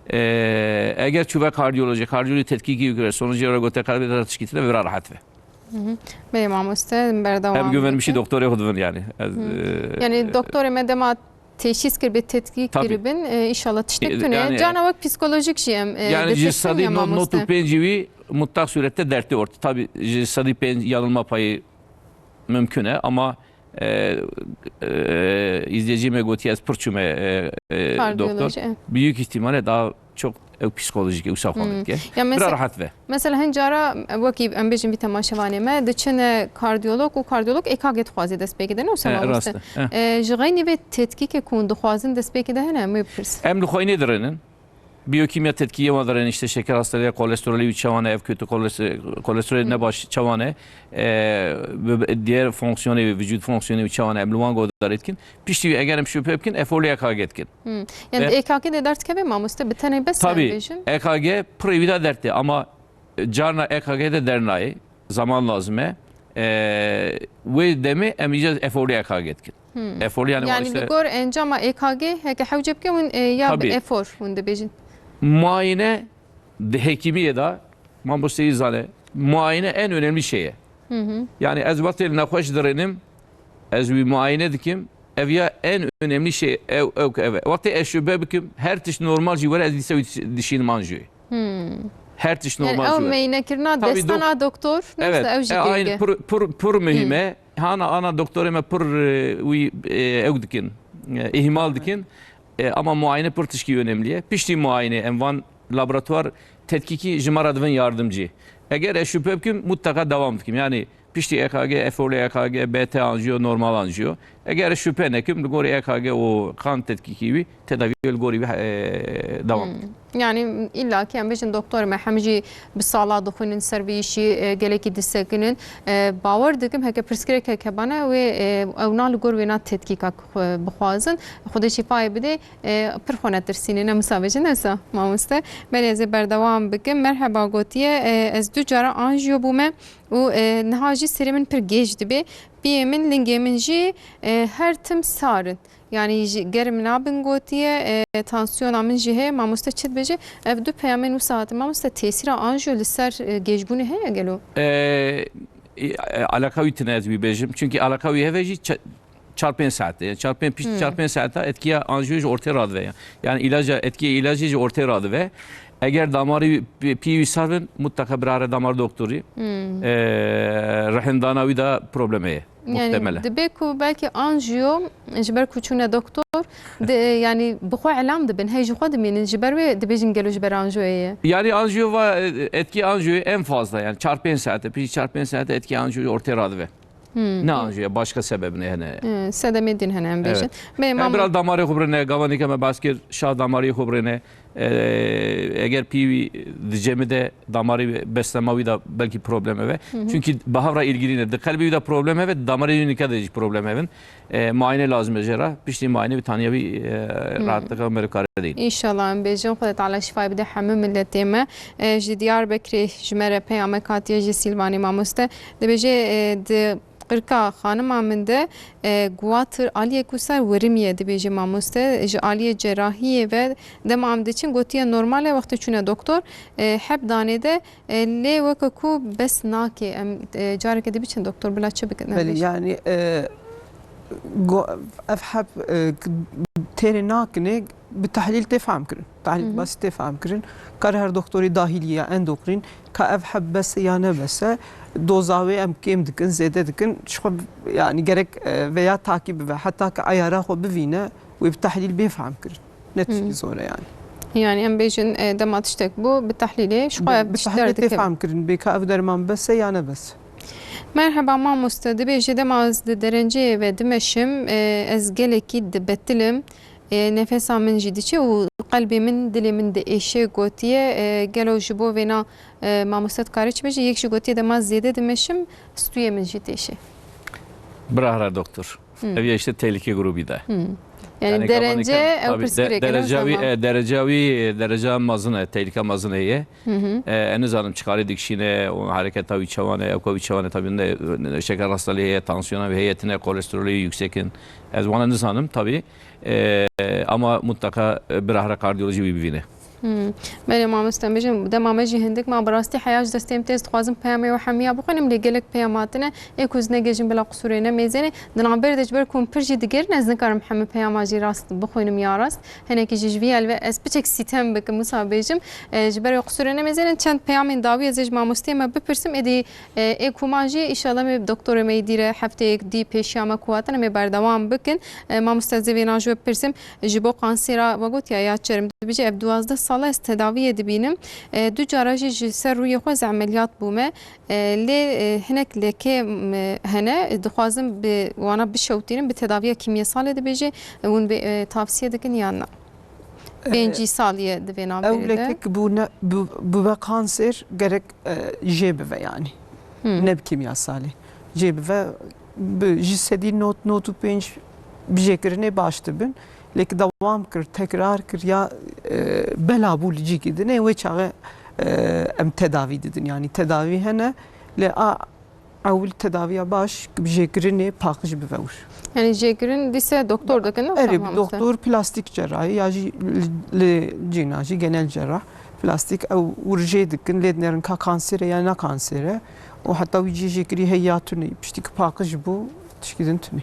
[SPEAKER 2] Eğer çive kardiyoloji tetkiki vikirve sonucu olarak kalbi tartışkitine bir rahat ve.
[SPEAKER 1] Bey mamoste berdam.
[SPEAKER 2] Hem güvenmişi doktora hodun yani.
[SPEAKER 1] Yani doktora medema teşhis kir bir tetkik kiribin inşallah tiştek tüne. Yani, canavak psikolojik şeyim.
[SPEAKER 2] Yani cissadi notu pencivi mutlak surette dertli orta. Tabi cissadi yanılma payı mümküne ama izleyicime gotiyaz pırçume doktor büyük ihtimalle daha çok psikolojik usafamit bir rahat ve.
[SPEAKER 1] Mesela hencara vakit em bejim bir temaşavanê me diçine kardiyolog û kardiyolog EKG dixwaze dest pê kidin wisa mamoste. Ji xeynî vê tetkîkê ku hûn dixwazin dest pê kide hene em ê bipirs.
[SPEAKER 2] Em li xwe nêdirinin biyokimya tetkiye madaren işte şeker hastalığı, kolesterolü çavane, ev kötü kolesterolü ne baş çavane, diğer fonksiyonu vücut fonksiyonu çavane emluvan godar etkin. Pişti egerim şüphe etkin, eforlu EKG etkin.
[SPEAKER 1] Yani EKG de dert kebe mamusta bir tane bes
[SPEAKER 2] tabii EKG privida dertti ama carna EKG'de dernayı zaman lazım. Ve demi emiyeceğiz eforlu EKG etkin. Efor
[SPEAKER 1] yani
[SPEAKER 2] işte,
[SPEAKER 1] ligor encama EKG heke havcep ki ya efor hunde bejin.
[SPEAKER 2] Muayene hekimi ya da mambosteyi zane muayene en önemli şeye. Yani ez vatel nakhoş direnim ez bir muayene dikim ev ya en önemli şey ev vakti eşübe bikim her tiş normal jiver ez dişin manjı. Her tiş normal jiver.
[SPEAKER 1] Yani ev meyne kirna destana doktor.
[SPEAKER 2] Evet. Aynı pur mühime. Ana doktorime pur ev dikin ihmal dikin. Ama muayene pır tişki önemli. Pişti muayene envan laboratuvar tetkiki jimaradvın yardımcı. Eğer şüphe etkim mutlaka devam dikim. Yani pişti EKG, eforlu EKG, BT anjiyo, normal anjiyo. Eğer şüphe nekim gori EKG o kan tetkiki gibi tedavi gori devam.
[SPEAKER 1] Yani illa ki em bejin doktor me hemjî bi sala dixwînin ser vî işî gelekî dissekinin bawer dikim heke pirsgirêk heke bana wê ew na li gor wê na tetkîka bixwazin Xwedê şîfayê bide pir xwe netirsîne ne misabêjin esa mamoste belê ez ê berdewam bikim merheba gotiye ez du cara anjiyo bûme û niha jî serê min pir gêj dibe biyê min lingê min jî her tim sarin yani gerim nabin gotiye tansiyona min jî heye mamoste çit bêje ev du peyamên wisa hatin mamoste tesîra anjiyo li ser gêjbûnê heye gelo
[SPEAKER 2] alaka wî tune ez bêjim çünkü alaka wî heve jî çarpên saate yani çarpên saate etkiye anjiyo jî ortaya radive yani ilaca etkiye ilacı jî ortaya radive eğer damarı pî sarvin mutlaka bir ara damar doktoru rahindana wî da problem heye.
[SPEAKER 1] Yani dibe ku belki anjiyo jiber ku çûne doktor yani bixwe elam dibin hey ji xwe dimînin jiber wê dibêjin gelo jiber anjiyoyê.
[SPEAKER 2] Yani anjiyo ve etki anjiyo en fazla yani çarpên saate pî çarpên saate etki anjiyo ortaya radive. Ne anjiyo başka sebep ne hene?
[SPEAKER 1] Sedemê din hene em bêjin.
[SPEAKER 2] Biraz damarê xwe gavaneke me baskir şah damarê xwe eğer pî dicemi de damarı besleme da belki problem eve. Çünkü bahavra ilgili ne? Kalbi de problem eve, damarı unika da problem evin. Muayene lazım ecera. Pişti muayene bir tane bir rahatlıkla Amerika'da değil.
[SPEAKER 1] İnşallah em bêjin Xwedê teala şîfayê bide hemû milletê me. Ji Diyarbekirê ji me re peyamek hatiye ji Silvanê mamoste dibêje di qirka xanima min de guwatır aliyê ku ser werimiye dibêje mamoste ji aliyê cerrahiyê ve dema em diçin gotiye normal e wextê çûne doktor hep danê de lê weke ku bes nake em careke dibiçin doktor bila çi bikin
[SPEAKER 3] yani ev hep têrê nakine bi tehlîl tê fehm kirin tehlîl bas tê fehm kirin kar her doktorî dahiliye endokrin ka ev hep bes ya ne bese dozavê em kêm dikin zêde dikin yani gerek veya takip ve hatta ki ayara xwe bivîne wê bi tehlîl bê fehm kirin ne tiştî zor e yani.
[SPEAKER 1] Yani em bêjin dema tiştek bu bi tehlîlê ji xwe
[SPEAKER 3] bi tehlîl tê fehm kirin bê ka ev derman bese ya ne bes.
[SPEAKER 1] Merhaba mamoste dibêje dema ez di derenceyê ve dimeşim ez gelekî dibetilim nefesa min jî diçe û qalbê min dilê min diêşe gotiye gelo ji bo vêna mamoste dikarî çi bêje yek ji gotiye dema zêde dimeşim stûyê min jî têşe.
[SPEAKER 2] Brahra doktor. Ev işte tehlike grubu da.
[SPEAKER 1] Yani derece ev pirsgirêk
[SPEAKER 2] derece mazine tehlike mazineye en azından çıkarı dikişine o hareket tabi çavane ev çavane tabi de şeker hastalığı tansiyona ve heyetine kolesterolü yüksekin ez bana nizanım tabi ama mutlaka bir ara kardiyoloji bir
[SPEAKER 1] بله ما مستمجم دما مجی هندک ما براستی حیاج دستیم تیز خوازم پیامی و حمیا بخونیم لگلک پیاماتنه اکوز نگیجیم بلا قصورینه میزنه دنابر دجبر کم پرجی دیگر نزد کارم حمی پیاماجی راست بخونیم یا راست هنکی جوی الو اس بچک سیستم بکم مسابقیم جبر قصورینه میزنه چند پیامین داوی ازش ما مستیم بپرسیم ادی اکوماجی ایشالا می دکتر می دیره هفته یک دی پیشیام کواتنه می بردوام بکن ما مستزوی ناجو بپرسیم جبو قانسیرا وگوت یا یاد چرم بچه ابدوازده سال است تداوی دبینم دو جاراجی سر روی خواز عملیات بومه لی هنک لکه هنه دخوازم به وانا بشوتینم به تداوی کیمیاسال دبیجه اون به تavsiye دکن یا نه Pêncî saliye divê navberê de.
[SPEAKER 3] Evlekek bu ve kanser gerek jebe ve yani. Ne bir kimyasali. Jebe ve jisedi notu penç bijekirine baştı bin. Lek devam kır, tekrar kır ya bela bulucu gidin. Ve çağı em tedavi dedin. Yani tedavi hene le avul tedaviye baş bijekirine pakıcı bir vevur.
[SPEAKER 1] Yani jekirin dise doktor da kendine
[SPEAKER 3] Evet, doktor plastik cerrahi ya cinaji genel cerrah plastik ev urje dikin lednerin ka kansere ya na kansere o hatta vici jekiri heyatuni piştik pakıj bu tişkidin tuni.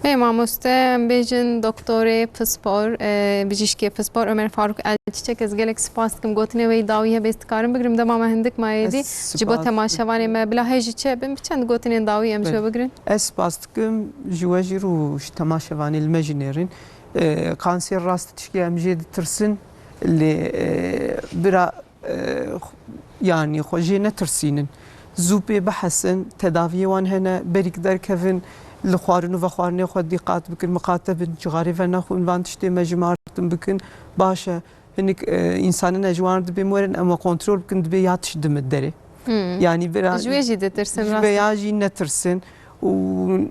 [SPEAKER 1] Ve mamoste bejin doktorê pispor bijîşkê pispor Ömer Faruk Elçiçek ez gelek spas dikim gotine wê dawiye bêst dikarim bigirim dema me hindik mayedî ji bo temaşevanê me bila hêj jî çê bin çend gotinên dawî em ji we bigirin.
[SPEAKER 3] Ez spas dikim ji we jî rû ji temaşevanê li me jî nêrin kanser rast tişkî em jê ditirsin lê bira yani xwe jê netirsînin zû pê bihesin tedaviyê wan hene berîk derkevin li xwarin û vexwarinê xwe dîqat bikin miqate bin cigarê ve nexwin van tiştê me ji martin bikin baş e hinek insanın ecwan dibê werin em kontrol bikin dibê ya tiş dimit derê yani biraz
[SPEAKER 1] Ji wê jî ditirsin rast.
[SPEAKER 3] veya jî netirsin û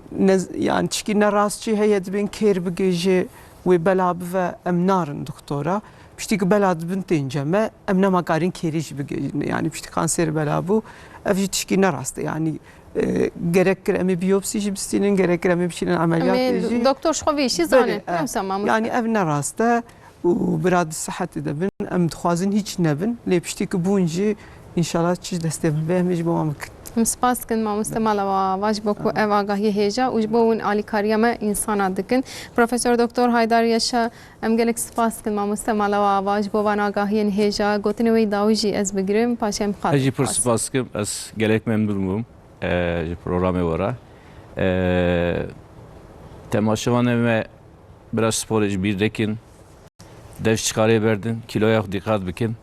[SPEAKER 3] yani tişkî nerastçî heye dibên kêr bigêje wê bela bive em narin doktora piştî bela dibin tênce me em nemakarin kêrî jî bigêjin yani piştî kanserî bela bû ev jî tişkî nerast e yani gerekir emi biyopsi jî bistînin gerekir emi bişînin ameliyat jî
[SPEAKER 1] doktor ji xwe vê işî zane
[SPEAKER 3] yani ev nerast e û bira di sihetê de bin em dixwazin hiç nebin lê piştî ki bûn jî inşallah çî destê bibe em jî bo bikin.
[SPEAKER 1] Em spas dikin mamoste mala vaj bo ku ev agahiyê hêja û ji bo hûn alîkariya me însana dikin. Profesör Doktor Haydar Yaşa em gelek spas dikin mamoste mala vaj bo van agahiyên hêja gotinê wê dawî jî ez bigirim paşê em
[SPEAKER 2] Ez jî pir spas dikim ez gelek memnûn bûm ji programê wara. Temaşevanê me biraz sporê ji bîr dikin dev çıkarê berdin kiloya xwe dîqat bikin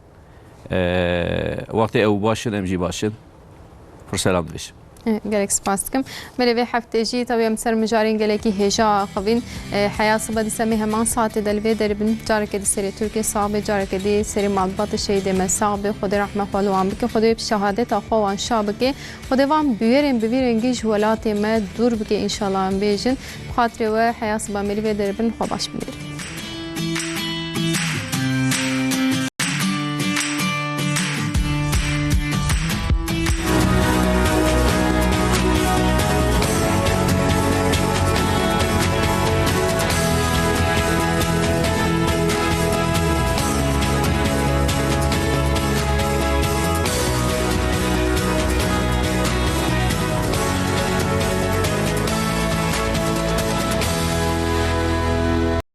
[SPEAKER 2] wextê ew başin em jî başin pir selam dibêjim.
[SPEAKER 1] Gelek spas dikim. Belê vê heftê jî tevî em ser mijarên gelekî hêja axivîn heya siba dîsa me heman saatê de li vê deribin carekê di serê Tirkiye saxbê carekê dî serê malbatê şehîdê me saxbê Xwedê rehme xwe li wan bike Xwedê şehadeta xwe wan şa bike Xwedê wan bi wê rên bi vî rengî ji welatê me dûr bike înşallah em bêjin bi xatirê we heya siba me li vê deribin xwe baş binêrin.